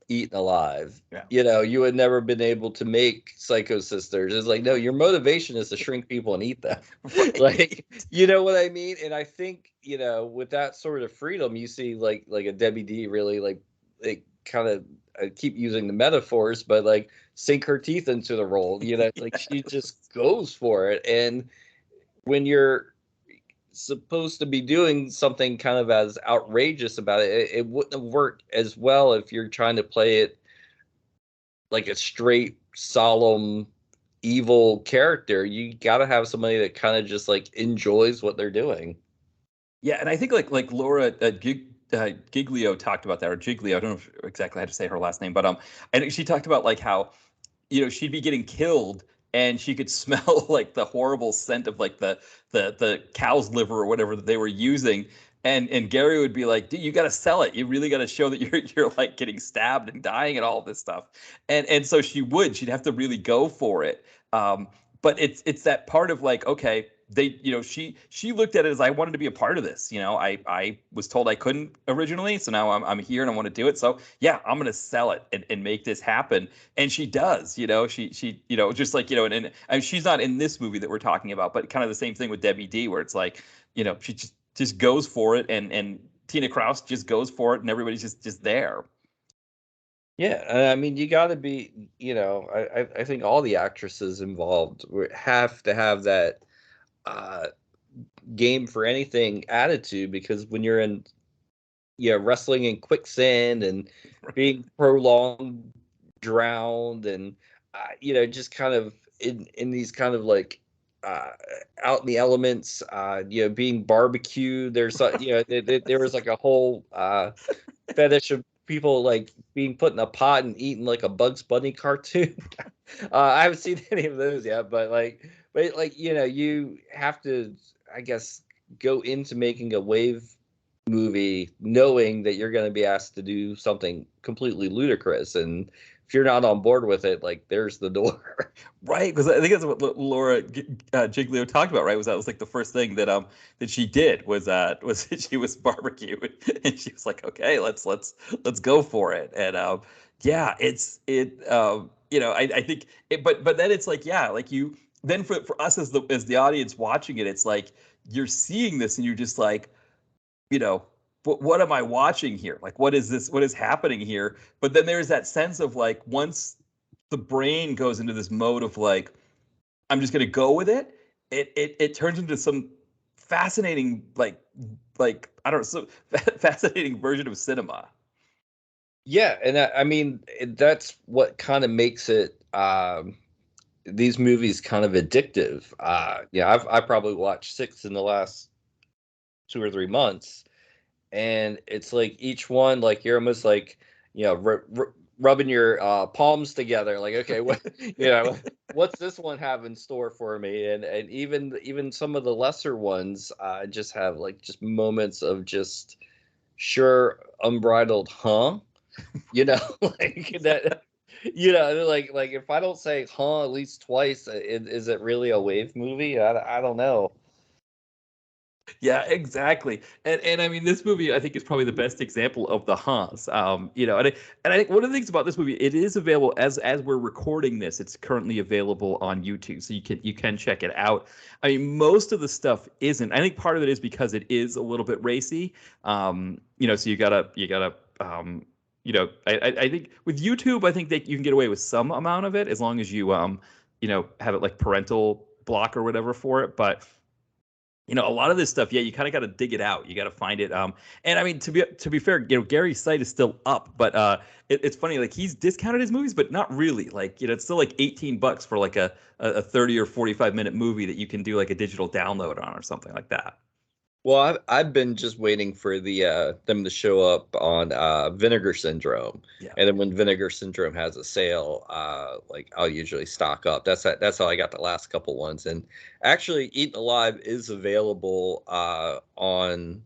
Eaten Alive. Yeah. You know, you had never been able to make Psycho Sisters. It's like, no, your motivation is to shrink people and eat them. Right. Like, you know what I mean? And I think, you know, with that sort of freedom, you see like a Debbie D really like kind of, I keep using the metaphors, but like sink her teeth into the role. You know, like she just goes for it. And when you're supposed to be doing something kind of as outrageous about it wouldn't have worked as well if you're trying to play it like a straight, solemn, evil character. You got to have somebody that kind of just like enjoys what they're doing. Yeah, and I think like Laura Giglio talked about that, or Giglio. I don't know exactly how to say her last name, but I think she talked about like how, you know, she'd be getting killed and she could smell like the horrible scent of like the cow's liver or whatever that they were using. And Gary would be like, dude, you got to sell it. You really got to show that you're like getting stabbed and dying and all this stuff. And so she'd have to really go for it. But it's that part of like, okay, they, you know, she looked at it as, I wanted to be a part of this. You know, I was told I couldn't originally, so now I'm here and I want to do it. So yeah, I'm gonna sell it and make this happen. And she does. You know, she you know, just like, you know, and she's not in this movie that we're talking about, but kind of the same thing with Debbie D, where it's like, you know, she just goes for it, and Tina Kraus just goes for it, and everybody's just there. Yeah, I mean, you got to be, you know, I think all the actresses involved have to have that uh, game for anything attitude, because when you're in, yeah, wrestling in quicksand and being prolonged drowned and you know, just kind of in these kind of like uh out in the elements, you know, being barbecued. There's you know, there was like a whole fetish of people like being put in a pot and eaten like a Bugs Bunny cartoon. I haven't seen any of those yet, but like, you know, you have to, I guess, go into making a wave movie knowing that you're going to be asked to do something completely ludicrous, and if you're not on board with it, like, there's the door. Right, because I think that's what Laura Giglio talked about. Right, that was like the first thing that she did was she was barbecued, and she was like, okay, let's go for it. And yeah, you know, I think it, but then it's like, yeah, like you then for us as the audience watching it, it's like you're seeing this and you're just like, you know, what am I watching here? Like, what is this? What is happening here? But then there's that sense of like, once the brain goes into this mode of like, I'm just gonna go with it, it turns into some fascinating like I don't know, so fascinating version of cinema. Yeah, and I mean, that's what kind of makes it these movies kind of addictive. Yeah, I probably watched 6 in the last 2 or 3 months, and it's like each one, like, you're almost like, you know, rubbing your palms together, like, okay, what, you know, what's this one have in store for me? And even some of the lesser ones just have like just moments of just sure unbridled, huh? You know, like that. You know, like if I don't say huh at least twice, is it really a wave movie? I don't know. Yeah, exactly. And I mean, this movie I think is probably the best example of the haunts. You know, and I think one of the things about this movie, it is available as we're recording this. It's currently available on YouTube, so you can check it out. I mean, most of the stuff isn't. I think part of it is because it is a little bit racy. You know, so you gotta you know, I think with YouTube, I think that you can get away with some amount of it as long as you know, have it like parental block or whatever for it, but you know, a lot of this stuff, yeah, you kind of got to dig it out. You got to find it. And I mean, to be fair, you know, Gary's site is still up, but it's funny, like he's discounted his movies, but not really. Like, you know, it's still like $18 for like a 30 or 45 minute movie that you can do like a digital download on or something like that. Well, I've been just waiting for the them to show up on Vinegar Syndrome, Yeah. and then when Vinegar Syndrome has a sale, like, I'll usually stock up. That's how I got the last couple ones. And actually, Eaten Alive is available on.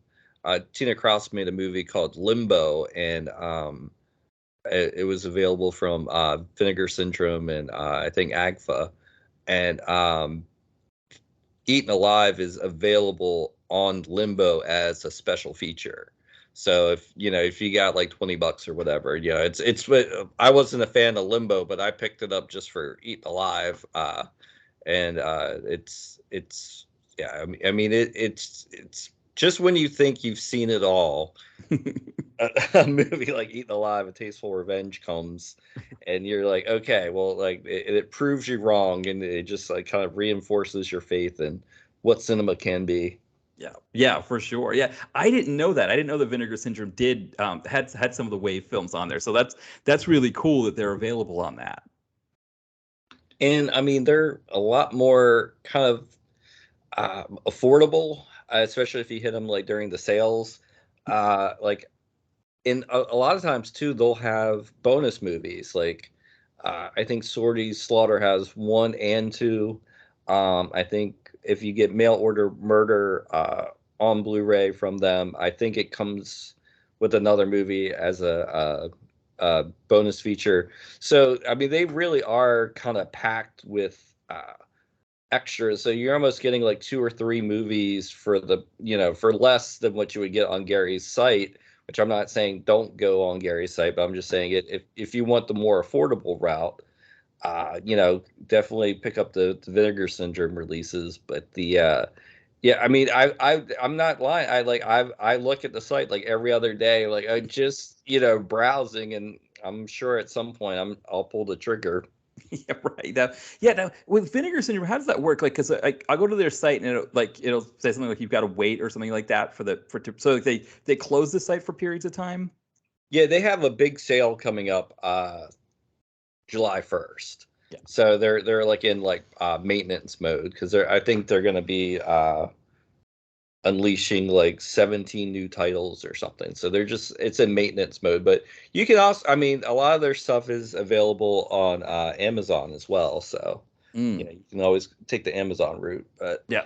Tina Kraus made a movie called Limbo, and it was available from Vinegar Syndrome and I think Agfa, and Eaten Alive is available on Limbo as a special feature. So if you got like $20 or whatever, it's I wasn't a fan of Limbo, but I picked it up just for Eat Alive. And it's yeah, I mean it's just when you think you've seen it all, a movie like Eaten Alive, A Tasteful Revenge comes, and you're like, okay, well, like it proves you wrong, and it just like kind of reinforces your faith in what cinema can be. Yeah, for sure. Yeah, I didn't know that. I didn't know that Vinegar Syndrome did had some of the Wave films on there. So that's really cool that they're available on that. And I mean, they're a lot more kind of affordable, especially if you hit them like during the sales. Like in a lot of times too, they'll have bonus movies. Like I think Sorties Slaughter has 1 and 2. I think if you get Mail Order Murder on Blu-ray from them, I think it comes with another movie as a bonus feature. So I mean, they really are kind of packed with extras. So you're almost getting like 2 or 3 movies for for less than what you would get on Gary's site. Which I'm not saying don't go on Gary's site, but I'm just saying if you want the more affordable route, definitely pick up the Vinegar Syndrome releases. But yeah, I mean, I'm not lying. I look at the site like every other day, like I just browsing, and I'm sure at some point I'll pull the trigger. Yeah, right. Now with Vinegar Syndrome, how does that work? Like, because I'll go to their site and it'll say something like you've got to wait or something like that so like they close the site for periods of time. Yeah, they have a big sale coming up July 1st. Yeah. So they're like in like maintenance mode because I think they're going to be unleashing like 17 new titles or something. So it's in maintenance mode, but you can also, I mean, a lot of their stuff is available on Amazon as well. So, you can always take the Amazon route, Yeah.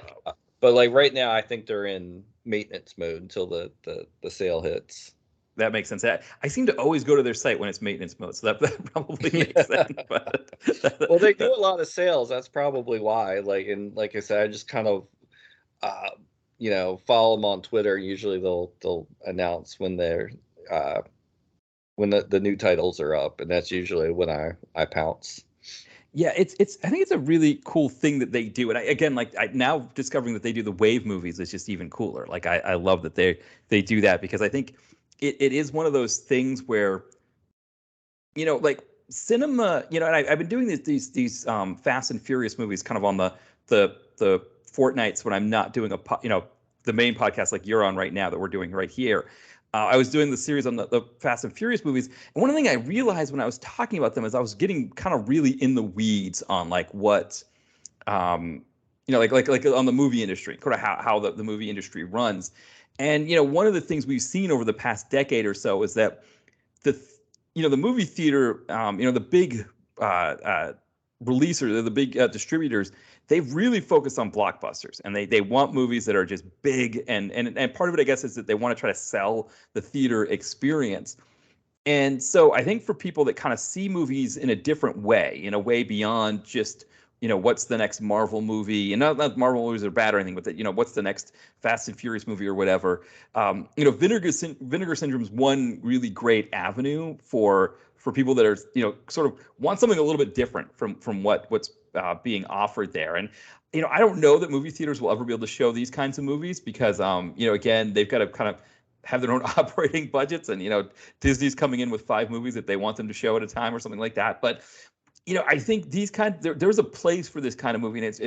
But like right now, I think they're in maintenance mode until the sale hits. That makes sense. I seem to always go to their site when it's maintenance mode, so that probably makes sense. But Well, they do a lot of sales. That's probably why. Like, and like I said, I just kind of, uh, follow them on Twitter. Usually, they'll announce when they're when the new titles are up, and that's usually when I pounce. Yeah, it's I think it's a really cool thing that they do, and I now discovering that they do the Wave movies is just even cooler. Like I love that they do that because I think it is one of those things where like cinema, and I've been doing these Fast and Furious movies kind of on the fortnights when I'm not doing the main podcast like you're on right now that we're doing right here. I was doing the series on the Fast and Furious movies, and one of the things I realized when I was talking about them is I was getting kind of really in the weeds on like what, like on the movie industry, kind of how the movie industry runs, and one of the things we've seen over the past decade or so is that the the movie theater, the big releasers, the big distributors, they've really focused on blockbusters, and they want movies that are just big, and part of it, I guess, is that they want to try to sell the theater experience. And so I think for people that kind of see movies in a different way, in a way beyond just what's the next Marvel movie, and not Marvel movies are bad or anything, but that what's the next Fast and Furious movie or whatever. Vinegar Syndrome is one really great avenue for people that are sort of want something a little bit different from what's being offered there. And I don't know that movie theaters will ever be able to show these kinds of movies because again, they've got to kind of have their own operating budgets, and Disney's coming in with 5 movies that they want them to show at a time or something like that. But I think these there's a place for this kind of movie, and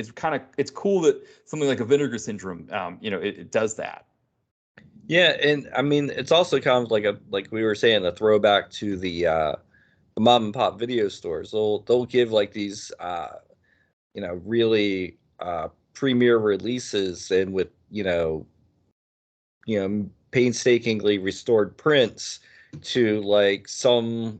it's cool that something like a Vinegar Syndrome, it does that. Yeah, and I mean it's also kind of like we were saying, a throwback to the mom and pop video stores. They'll give like these really premiere releases, and with painstakingly restored prints to like some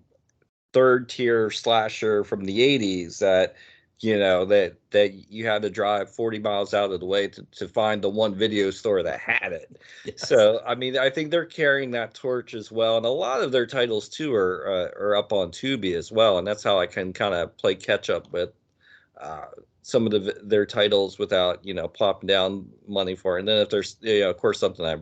third tier slasher from the 80s that that you had to drive 40 miles out of the way to find the one video store that had it. Yes. So I mean, I think they're carrying that torch as well, and a lot of their titles too are up on Tubi as well, and that's how I can kind of play catch up with some of their titles without plopping down money for it. And then if there's of course something I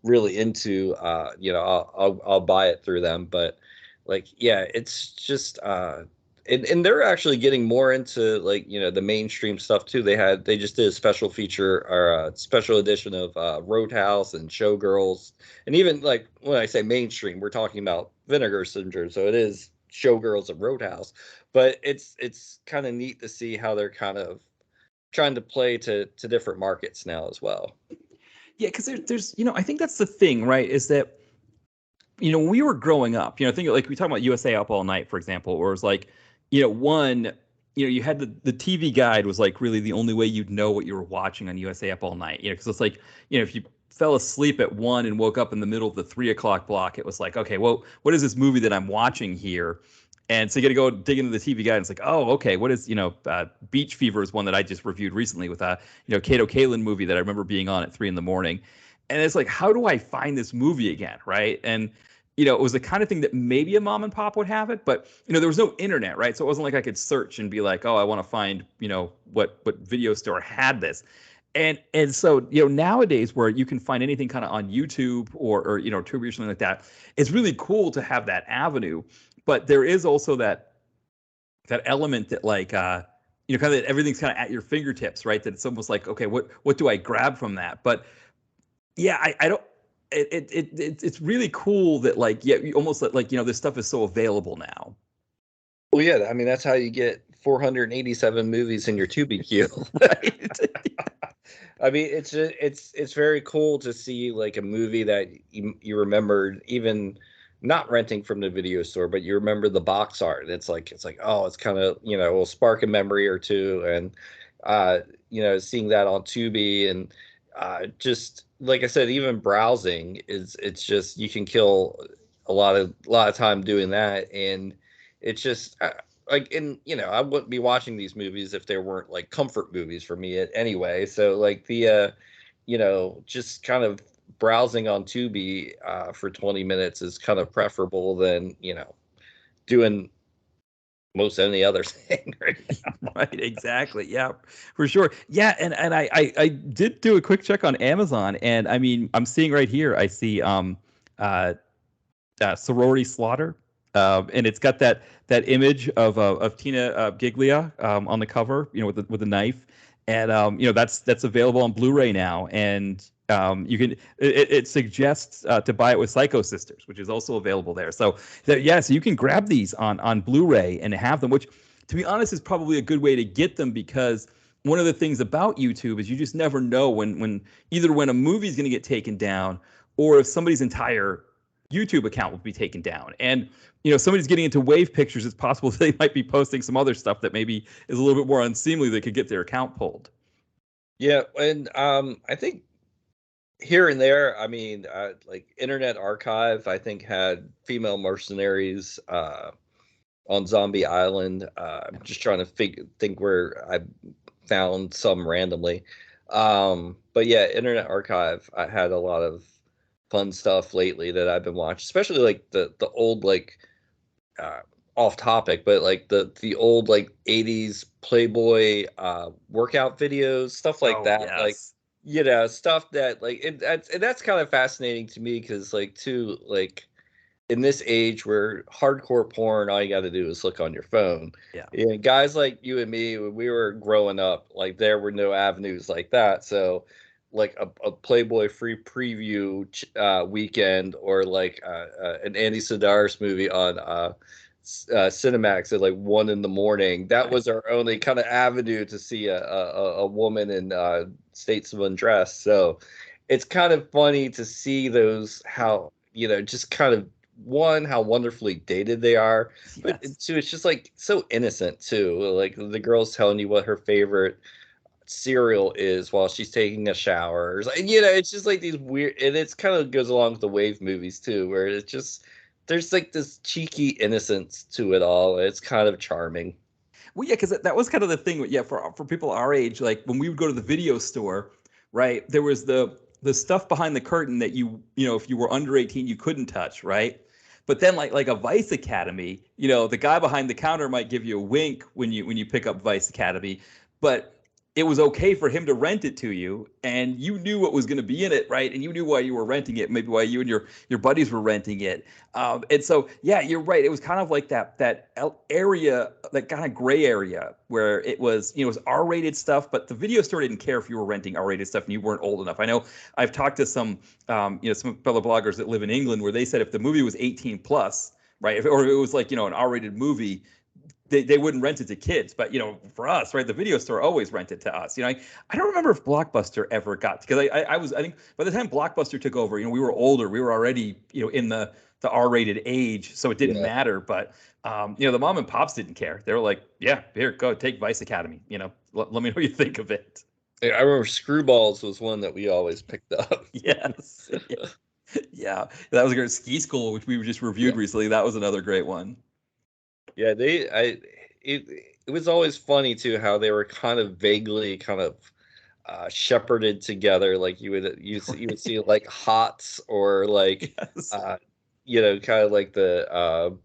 really into, I'll buy it through them. But like, yeah, it's just, and they're actually getting more into like, the mainstream stuff too. They just did a special feature or a special edition of Roadhouse and Showgirls. And even like when I say mainstream, we're talking about Vinegar Syndrome. So it is Showgirls and Roadhouse. But it's kind of neat to see how they're kind of trying to play to different markets now as well. Yeah, because there's I think that's the thing, right? Is that when we were growing up, think like we talk about USA Up All Night, for example, where it was like, one, you had the TV guide was like really the only way you'd know what you were watching on USA Up All Night, because it's like, if you fell asleep at 1 and woke up in the middle of the 3 o'clock block, it was like, okay, well, what is this movie that I'm watching here? And so you got to go dig into the TV guide. And it's like, oh, okay, what is, Beach Fever is one that I just reviewed recently with a, Kato Kaelin movie that I remember being on at 3 a.m. And it's like, how do I find this movie again, right? And it was the kind of thing that maybe a mom and pop would have it, but there was no internet, right? So it wasn't like I could search and be like, oh, I want to find, what video store had this. And so nowadays where you can find anything kind of on YouTube or Tubi or something like that, it's really cool to have that avenue. But there is also that element that like kind of that everything's kind of at your fingertips, right? That it's almost like, okay, what do I grab from that? But yeah, I don't. It's really cool that like, yeah, you almost like this stuff is so available now. Well, yeah, I mean that's how you get 487 movies in your Tubi queue. Right? I mean, it's very cool to see like a movie that you remembered, even not renting from the video store, but you remember the box art. It's like oh, it's kind of will spark a memory or two, and seeing that on Tubi and just like I said, even browsing it's just you can kill a lot of time doing that, and it's just like, and I wouldn't be watching these movies if they weren't like comfort movies for me anyway. So like the just kind of browsing on Tubi for 20 minutes is kind of preferable than doing most any other thing right now. Right, exactly. Yeah, for sure. Yeah, and I did do a quick check on Amazon, and I mean, I'm seeing right here, I see Sorority Slaughter, and it's got that image of Tina Giglia on the cover, with a knife, and that's available on Blu-ray now, and you can it suggests to buy it with Psycho Sisters, which is also available there. So so you can grab these on Blu-ray and have them, which to be honest is probably a good way to get them, because one of the things about YouTube is you just never know when either when a movie is going to get taken down or if somebody's entire YouTube account will be taken down. And somebody's getting into WAVE pictures, it's possible they might be posting some other stuff that maybe is a little bit more unseemly that could get their account pulled. Yeah, and I think here and there, I mean, like Internet Archive, I think had Female Mercenaries on Zombie Island. I'm just trying to think where I found some randomly. But yeah, Internet Archive, I had a lot of fun stuff lately that I've been watching, especially like the old like off topic, but like the old like 80s Playboy workout videos, stuff like that. Yes. Like stuff that like that's kind of fascinating to me, because like too, like in this age where hardcore porn, all you got to do is look on your phone. Yeah. And guys like you and me, when we were growing up, like there were no avenues like that. So like a Playboy free preview weekend, or like an Andy Sidaris movie on Cinemax at like 1 a.m. That was our only kind of avenue to see a woman in states of undress. So it's kind of funny to see those, how just kind of, one, how wonderfully dated they are, but two, it's just like so innocent too. Like the girl's telling you what her favorite cereal is while she's taking a shower. And, it's just like these weird, and it's kind of goes along with the WAVE movies too, where it's just there's like this cheeky innocence to it all. It's kind of charming. Well, yeah, because that was kind of the thing. Yeah, for people our age, like when we would go to the video store, right? There was the stuff behind the curtain that if you were under 18, you couldn't touch, right? But then like a Vice Academy, the guy behind the counter might give you a wink when you pick up Vice Academy, but it was okay for him to rent it to you, and you knew what was going to be in it, right? And you knew why you were renting it, maybe why you and your buddies were renting it. And so, yeah, you're right. It was kind of like that area, that kind of gray area where it was, it was R-rated stuff, but the video store didn't care if you were renting R-rated stuff and you weren't old enough. I know I've talked to some, some fellow bloggers that live in England where they said if the movie was 18 plus, right, or if it was like, an R-rated movie, they wouldn't rent it to kids. But for us, right, the video store always rented to us. I don't remember if Blockbuster ever got, because I think by the time Blockbuster took over, we were older, we were already in the R-rated age, so it didn't matter. But the mom and pops didn't care. They were like, yeah, here, go take Vice Academy. Let me know what you think of it. I remember Screwballs was one that we always picked up. Yes. Yeah, that was a great. Ski School, which we just reviewed recently. That was another great one. Yeah, it was always funny too how they were kind of vaguely kind of shepherded together. Like you would see like HOTS or like kind of like the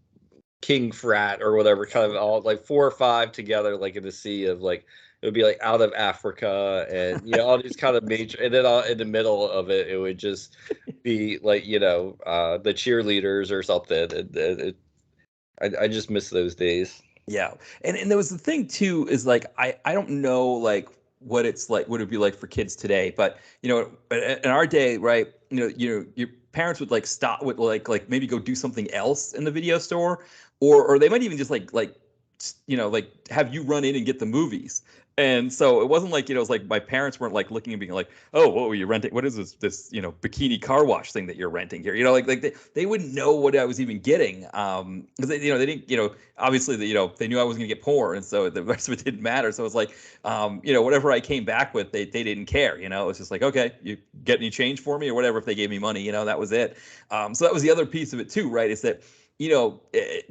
King Frat or whatever, kind of all like 4 or 5 together, like in the sea of like, it would be like Out of Africa and all these kind of major, and then in the middle of it, it would just be like the cheerleaders or something. And I just miss those days. Yeah. And there was the thing too, is like, I don't know like what it's like, what it'd be like for kids today, but in our day, right, your parents would like stop with like maybe go do something else in the video store, or they might even just like have you run in and get the movies. And so it wasn't like, it was like my parents weren't like looking and being like, oh, what were you renting? What is this bikini car wash thing that you're renting here? Like they wouldn't know what I was even getting. Because they didn't, obviously they knew I was going to get porn, and so the rest of it didn't matter. So it's like, whatever I came back with, they didn't care. It was just like, okay, you get any change for me or whatever. If they gave me money, that was it. So that was the other piece of it too, right? Is that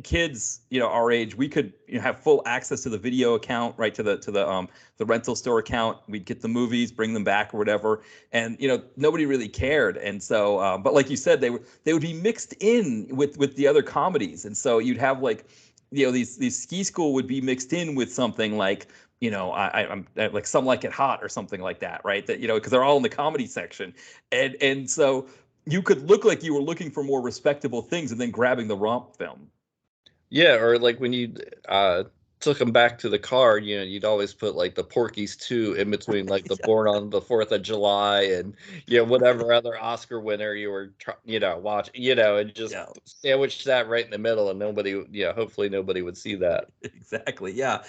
kids, our age, we could have full access to the video account, right, to the rental store account. We'd get the movies, bring them back or whatever, and nobody really cared. And so, but like you said, they would be mixed in with the other comedies, and so you'd have like, these Ski School would be mixed in with something like, I'm like Some Like It Hot or something like that, right? That because they're all in the comedy section, and so you could look like you were looking for more respectable things and then grabbing the romp film. Yeah, or like when you took them back to the car, you'd always put like the Porky's 2 in between, like the Born on the 4th of July and whatever other Oscar winner you were watching, and just sandwich that right in the middle, and nobody, hopefully nobody would see that. Exactly. Yeah.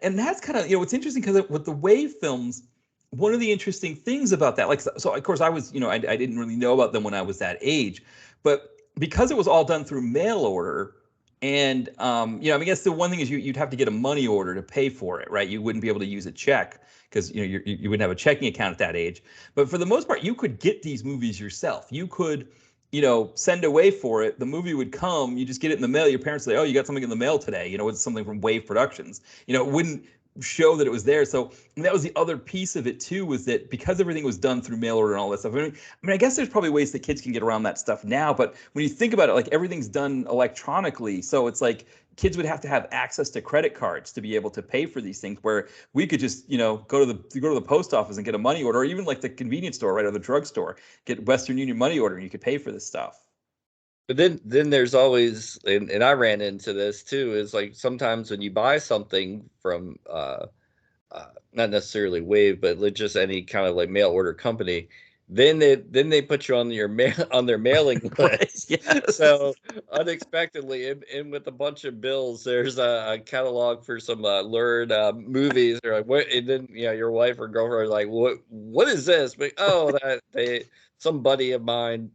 And that's kind of what's interesting, because with the WAVE films, one of the interesting things about that, like, so of course I was, I didn't really know about them when I was that age, but because it was all done through mail order, and I guess the one thing is you'd have to get a money order to pay for it, right? You wouldn't be able to use a check because you wouldn't have a checking account at that age. But for the most part, you could get these movies yourself. You could send away for it. The movie would come. You just get it in the mail. Your parents say, "Oh, you got something in the mail today." It's something from WAVE Productions. It wouldn't show that it was there. So that was the other piece of it too, was that because everything was done through mail order and all that stuff. I mean, I guess there's probably ways that kids can get around that stuff now, but when you think about it, like everything's done electronically. So it's like kids would have to have access to credit cards to be able to pay for these things, where we could just, go to the post office and get a money order, or even like the convenience store, right, or the drugstore, get Western Union money order, and you could pay for this stuff. But then there's always, and I ran into this too, is like sometimes when you buy something from not necessarily WAVE, but just any kind of like mail order company, then they put you on their mailing list. Yes. So unexpectedly, in with a bunch of bills, there's a catalog for some lurid movies, or like what, and then your wife or girlfriend are like, what is this? But some buddy of mine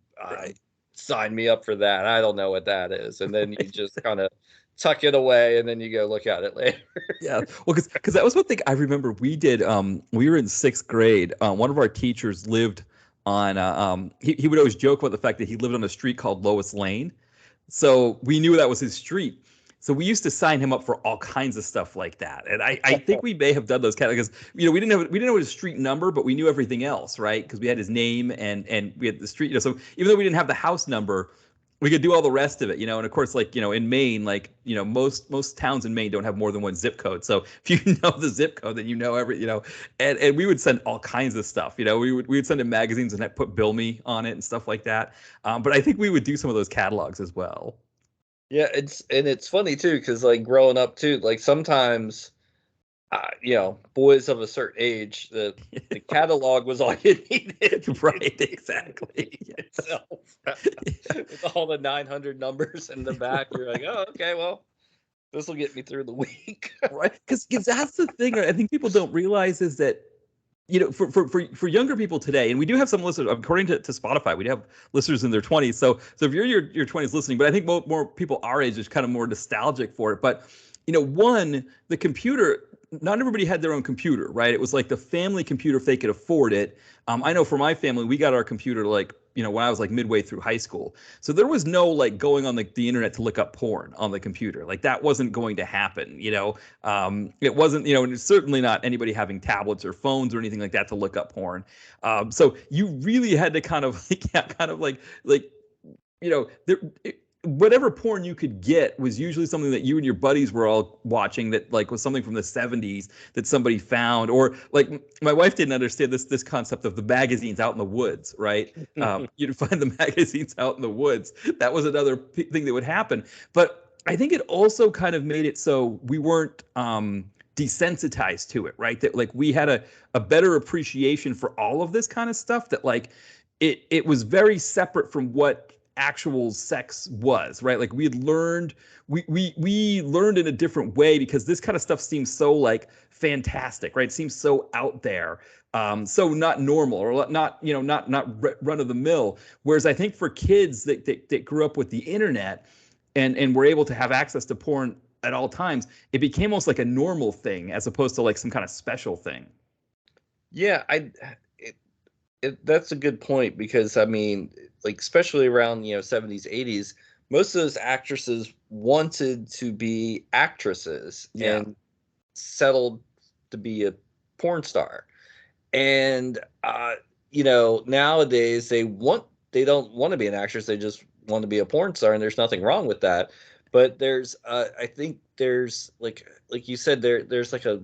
sign me up for that. I don't know what that is. And then you just kind of tuck it away, and then you go look at it later. Yeah. Well, because that was one thing I remember we did. We were in 6th grade. One of our teachers lived on, he would always joke about the fact that he lived on a street called Lois Lane. So we knew that was his street. So we used to sign him up for all kinds of stuff like that. And I think we may have done those kind of, because we didn't know his street number, but we knew everything else, right? Because we had his name and we had the street. So even though we didn't have the house number, we could do all the rest of it, and of course, like, in Maine, like, most towns in Maine don't have more than one zip code. So if you know the zip code, then and we would send all kinds of stuff. We would send in magazines and put Bill Me on it and stuff like that. But I think we would do some of those catalogs as well. Yeah, it's funny too, because like growing up too, like sometimes, boys of a certain age, the catalog was all you needed. Right, exactly. Itself. With all the 900 numbers in the back, you're like, oh, okay, well, this will get me through the week. Right, because that's the thing I think people don't realize is that, for younger people today, and we do have some listeners, according to Spotify, we do have listeners in their 20s. So if you're in your 20s listening, but I think more people our age is kind of more nostalgic for it. But, one, the computer, not everybody had their own computer, right? It was like the family computer if they could afford it. I know for my family, we got our computer like, when I was like midway through high school. So there was no like going on the internet to look up porn on the computer. Like that wasn't going to happen, it wasn't, and it's certainly not anybody having tablets or phones or anything like that to look up porn. So you really had to kind of whatever porn you could get was usually something that you and your buddies were all watching that like was something from the 70s that somebody found, or like my wife didn't understand this concept of the magazines out in the woods, right? You'd find the magazines out in the woods. That was another thing that would happen. But I think it also kind of made it so we weren't desensitized to it, right? That like we had a better appreciation for all of this kind of stuff, that like it was very separate from what actual sex was, right? Like we had learned, we learned in a different way because this kind of stuff seems so like fantastic, right? It seems so out there, so not normal, or not run of the mill. Whereas I think for kids that grew up with the internet and were able to have access to porn at all times, it became almost like a normal thing as opposed to like some kind of special thing. Yeah, that's a good point, because I mean, like especially around 70s 80s, most of those actresses wanted to be actresses and settled to be a porn star. And nowadays they don't want to be an actress, they just want to be a porn star, and there's nothing wrong with that. But there's I think there's like you said, there's like a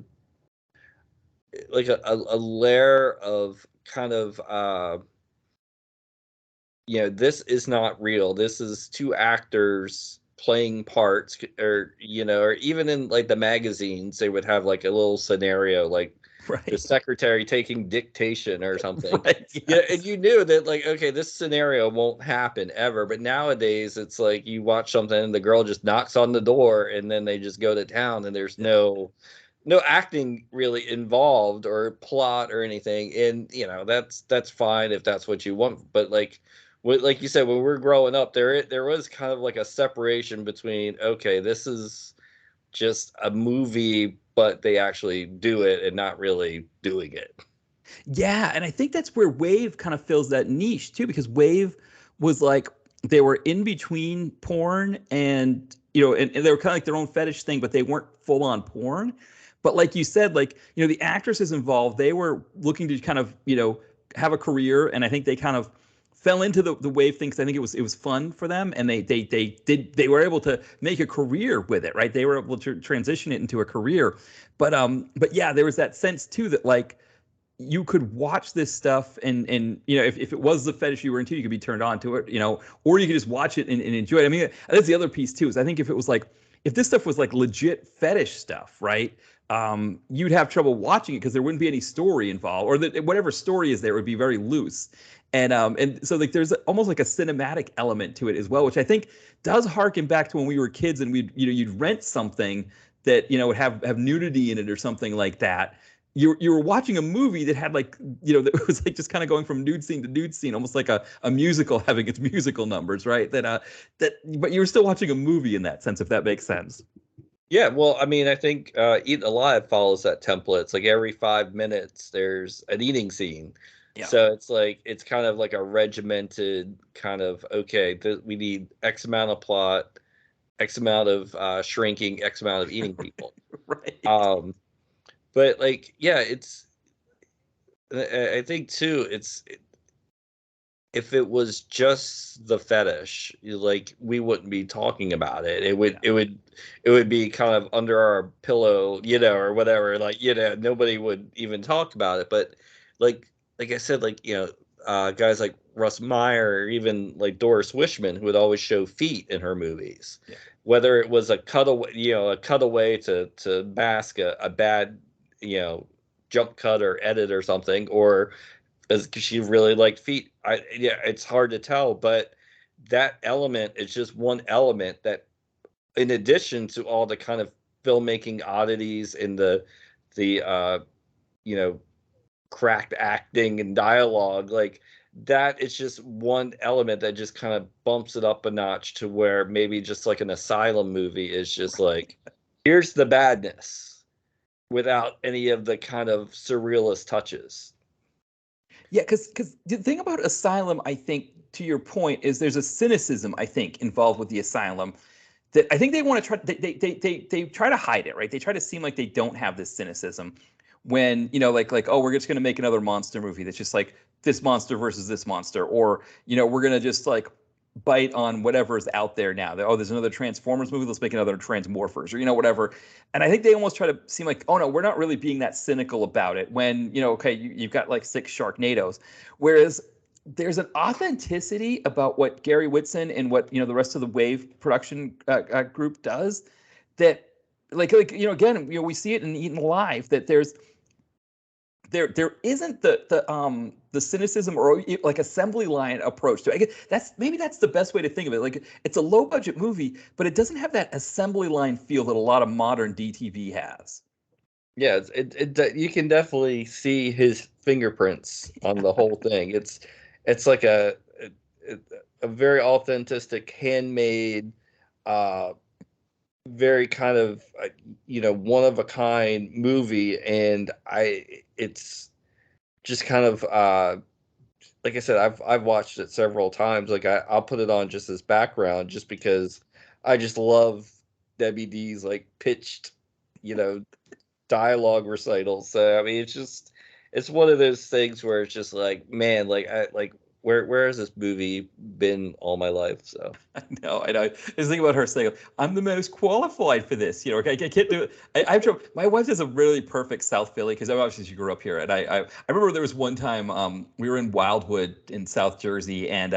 layer of kind of this is not real, this is two actors playing parts, or or even in like the magazines they would have like a little scenario like Right. the secretary taking dictation or something. Right, yes. Yeah, and you knew that like, okay, this scenario won't happen ever. But nowadays it's like you watch something and the girl just knocks on the door and then they just go to town, and there's no acting really involved or plot or anything. And that's fine if that's what you want. But like you said, when we're growing up, there was kind of like a separation between, okay, this is just a movie, but they actually do it and not really doing it. Yeah, and I think that's where WAVE kind of fills that niche too, because WAVE was like they were in between porn and and they were kind of like their own fetish thing, but they weren't full on porn. But like you said, like the actresses involved, they were looking to kind of have a career, and I think they kind of fell into the WAVE thing because I think it was fun for them, and they were able to make a career with it, right? They were able to transition it into a career. But yeah, there was that sense too that like you could watch this stuff and if it was the fetish you were into, you could be turned on to it, or you could just watch it and enjoy it. I mean, that's the other piece too, is I think if this stuff was like legit fetish stuff, right? You'd have trouble watching it because there wouldn't be any story involved, or that whatever story is there would be very loose. And so like there's almost like a cinematic element to it as well, which I think does harken back to when we were kids and you'd rent something that would have nudity in it or something like that. You were watching a movie that had like that was like just kind of going from nude scene to nude scene, almost like a musical having its musical numbers, right? But you were still watching a movie in that sense, if that makes sense. Yeah, well, I mean, I think Eaten Alive follows that template. It's like every 5 minutes there's an eating scene. Yeah. So it's like it's kind of like a regimented kind of, okay, we need X amount of plot, X amount of shrinking, X amount of eating people. Right. But like, yeah, I think too, if it was just the fetish, like we wouldn't be talking about it. It would be kind of under our pillow, or whatever. Like, nobody would even talk about it. But like I said, like, guys like Russ Meyer, or even like Doris Wishman, who would always show feet in her movies. Yeah. Whether it was a cutaway to mask a bad, jump cut or edit or something, or because she really liked feet. It's hard to tell, but that element is just one element that, in addition to all the kind of filmmaking oddities and the cracked acting and dialogue, like that is just one element that just kind of bumps it up a notch to where maybe just like an asylum movie is just like, here's the badness without any of the kind of surrealist touches. Yeah, because the thing about Asylum, I think, to your point, is there's a cynicism, I think, involved with the Asylum that I think they want to try. They try to hide it, right? They try to seem like they don't have this cynicism when, like, oh, we're just going to make another monster movie that's just like this monster versus this monster, or we're going to just like bite on whatever's out there now. Oh, there's another Transformers movie, let's make another Transmorphers, or whatever. And I think they almost try to seem like, oh no, we're not really being that cynical about it, when okay, you've got like 6 Sharknadoes, whereas there's an authenticity about what Gary Whitson and what the rest of the WAVE production group does, that like again, we see it in Eaten Alive, that there isn't the cynicism or like assembly line approach to it. I guess that's the best way to think of it. Like, it's a low budget movie, but it doesn't have that assembly line feel that a lot of modern DTV has. Yeah, you can definitely see his fingerprints on the whole thing. It's like a very authentic, handmade, very kind of one of a kind movie, and it's just kind of like I said, I've watched it several times. Like, I'll put it on just as background, just because I just love Debbie D's like pitched dialogue recitals. So I mean, it's one of those things where it's just like, man, where has this movie been all my life? So I know. I was thinking about her saying, "I'm the most qualified for this." I can't do it. I have trouble. My wife is a really perfect South Philly, because obviously she grew up here, and I remember there was one time we were in Wildwood in South Jersey, and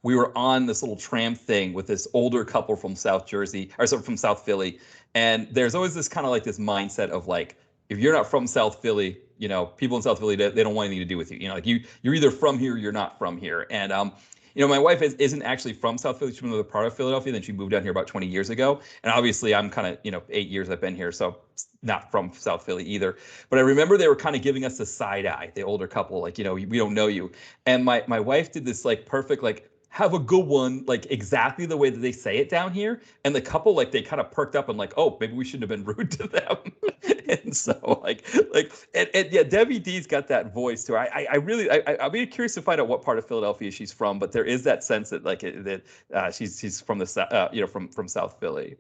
we were on this little tram thing with this older couple from South Jersey, or sorry, from South Philly, and there's always this kind of like this mindset of like, if you're not from South Philly, people in South Philly, they don't want anything to do with you. Like you're either from here or you're not from here. And my wife isn't actually from South Philly. She's from another part of Philadelphia. Then she moved down here about 20 years ago. And obviously I'm kind of, 8 years I've been here, so not from South Philly either. But I remember they were kind of giving us the side eye, the older couple, like, we don't know you. And my wife did this like perfect, like, have a good one, like exactly the way that they say it down here. And the couple, like, they kind of perked up and like, oh, maybe we shouldn't have been rude to them. And so and yeah, Debbie D's got that voice too. I'll be curious to find out what part of Philadelphia she's from, but there is that sense that she's from the from South Philly.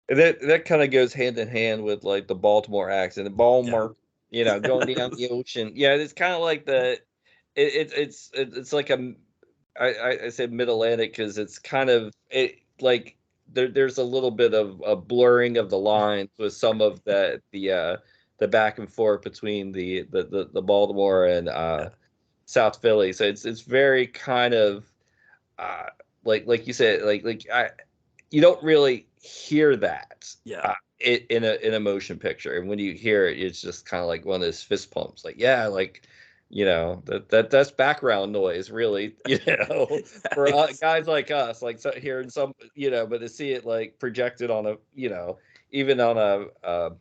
And that kind of goes hand in hand with like the Baltimore accent. The Baltimore, going down the ocean. Yeah, it's kind of like it's like I said Mid-Atlantic because it's kind of like there's a little bit of a blurring of the lines with some of the back and forth between the Baltimore and South Philly. So it's very kind of like you said, you don't really hear that in a motion picture, and when you hear it, it's just kind of like one of those fist pumps. Like, yeah, like. That's background noise, really. For guys like us, like hearing some, but to see it like projected on a, even on a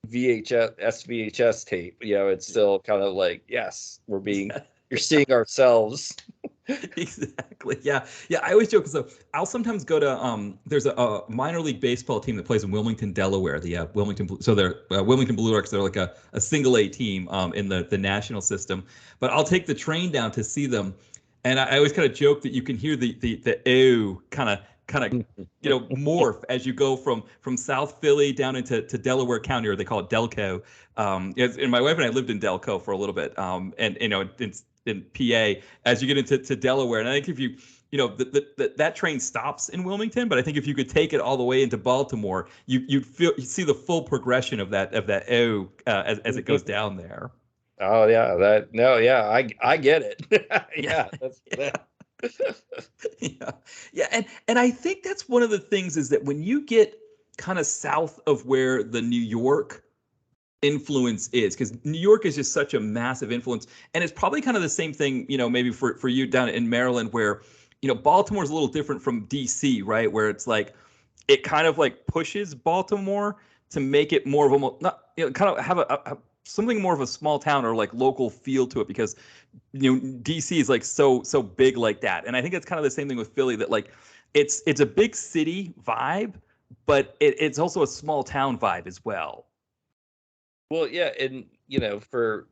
VHS tape, it's still kind of like, yes, you're seeing ourselves. Exactly. Yeah. I always joke. So I'll sometimes go to there's a minor league baseball team that plays in Wilmington, Delaware. The Wilmington. So they're Wilmington Blue Arcs. They're like a single A team in the national system. But I'll take the train down to see them, and I always kind of joke that you can hear the ew kind of morph as you go from South Philly down into Delaware County, or they call it Delco. And my wife and I lived in Delco for a little bit, and it's in PA as you get into Delaware. And I think if you that train stops in Wilmington, but I think if you could take it all the way into Baltimore, you'd see the full progression of that as it goes down there. Oh yeah, I get it. Yeah, that's that. And I think that's one of the things is that when you get kind of south of where the New York influence is, because New York is just such a massive influence, and it's probably kind of the same thing, maybe for you down in Maryland, where Baltimore's a little different from DC, right? Where it's like it kind of like pushes Baltimore to make it more of a not kind of have a something more of a small town or like local feel to it, because DC is like so big like that. And I think it's kind of the same thing with Philly, that like it's a big city vibe, but it's also a small town vibe as well. Well, yeah, and for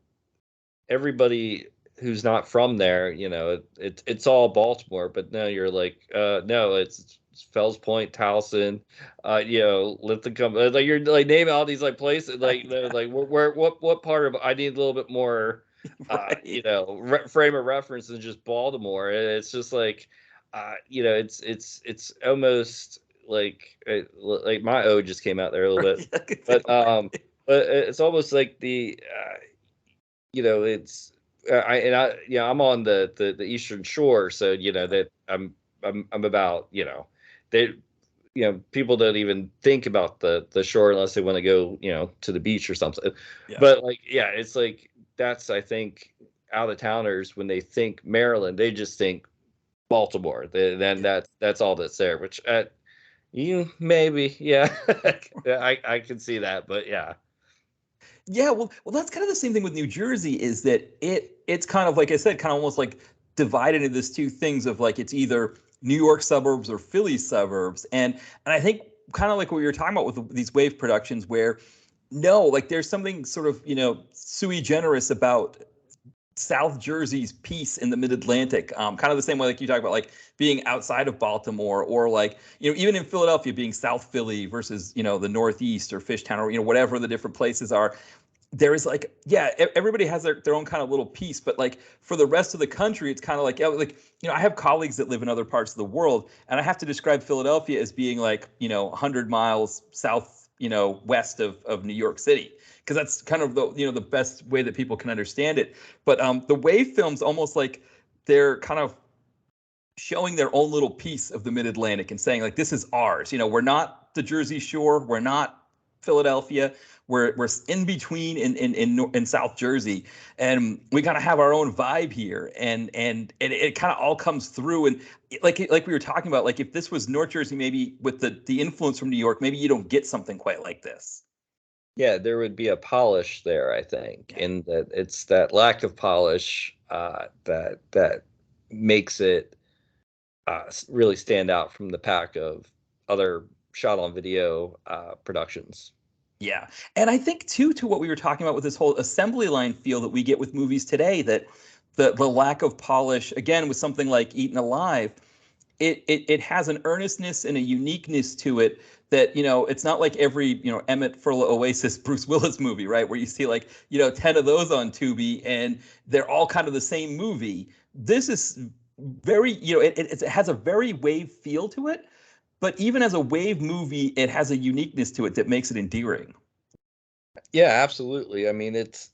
everybody who's not from there, it's all Baltimore, but no, you're like, no, it's Fells Point, Towson, Lincoln, like you're like naming all these like places, like like where what part of I need a little bit more, right. Frame of reference than just Baltimore. It's just like, it's almost like my O just came out there a little bit, but it's almost like the, it's. I'm on the Eastern Shore, so that I'm about they people don't even think about the shore unless they want to go to the beach or something. Yeah. But like it's like that's I think out of towners when they think Maryland, they just think Baltimore. Then that's all that's there. Which maybe I can see that, but yeah. Yeah, well, that's kind of the same thing with New Jersey, is that it's kind of like I said, kind of almost like divided into these two things of like it's either New York suburbs or Philly suburbs, and I think kind of like what we were talking about with these WAVE productions, where like there's something sort of sui generis about South Jersey's piece in the Mid-Atlantic, kind of the same way like you talk about like being outside of Baltimore, or like even in Philadelphia being South Philly versus the Northeast or Fishtown, or whatever the different places are. There is like everybody has their own kind of little piece, but like for the rest of the country, it's kind of like I have colleagues that live in other parts of the world, and I have to describe Philadelphia as being like 100 miles south west of New York City, because that's kind of the the best way that people can understand it. But the WAVE films, almost like they're kind of showing their own little piece of the Mid-Atlantic and saying like, this is ours. We're not the Jersey Shore, we're not Philadelphia, we're in between in South Jersey, and we kind of have our own vibe here, and it kind of all comes through. And like we were talking about, like if this was North Jersey, maybe with the influence from New York, maybe you don't get something quite like this. Yeah, there would be a polish there, I think, and that it's that lack of polish that makes it really stand out from the pack of other shot on video productions. Yeah, and I think too, to what we were talking about with this whole assembly line feel that we get with movies today, that the lack of polish, again, with something like Eaten Alive, it has an earnestness and a uniqueness to it that it's not like every Emmett Furlough Oasis Bruce Willis movie, right, where you see like 10 of those on Tubi and they're all kind of the same movie. This is very it has a very WAVE feel to it, but even as a WAVE movie, it has a uniqueness to it that makes it endearing. Yeah, absolutely. I mean, it's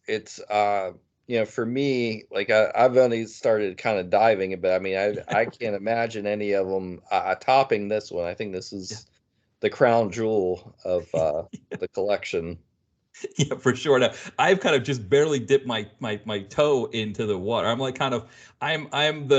for me, like I've only started kind of diving a bit. I mean, I can't imagine any of them topping this one. I think this is the crown jewel of the collection. Yeah, for sure. Now, I've kind of just barely dipped my toe into the water. I'm like I'm at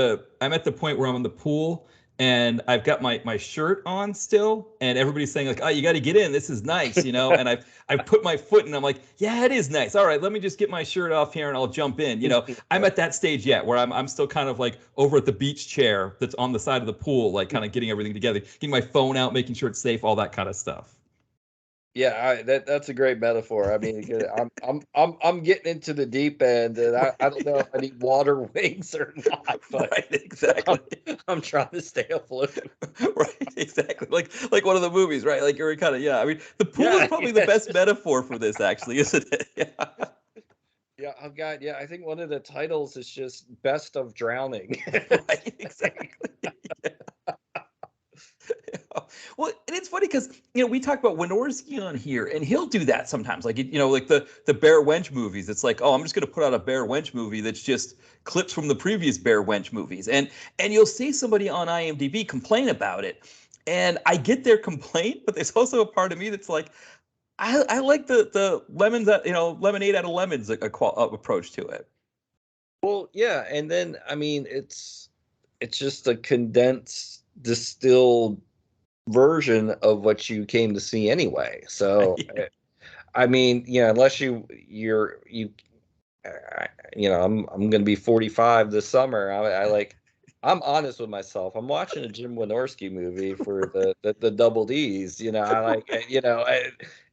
the point where I'm in the pool and I've got my shirt on still, and everybody's saying like, "Oh, you got to get in. This is nice," and I've put my foot in. I'm like, "Yeah, it is nice. All right, let me just get my shirt off here and I'll jump in." I'm at that stage yet where I'm still kind of like over at the beach chair that's on the side of the pool, like kind of getting everything together, getting my phone out, making sure it's safe, all that kind of stuff. Yeah, that's a great metaphor. I mean, I'm getting into the deep end, and I don't know if I need water wings or not. But right, exactly. I'm trying to stay afloat. Right, exactly. Like one of the movies, right? Like you're kind of I mean, the pool is probably the best metaphor for this, actually, isn't it? Yeah, oh God, yeah. I think one of the titles is just Best of Drowning. Right, exactly. Well, and it's funny because we talk about Wynorski on here, and he'll do that sometimes. Like like the Bear Wench movies. It's like, oh, I'm just going to put out a Bear Wench movie that's just clips from the previous Bear Wench movies, and you'll see somebody on IMDb complain about it, and I get their complaint, but there's also a part of me that's like, I like the lemons that lemonade out of lemons approach to it. Well, yeah, and then I mean, it's just a condensed, distilled version of what you came to see anyway. So, Yeah. I mean, unless I'm going to be 45 this summer. I'm honest with myself. I'm watching a Jim Wynorski movie for the double D's. I like,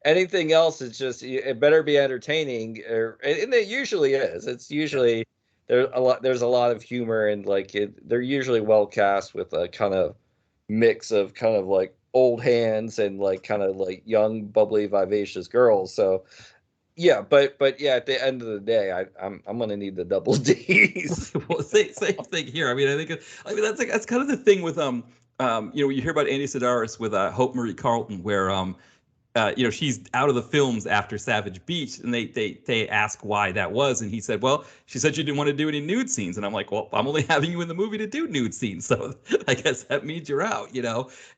anything else is just, it better be entertaining, and it usually is. It's usually there's a lot of humor, and like they're usually well cast with a kind of mix of kind of like old hands and like kind of like young, bubbly, vivacious girls. So yeah, but yeah, at the end of the day, I'm gonna need the double D's. Well, same thing here. I mean, that's kind of the thing with you hear about Andy Sidaris with Hope Marie Carlton, where she's out of the films after Savage Beach, and they ask why that was, and he said, well, she said she didn't want to do any nude scenes, and I'm like, well, I'm only having you in the movie to do nude scenes, so I guess that means you're out,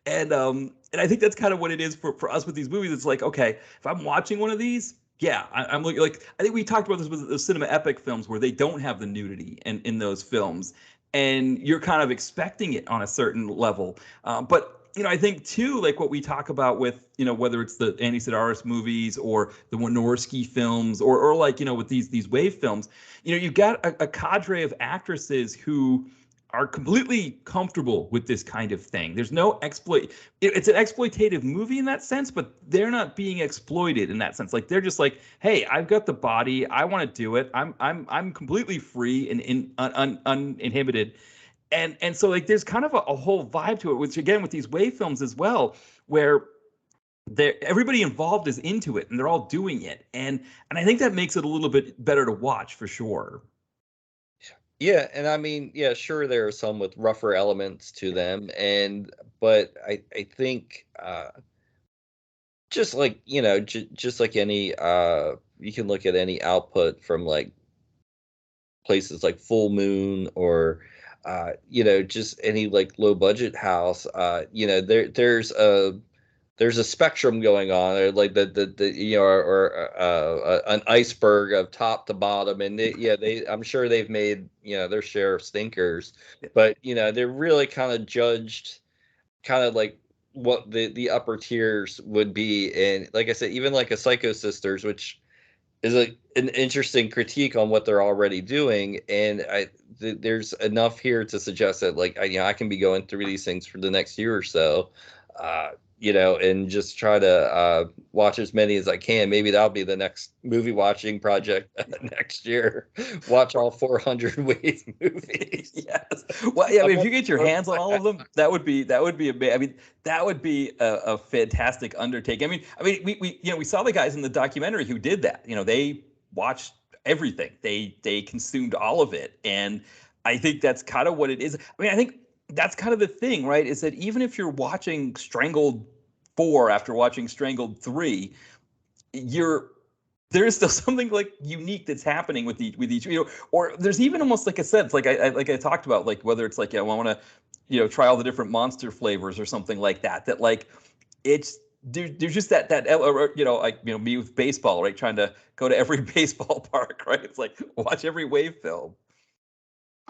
and I think that's kind of what it is for us with these movies. It's like, okay, if I'm watching one of these. Yeah, I'm looking like, I think we talked about this with the cinema epic films where they don't have the nudity in those films, and you're kind of expecting it on a certain level. But I think too, like what we talk about with whether it's the Andy Sidaris movies or the Wynorski films, or like with these wave films, you've got a cadre of actresses who are completely comfortable with this kind of thing. There's no exploit. It's an exploitative movie in that sense, but they're not being exploited in that sense. Like they're just like, hey, I've got the body. I want to do it. I'm completely free and uninhibited. And so like there's kind of a whole vibe to it, which again with these wave films as well, where everybody involved is into it and they're all doing it. And I think that makes it a little bit better to watch for sure. Yeah, and I mean, yeah, sure, there are some with rougher elements to them, but I think just like just like any you can look at any output from like places like Full Moon or just any like low budget house. There's a spectrum going on, or like or an iceberg of top to bottom, and I'm sure they've made their share of stinkers, but they're really kind of judged kind of like what the upper tiers would be, and like I said, even like a Psycho Sisters, which is an interesting critique on what they're already doing, and there's enough here to suggest that like I can be going through these things for the next year or so, uh, and just try to watch as many as I can. Maybe that'll be the next movie watching project next year. Watch all 400 Wave movies. Yes. Well, yeah. I mean, if you get your hands on all of them, that would be amazing. I mean, that would be a fantastic undertaking. We saw the guys in the documentary who did that. They watched everything. They consumed all of it, and I think that's kind of what it is. I mean, I think that's kind of the thing, right? Is that even if you're watching Strangled 4 after watching Strangled 3, there's still something like unique that's happening with each, or there's even almost like a sense, like I talked about, like whether it's like, I want to, try all the different monster flavors or something like that, that like it's there's just that like me with baseball, right? Trying to go to every baseball park, right? It's like watch every wave film.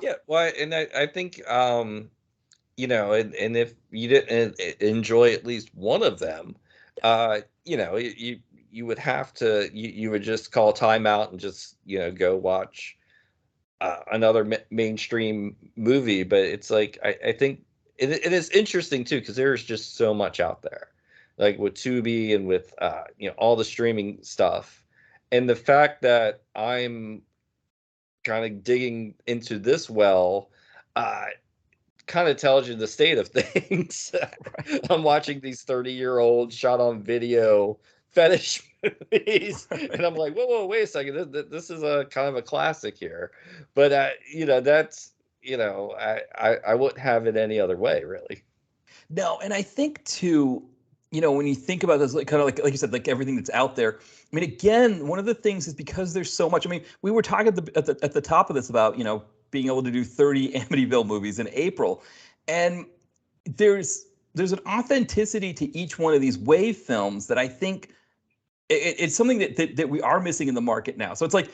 Yeah, well, and I think and if you didn't enjoy at least one of them, you would have to you would just call timeout and just go watch another mainstream movie. But it's like I think it is interesting too, because there's just so much out there, like with Tubi and with all the streaming stuff, and the fact that I'm kind of digging into this well. Kind of tells you the state of things. I'm watching these 30-year-old shot on video fetish movies, and I'm like, whoa, wait a second, this is a kind of a classic here. But that's I wouldn't have it any other way, really. No, and I think too, when you think about this, like kind of like you said, like everything that's out there. I mean, again, one of the things is because there's so much. I mean, we were talking at the top of this about being able to do 30 Amityville movies in April, and there's an authenticity to each one of these wave films that I think it's something that we are missing in the market now. So it's like,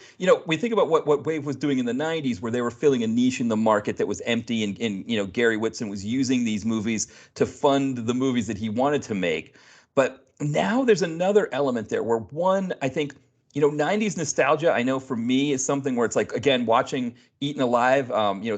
we think about what Wave was doing in the 90s, where they were filling a niche in the market that was empty. And Gary Whitson was using these movies to fund the movies that he wanted to make. But now there's another element there where one, I think, 90s nostalgia, I know for me is something where it's like, again, watching Eaten Alive,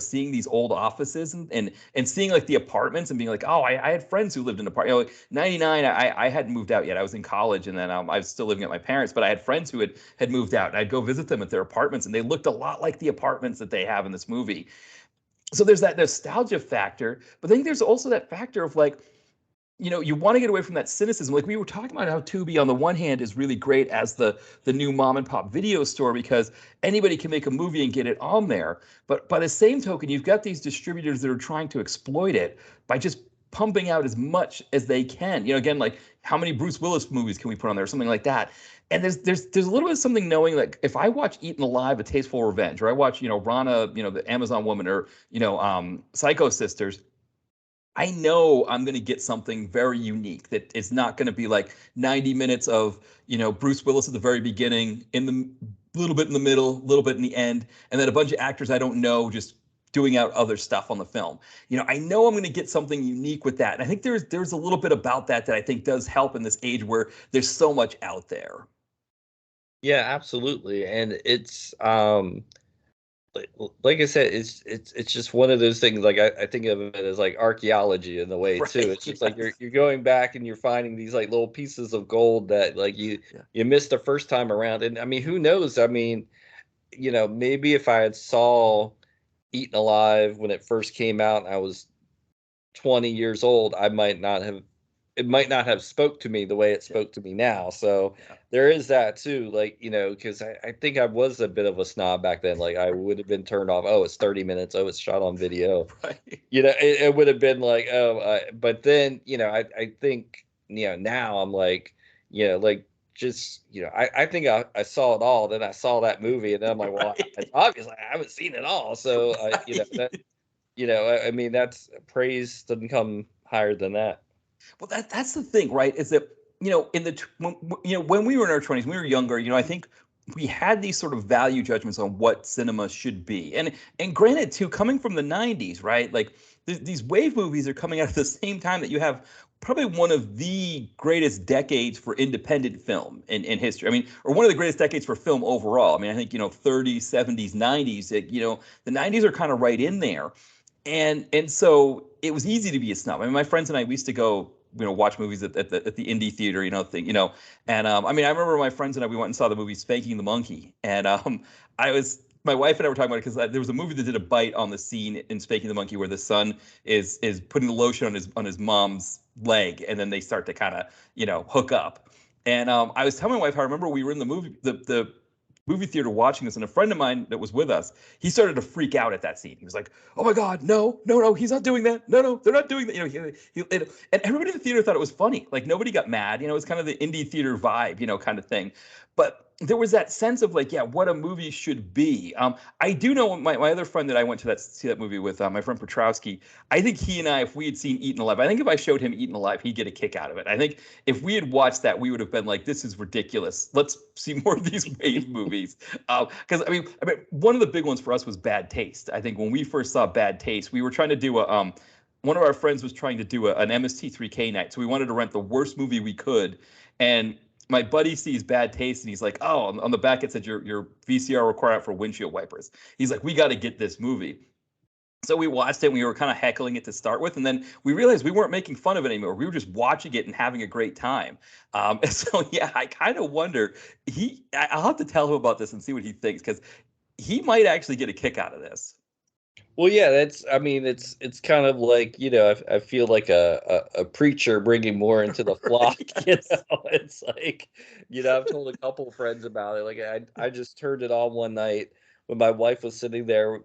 seeing these old offices and seeing like the apartments and being like, oh, I had friends who lived in apartments. Like 99, I hadn't moved out yet. I was in college, and then I was still living at my parents, but I had friends who had moved out, and I'd go visit them at their apartments, and they looked a lot like the apartments that they have in this movie. So there's that nostalgia factor, but I think there's also that factor of like, you want to get away from that cynicism. Like we were talking about how Tubi on the one hand is really great as the new mom and pop video store because anybody can make a movie and get it on there. But by the same token, you've got these distributors that are trying to exploit it by just pumping out as much as they can. Again, like how many Bruce Willis movies can we put on there or something like that? And there's a little bit of something knowing, like if I watch Eaten Alive, A Tasteful Revenge, or I watch, Rana, the Amazon Woman, or, Psycho Sisters, I know I'm going to get something very unique that is not going to be like 90 minutes of, Bruce Willis at the very beginning, in the little bit in the middle, a little bit in the end, and then a bunch of actors I don't know just doing out other stuff on the film. I know I'm going to get something unique with that. And I think there's a little bit about that I think does help in this age where there's so much out there. Yeah, absolutely. And it's like I said, it's just one of those things. Like I think of it as like archaeology in the way too. Right, It's just like you're going back and you're finding these like little pieces of gold that like you missed the first time around. And I mean, who knows? I mean, maybe if I had saw Eaten Alive when it first came out and I was 20 years old, it might not have spoke to me the way it spoke to me now. So there is that too, like, because I think I was a bit of a snob back then. Like I would have been turned off. Oh, it's 30 minutes. Oh, it's shot on video. Right. It would have been like, but then, I think, now I'm like, like just, I think I saw it all. Then I saw that movie and then I'm like, well, obviously I haven't seen it all. So, I mean, that's praise doesn't come higher than that. Well, that's the thing, right? Is that when we were in our 20s, when we were younger, I think we had these sort of value judgments on what cinema should be, and granted, too, coming from the 90s, right? Like these wave movies are coming out at the same time that you have probably one of the greatest decades for independent film in history. I mean, or one of the greatest decades for film overall. I mean, I think 30s, 70s, 90s. The 90s are kind of right in there. And so it was easy to be a snob. I mean, my friends and I, we used to go, watch movies at the indie theater, And I mean, I remember my friends and I, we went and saw the movie Spanking the Monkey, and my wife and I were talking about it because there was a movie that did a bite on the scene in Spanking the Monkey where the son is putting the lotion on his mom's leg, and then they start to kind of hook up. And I was telling my wife how I remember we were in the movie theater watching this, and a friend of mine that was with us, he started to freak out at that scene. He was like, "Oh my God, no, he's not doing that. No, they're not doing that." And everybody in the theater thought it was funny. Like nobody got mad. It was kind of the indie theater vibe, kind of thing. But there was that sense of like, what a movie should be. I do know my other friend that I went to see that movie with, my friend Petrowski. I think he and I, if we had seen Eaten Alive, I think if I showed him Eaten Alive, he'd get a kick out of it. I think if we had watched that, we would have been like, this is ridiculous. Let's see more of these wave movies. Because I mean, one of the big ones for us was Bad Taste. I think when we first saw Bad Taste, we were trying to do one of our friends was trying to do an MST3K night. So we wanted to rent the worst movie we could. And my buddy sees Bad Taste and he's like, "Oh, on the back it said your VCR required for windshield wipers." He's like, "We got to get this movie." So we watched it and we were kind of heckling it to start with. And then we realized we weren't making fun of it anymore. We were just watching it and having a great time. And so, I kind of wonder, I'll have to tell him about this and see what he thinks, because he might actually get a kick out of this. Well, yeah, I mean, it's kind of like, I feel like a preacher bringing more into the flock, Yes. It's like, I've told a couple of friends about it. Like, I just turned it on one night when my wife was sitting there,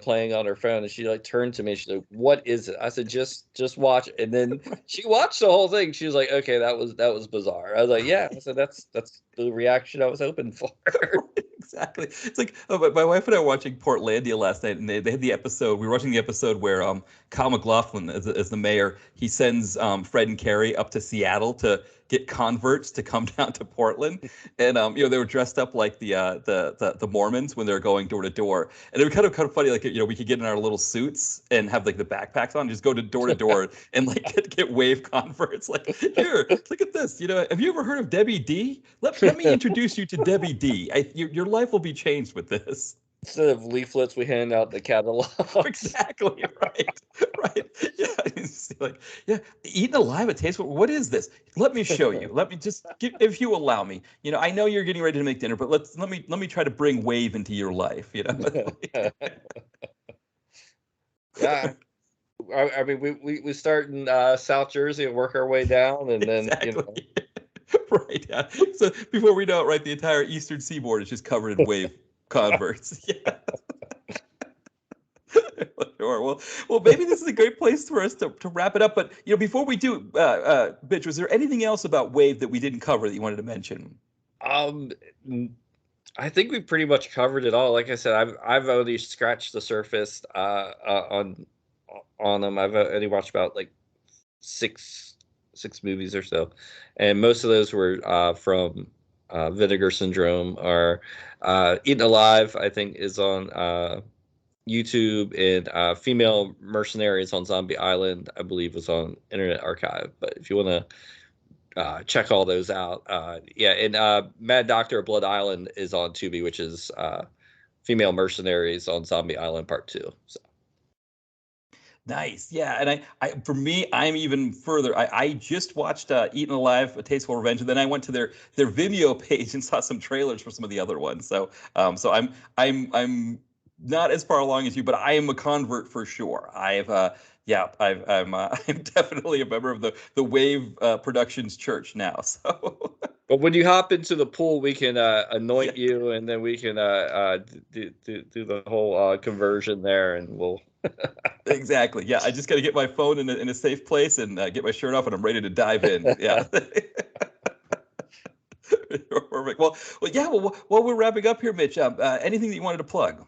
playing on her phone, and she like turned to me. She's like, "What is it?" I said, "Just watch it." And then she watched the whole thing. She was like, "Okay, that was bizarre." I was like, "Yeah." I said, "That's the reaction I was hoping for." Exactly. It's like my wife and I were watching Portlandia last night, and they had the episode. We were watching the episode where Kyle MacLachlan, as the mayor, he sends Fred and Carrie up to Seattle to get converts to come down to Portland, and they were dressed up like the Mormons when they were going door to door, and it was kind of funny. Like, we could get in our little suits and have like the backpacks on, just go to door and like get wave converts. Like, here, look at this. Have you ever heard of Debbie D? Let me introduce you to Debbie D. Your life will be changed with this. Instead of leaflets, we hand out the catalogs. Exactly right, right. Yeah, it's like, yeah, eating alive at Tasteful. What is this? Let me show you. Let me just give, if you allow me. I know you're getting ready to make dinner, but let me try to bring Wave into your life. Yeah, I mean, we start in South Jersey and work our way down, and then Exactly. Right. Yeah. So before we know it, right, the entire eastern seaboard is just covered in Wave converts. Yeah. Sure. Well, maybe this is a great place for us to wrap it up. But before we do, Mitch, was there anything else about Wave that we didn't cover that you wanted to mention? um, I think we pretty much covered it all. Like I said, I've only scratched the surface on them. I've only watched about like six movies or so, and most of those were from Vinegar Syndrome or Eaten Alive. I think is on YouTube, and Female Mercenaries on Zombie Island, I believe, was on Internet Archive. But if you want to check all those out, yeah, and Mad Doctor of Blood Island is on Tubi, which is Female Mercenaries on Zombie Island Part 2. So. Nice. Yeah. And for me, I'm even further. I just watched Eaten Alive, A Tasteful Revenge, and then I went to their Vimeo page and saw some trailers for some of the other ones. So I'm not as far along as you, but I am a convert for sure. I'm definitely a member of the Wave Productions Church now. So But when you hop into the pool, we can anoint yeah. you, and then we can do the whole conversion there, and we'll. Exactly. Yeah, I just got to get my phone in a safe place and get my shirt off, and I'm ready to dive in. Yeah. Perfect. Yeah. Well, while we're wrapping up here, Mitch, anything that you wanted to plug?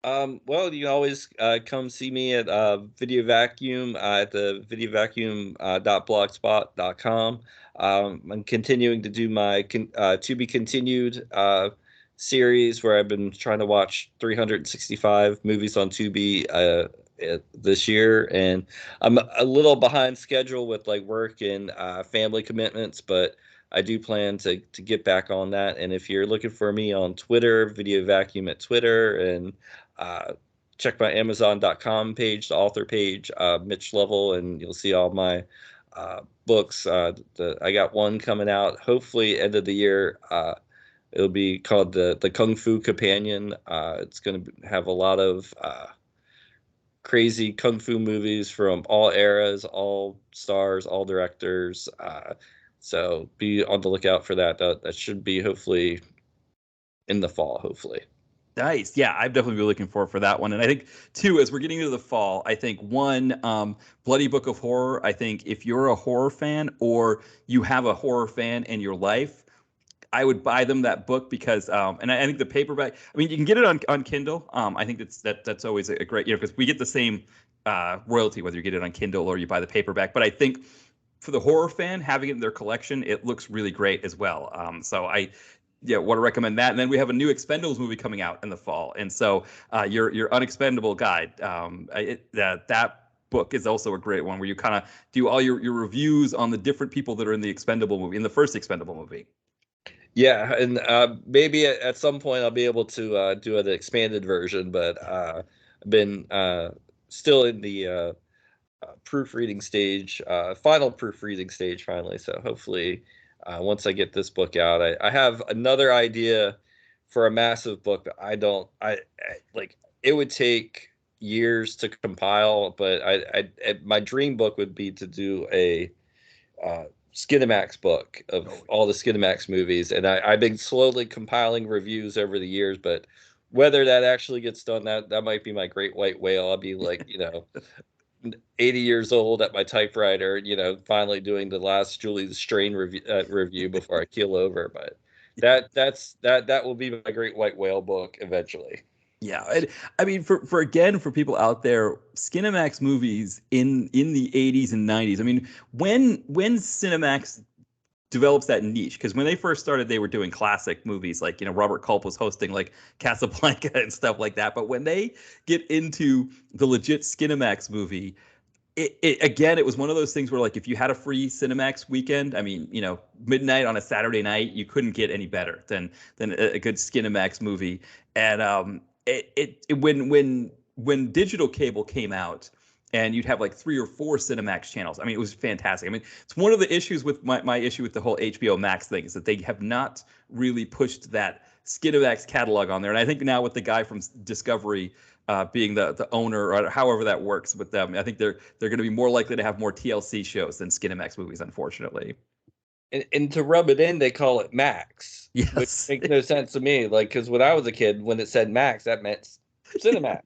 Well, you can always come see me at Video Vacuum at the videovacuum.blogspot.com. I'm continuing to do my To Be Continued series where I've been trying to watch 365 movies on Tubi this year, and I'm a little behind schedule with like work and family commitments, but I do plan to get back on that. And if you're looking for me on Twitter, Video Vacuum at Twitter, and uh, check my Amazon.com page, the author page, Mitch Level, and you'll see all my books. I got one coming out hopefully end of the year. It'll be called the Kung Fu Companion. It's going to have a lot of crazy kung fu movies from all eras, all stars, all directors. So be on the lookout for that. That should be hopefully in the fall, hopefully. Nice. Yeah, I've definitely been looking forward for that one. And I think two, as we're getting into the fall, I think one, Bloody Book of Horror. I think if you're a horror fan or you have a horror fan in your life, I would buy them that book because, and I think the paperback. I mean, you can get it on Kindle. I think that's always a great, because we get the same royalty whether you get it on Kindle or you buy the paperback. But I think for the horror fan, having it in their collection, it looks really great as well. So I want to recommend that. And then we have a new Expendables movie coming out in the fall, and so your Unexpendable guide, that book is also a great one where you kind of do all your reviews on the different people that are in the Expendable movie, in the first Expendable movie. Yeah, and maybe at some point I'll be able to do an expanded version, but I've been still in the proofreading stage, final proofreading stage finally. So hopefully, once I get this book out, I have another idea for a massive book that I don't, I like. It would take years to compile, but my dream book would be to do a Skinemax book of all the Skinemax movies, and I've been slowly compiling reviews over the years, but whether that actually gets done, that might be my great white whale. I'll be like, 80 years old at my typewriter, finally doing the last Julie the Strain review before I keel over. But that will be my great white whale book eventually. Yeah, and I mean, for people out there, Skinemax movies in the 80s and 90s. I mean, when Cinemax develops that niche, because when they first started, they were doing classic movies like Robert Culp was hosting like Casablanca and stuff like that. But when they get into the legit Skinemax movie, it was one of those things where, like, if you had a free Cinemax weekend, I mean, midnight on a Saturday night, you couldn't get any better than a good Skinemax movie. And when digital cable came out, and you'd have like 3 or 4 Cinemax channels. I mean, it was fantastic. I mean, it's one of the issues with my issue with the whole HBO Max thing is that they have not really pushed that Cinemax catalog on there. And I think now with the guy from Discovery being the owner, or however that works with them, I think they're going to be more likely to have more TLC shows than Cinemax movies, unfortunately. And to rub it in, they call it Max, Yes. which makes no sense to me. Like, because when I was a kid, when it said Max, that meant Cinemax.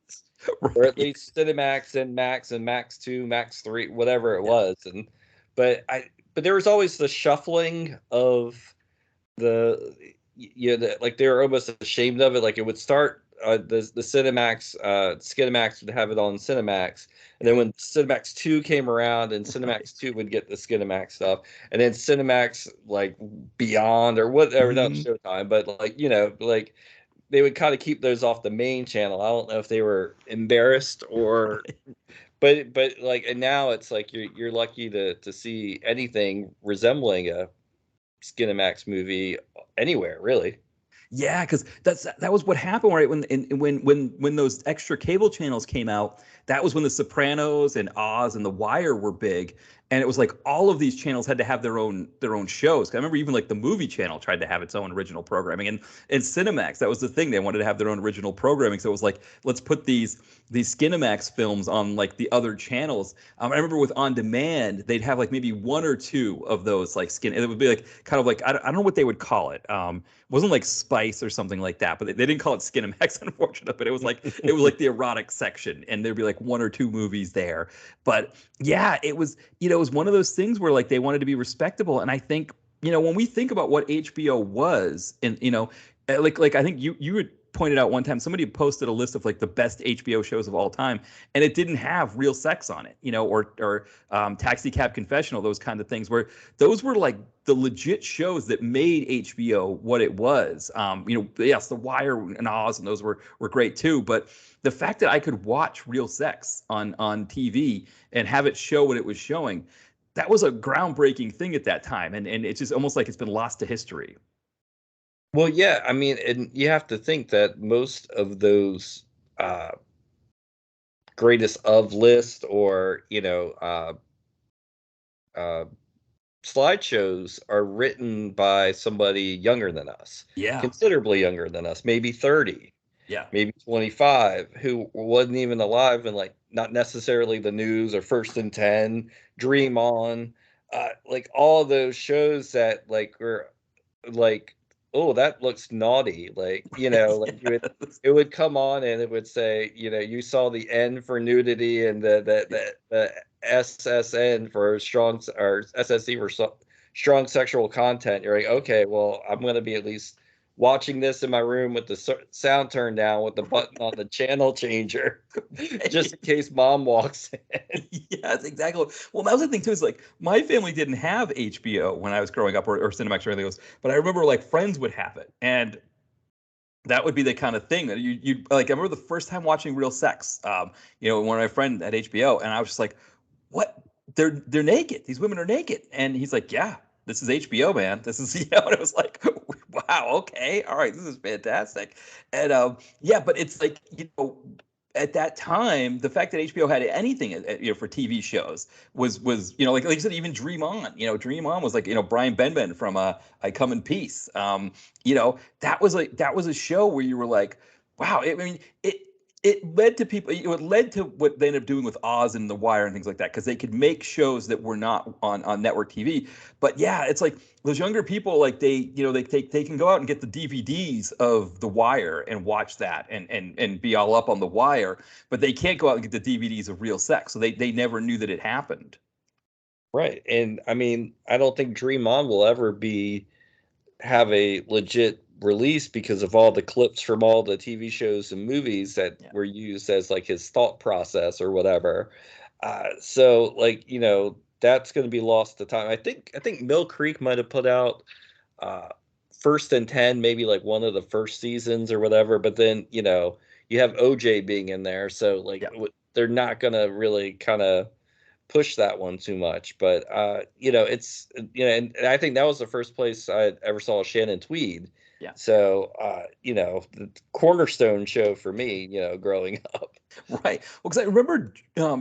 Right. Or at least Cinemax and Max 2, Max 3, whatever it was. But there was always the shuffling of like they were almost ashamed of it. Like it would start the Cinemax, Skinemax would have it on Cinemax, and then when Cinemax 2 came around, and Cinemax 2 would get the Skinemax stuff, and then Cinemax like Beyond or whatever, not Showtime, but like like they would kind of keep those off the main channel. I don't know if they were embarrassed or, but like, and now it's like you're lucky to see anything resembling a Skinemax movie anywhere, really. Yeah, because that was what happened, right? When those extra cable channels came out, that was when The Sopranos and Oz and The Wire were big, and it was like all of these channels had to have their own shows. I remember even like the movie channel tried to have its own original programming, and Cinemax, that was the thing, they wanted to have their own original programming. So it was like, let's put these Skinemax films on like the other channels. I remember with On Demand, they'd have like maybe 1 or 2 of those like it would be like kind of like I don't know what they would call it. It wasn't like Spice or something like that, but they didn't call it Skinemax, unfortunately. But it was like the erotic section, and there'd be like 1 or 2 movies there. But yeah, it was it was one of those things where like they wanted to be respectable, and I think when we think about what HBO was, and like I think you had pointed out one time, somebody had posted a list of like the best HBO shows of all time, and it didn't have Real Sex on it, or Taxi Cab Confessional, those kind of things, where those were like the legit shows that made HBO what it was. Yes, The Wire and Oz and those were great too, but the fact that I could watch Real Sex on TV and have it show what it was showing, that was a groundbreaking thing at that time, and it's just almost like it's been lost to history. Well, yeah, I mean, and you have to think that most of those greatest of list or slideshows are written by somebody younger than us, Yeah. considerably younger than us, maybe 30, Yeah. maybe 25, who wasn't even alive when, like, not necessarily The News or First and 10, Dream On, like all those shows that like were like, oh, that looks naughty. Like, like it would come on and it would say, you saw the N for nudity and the SSN for strong, or SSC for strong sexual content. You're like, okay, well, I'm going to be at least watching this in my room with the sound turned down with the button on the channel changer, just in case mom walks in. Yes, exactly. Well, that was the thing too. Is like my family didn't have HBO when I was growing up, or Cinemax or anything else. But I remember like friends would have it, and that would be the kind of thing that you like. I remember the first time watching Real Sex. One of my friends at HBO, and I was just like, "What? They're naked. These women are naked." And he's like, "Yeah, this is HBO, man. This is." And it was like, "Wow, okay, all right, this is fantastic." And yeah, but it's like at that time, the fact that HBO had anything, for TV shows was like you said, even Dream On. Dream On was like Brian Benben from I Come in Peace. That was a show where you were like, wow. I mean, it led to people. It led to what they ended up doing with Oz and The Wire and things like that, because they could make shows that were not on network TV. But yeah, it's like those younger people, like they can go out and get the DVDs of The Wire and watch that and be all up on The Wire, but they can't go out and get the DVDs of Real Sex, so they never knew that it happened. Right. And I mean, I don't think Dream On will ever have a legit release because of all the clips from all the TV shows and movies that were used as like his thought process or whatever. So like, that's going to be lost to time. I think Mill Creek might have put out First and 10, maybe like one of the first seasons or whatever, but then, you have OJ being in there, so like they're not going to really kind of push that one too much. But it's and I think that was the first place I ever saw Shannon Tweed. Yeah. So the cornerstone show for me, growing up. Right. Well, because I remember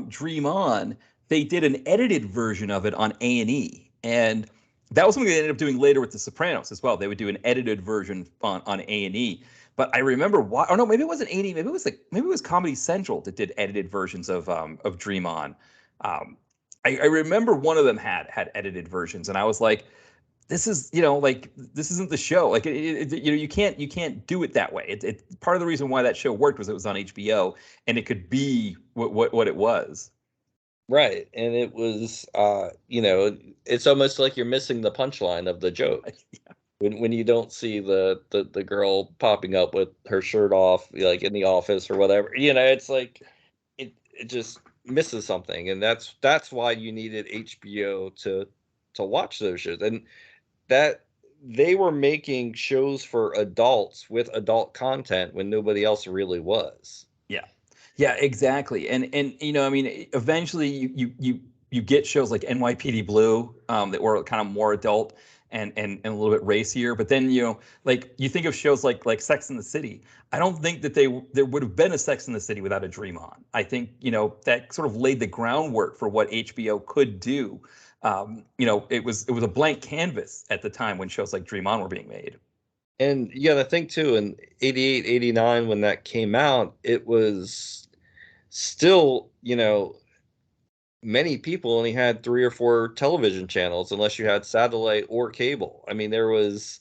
Dream On, they did an edited version of it on A&E, and that was something they ended up doing later with The Sopranos as well. They would do an edited version on A&E. But I remember oh no, maybe it wasn't A&E. Maybe it was Comedy Central that did edited versions of Dream On. I remember one of them had edited versions, and I was like, this is this isn't the show. Like you can't do it that way. It part of the reason why that show worked was it was on HBO and it could be what it was. Right, and it was it's almost like you're missing the punchline of the joke. Yeah. When you don't see the girl popping up with her shirt off, like in the office or whatever, it's like it just misses something, and that's why you needed HBO to watch those shows, and that they were making shows for adults with adult content when nobody else really was. Yeah, exactly. And I mean, eventually you get shows like NYPD Blue that were kind of more adult and a little bit racier. But then like you think of shows like Sex and the City. I don't think that there would have been a Sex and the City without a Dream On. I think that sort of laid the groundwork for what HBO could do. It was a blank canvas at the time when shows like Dream On were being made. And you got to think too, in 88, 89, when that came out, it was still, many people only had 3 or 4 television channels unless you had satellite or cable. I mean, there was,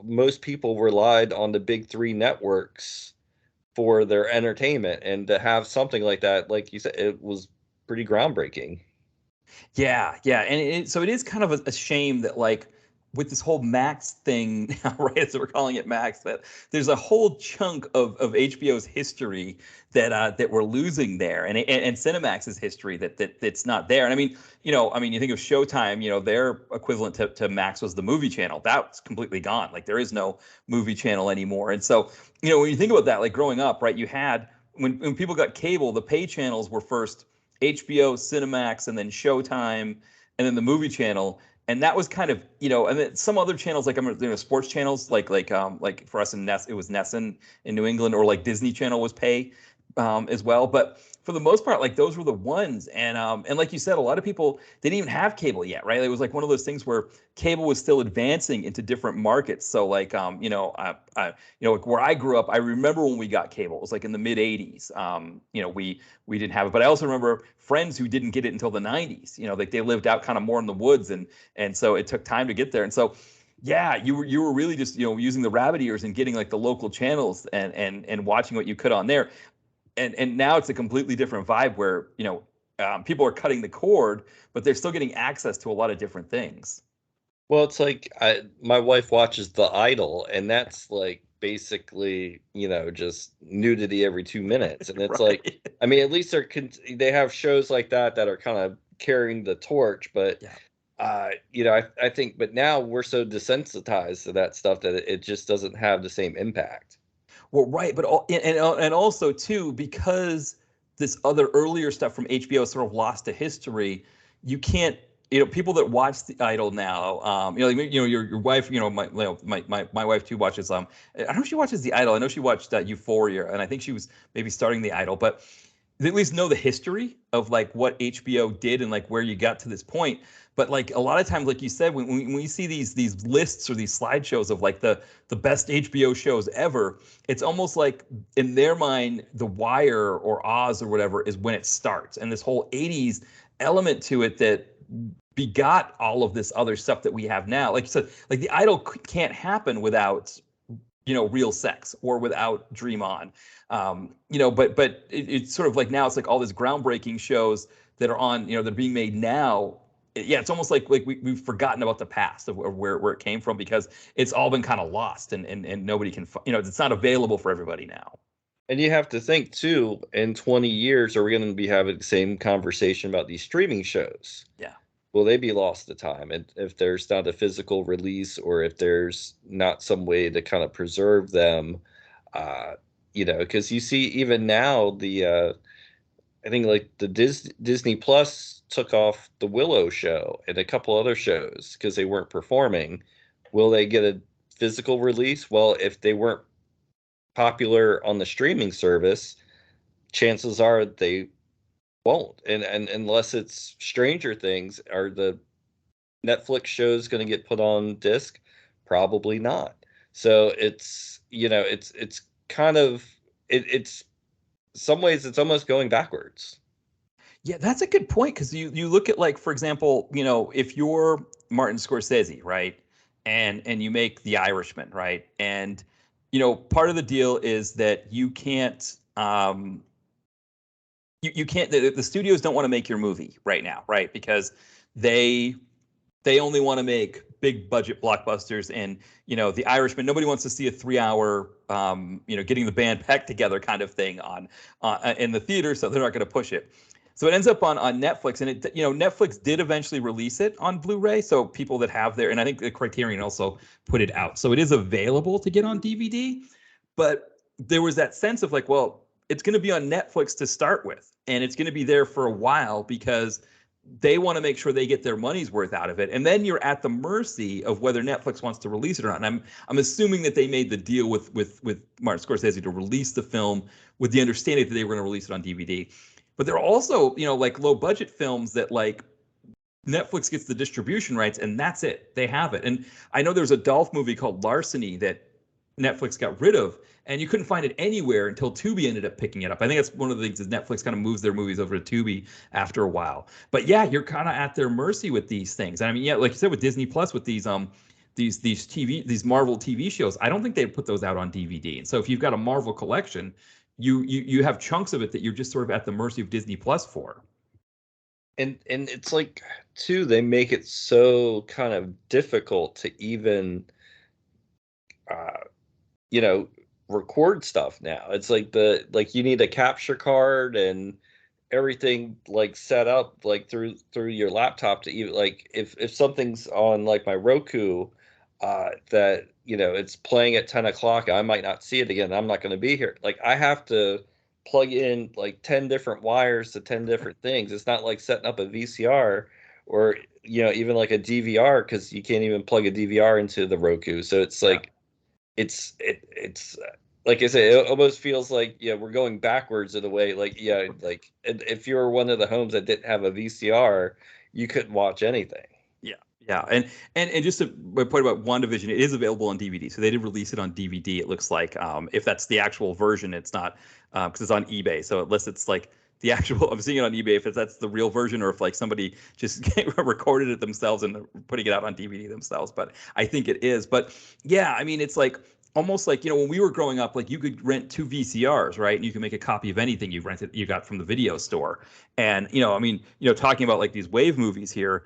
most people relied on the big 3 networks for their entertainment, and to have something like that, like you said, it was pretty groundbreaking. Yeah, and so it is kind of a shame that like with this whole Max thing, right? As we're calling it Max, that there's a whole chunk of HBO's history that we're losing there, and Cinemax's history that's not there. And I mean, you think of Showtime, their equivalent to Max was the movie channel. That's completely gone. Like there is no movie channel anymore. And so, when you think about that, like growing up, right, you had when people got cable, the pay channels were first HBO, Cinemax, and then Showtime, and then the movie channel. And that was kind of, and then some other channels like sports channels like for us in it was Nesson in New England, or like Disney Channel was pay as well. But for the most part, like those were the ones. And like you said, a lot of people didn't even have cable yet, right? It was like one of those things where cable was still advancing into different markets. So like like where I grew up, I remember when we got cable. It was like in the mid '80s. We didn't have it, but I also remember friends who didn't get it until the '90s. Like they lived out kind of more in the woods, and so it took time to get there. And so yeah, you were really just using the rabbit ears and getting like the local channels and watching what you could on there. And now it's a completely different vibe where people are cutting the cord, but they're still getting access to a lot of different things. Well, it's like my wife watches The Idol, and that's like basically just nudity every 2 minutes, and it's Right. like, I mean, at least they have shows like that are kind of carrying the torch, but I think, but now we're so desensitized to that stuff that it just doesn't have the same impact. Well, right, but and also too, because this other earlier stuff from HBO sort of lost to history, you can't. People that watch The Idol now, your wife, my wife too watches. I don't know if she watches The Idol. I know she watched Euphoria, and I think she was maybe starting The Idol. But they at least know the history of like what HBO did and like where you got to this point. But like a lot of times, like you said, when you see these lists or these slideshows of like the best HBO shows ever, it's almost like in their mind, The Wire or Oz or whatever is when it starts, and this whole '80s element to it that begot all of this other stuff that we have now. Like you said, like The Idol can't happen without real sex or without Dream On. But it's sort of like now it's like all this groundbreaking shows that are on, that are being made now. Yeah, it's almost like we've forgotten about the past of where it came from because it's all been kind of lost and nobody can, it's not available for everybody now. And you have to think too, in 20 years, are we going to be having the same conversation about these streaming shows? Yeah. Will they be lost to time? And if there's not a physical release or if there's not some way to kind of preserve them, because you see even now I think like the Disney Plus took off the Willow show and a couple other shows because they weren't performing. Will they get a physical release? Well, if they weren't popular on the streaming service, chances are they won't. And unless it's Stranger Things, are the Netflix shows going to get put on disc? Probably not. So it's it's kind of it's some ways it's almost going backwards. Yeah, that's a good point because you look at like, for example, if you're Martin Scorsese, right, and you make The Irishman, right, and part of the deal is that you can't you can't the studios don't want to make your movie right now, right, because they only want to make big budget blockbusters. And The Irishman, nobody wants to see a 3 hour getting the band back together kind of thing on in the theater, so they're not going to push it. So it ends up on Netflix, and Netflix did eventually release it on Blu-ray. So people that have and I think the Criterion also put it out, so it is available to get on DVD. But there was that sense of like, well, it's going to be on Netflix to start with, and it's going to be there for a while because they want to make sure they get their money's worth out of it. And then you're at the mercy of whether Netflix wants to release it or not. And I'm assuming that they made the deal with Martin Scorsese to release the film with the understanding that they were going to release it on DVD. But there are also, like low budget films that like Netflix gets the distribution rights and that's it. They have it. And I know there's a Dolph movie called Larceny that Netflix got rid of, and you couldn't find it anywhere until Tubi ended up picking it up. I think that's one of the things is Netflix kind of moves their movies over to Tubi after a while. But yeah, you're kind of at their mercy with these things. And I mean, yeah, like you said with Disney Plus, with these Marvel TV shows, I don't think they'd put those out on DVD. And so if you've got a Marvel collection, you have chunks of it that you're just sort of at the mercy of Disney Plus for. And it's like too, they make it so kind of difficult to even record stuff now. It's like you need a capture card and everything like set up like through your laptop to even like if something's on like my Roku that it's playing at 10 o'clock, I might not see it again. I'm not going to be here. Like I have to plug in like 10 different wires to 10 different things. It's not like setting up a VCR or even like a DVR, because you can't even plug a DVR into the Roku. So it's like it's like I say, it almost feels like we're going backwards in a way. Like like if you were one of the homes that didn't have a VCR, you couldn't watch anything. Yeah, and just a point about WandaVision, it is available on DVD. So they did release it on DVD. It looks like if that's the actual version, it's not because it's on eBay. So unless it's like the actual, I'm seeing it on eBay if that's the real version, or if like somebody just recorded it themselves and putting it out on DVD themselves. But I think it is. But yeah, I mean, it's like almost like when we were growing up, like you could rent 2 VCRs, right? And you can make a copy of anything you got from the video store. And I mean, talking about like these WAVE movies here.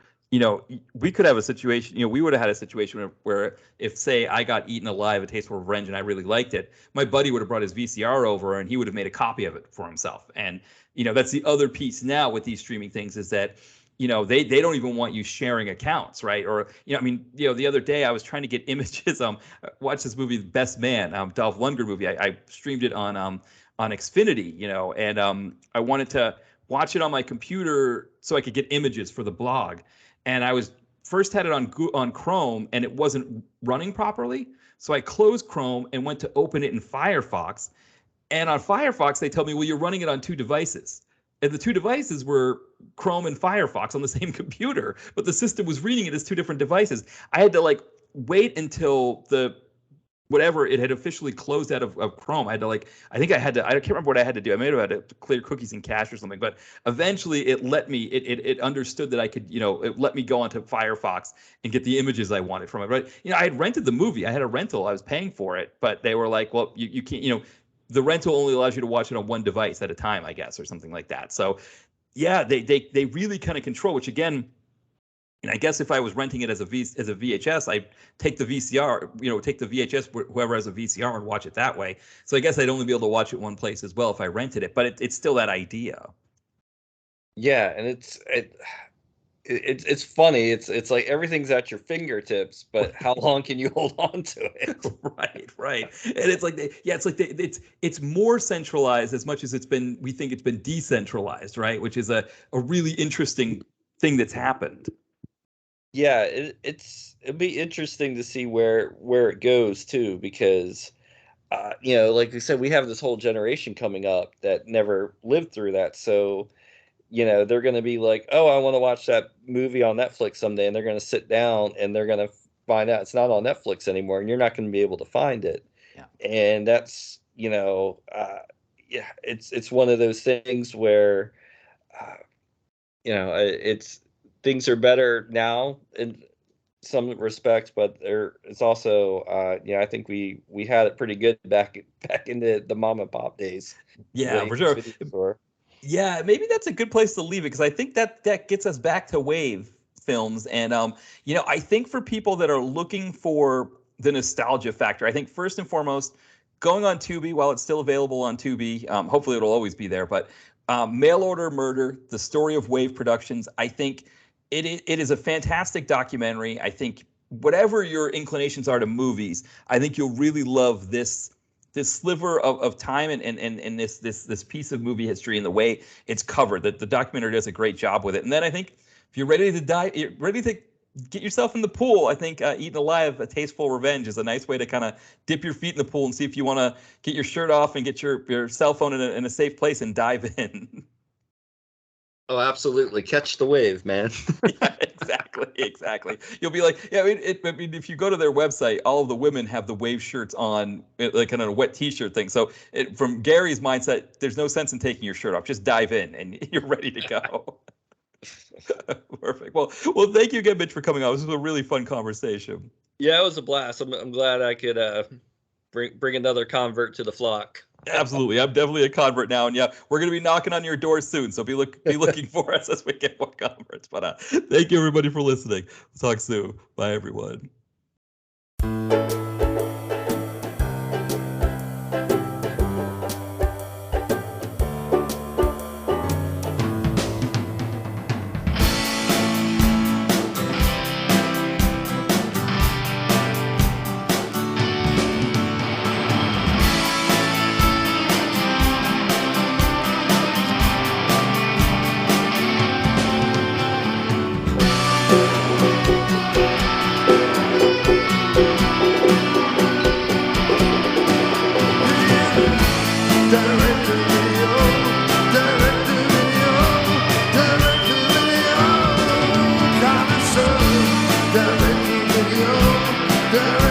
We could have a situation, we would have had a situation where if, say, I got Eaten Alive, A Tasteful Revenge, and I really liked it, my buddy would have brought his VCR over and he would have made a copy of it for himself. And, that's the other piece now with these streaming things is that, they don't even want you sharing accounts, right? Or, I mean, the other day I was trying to get images, watch this movie, Best Man, Dolph Lundgren movie. I streamed it on Xfinity, and I wanted to watch it on my computer so I could get images for the blog. And I was first had it on Chrome and it wasn't running properly. So I closed Chrome and went to open it in Firefox. And on Firefox, they tell me, well, you're running it on 2 devices. And the 2 devices were Chrome and Firefox on the same computer, but the system was reading it as 2 different devices. I had to like wait until whatever it had officially closed out of Chrome. I had to I can't remember what I had to do. I may have had to clear cookies and cache or something, but eventually it let me, it understood that I could, it let me go onto Firefox and get the images I wanted from it. Right. I had rented the movie. I had a rental. I was paying for it, but they were like, well, you can't, the rental only allows you to watch it on 1 device at a time, I guess, or something like that. So yeah, they really kind of control, which again, and I guess if I was renting it as a VHS, I'd take the VCR, take the VHS, whoever has a VCR, and watch it that way. So I guess I'd only be able to watch it one place as well if I rented it. But it's still that idea. Yeah, and it's funny. It's like everything's at your fingertips, but how long can you hold on to it? Right. And it's like it's more centralized as much as we think it's been decentralized, right? Which is a really interesting thing that's happened. Yeah, it'd be interesting to see where it goes too, because like we said, we have this whole generation coming up that never lived through that. So, they're going to be like, oh, I want to watch that movie on Netflix someday, and they're going to sit down and they're going to find out it's not on Netflix anymore, and you're not going to be able to find it. Yeah. And that's it's one of those things where it's things are better now in some respects, but it's also I think we had it pretty good back in the mom and pop days. Yeah, for sure. Yeah, maybe that's a good place to leave it, because I think that gets us back to WAVE films. And I think for people that are looking for the nostalgia factor, I think first and foremost, going on Tubi while it's still available on Tubi. Hopefully it'll always be there, but Mail Order Murder, the story of WAVE Productions, I think it is a fantastic documentary. I think whatever your inclinations are to movies, I think you'll really love this sliver of time and this piece of movie history and the way it's covered. That the documentary does a great job with it. And then I think if you're ready to get yourself in the pool, I think Eaten Alive, A Tasteful Revenge is a nice way to kind of dip your feet in the pool and see if you want to get your shirt off and get your cell phone in a safe place and dive in. Oh, absolutely. Catch the wave, man. Yeah, exactly. You'll be like, yeah, I mean, if you go to their website, all of the women have the WAVE shirts on, like kind of a wet t-shirt thing. So from Gary's mindset, there's no sense in taking your shirt off. Just dive in and you're ready to go. Perfect. Well, thank you again, Mitch, for coming on. This was a really fun conversation. Yeah, it was a blast. I'm glad I could bring another convert to the flock. Absolutely. I'm definitely a convert now. And yeah, we're going to be knocking on your door soon. So be looking for us as we get more converts. But thank you, everybody, for listening. We'll talk soon. Bye, everyone. Direct to video.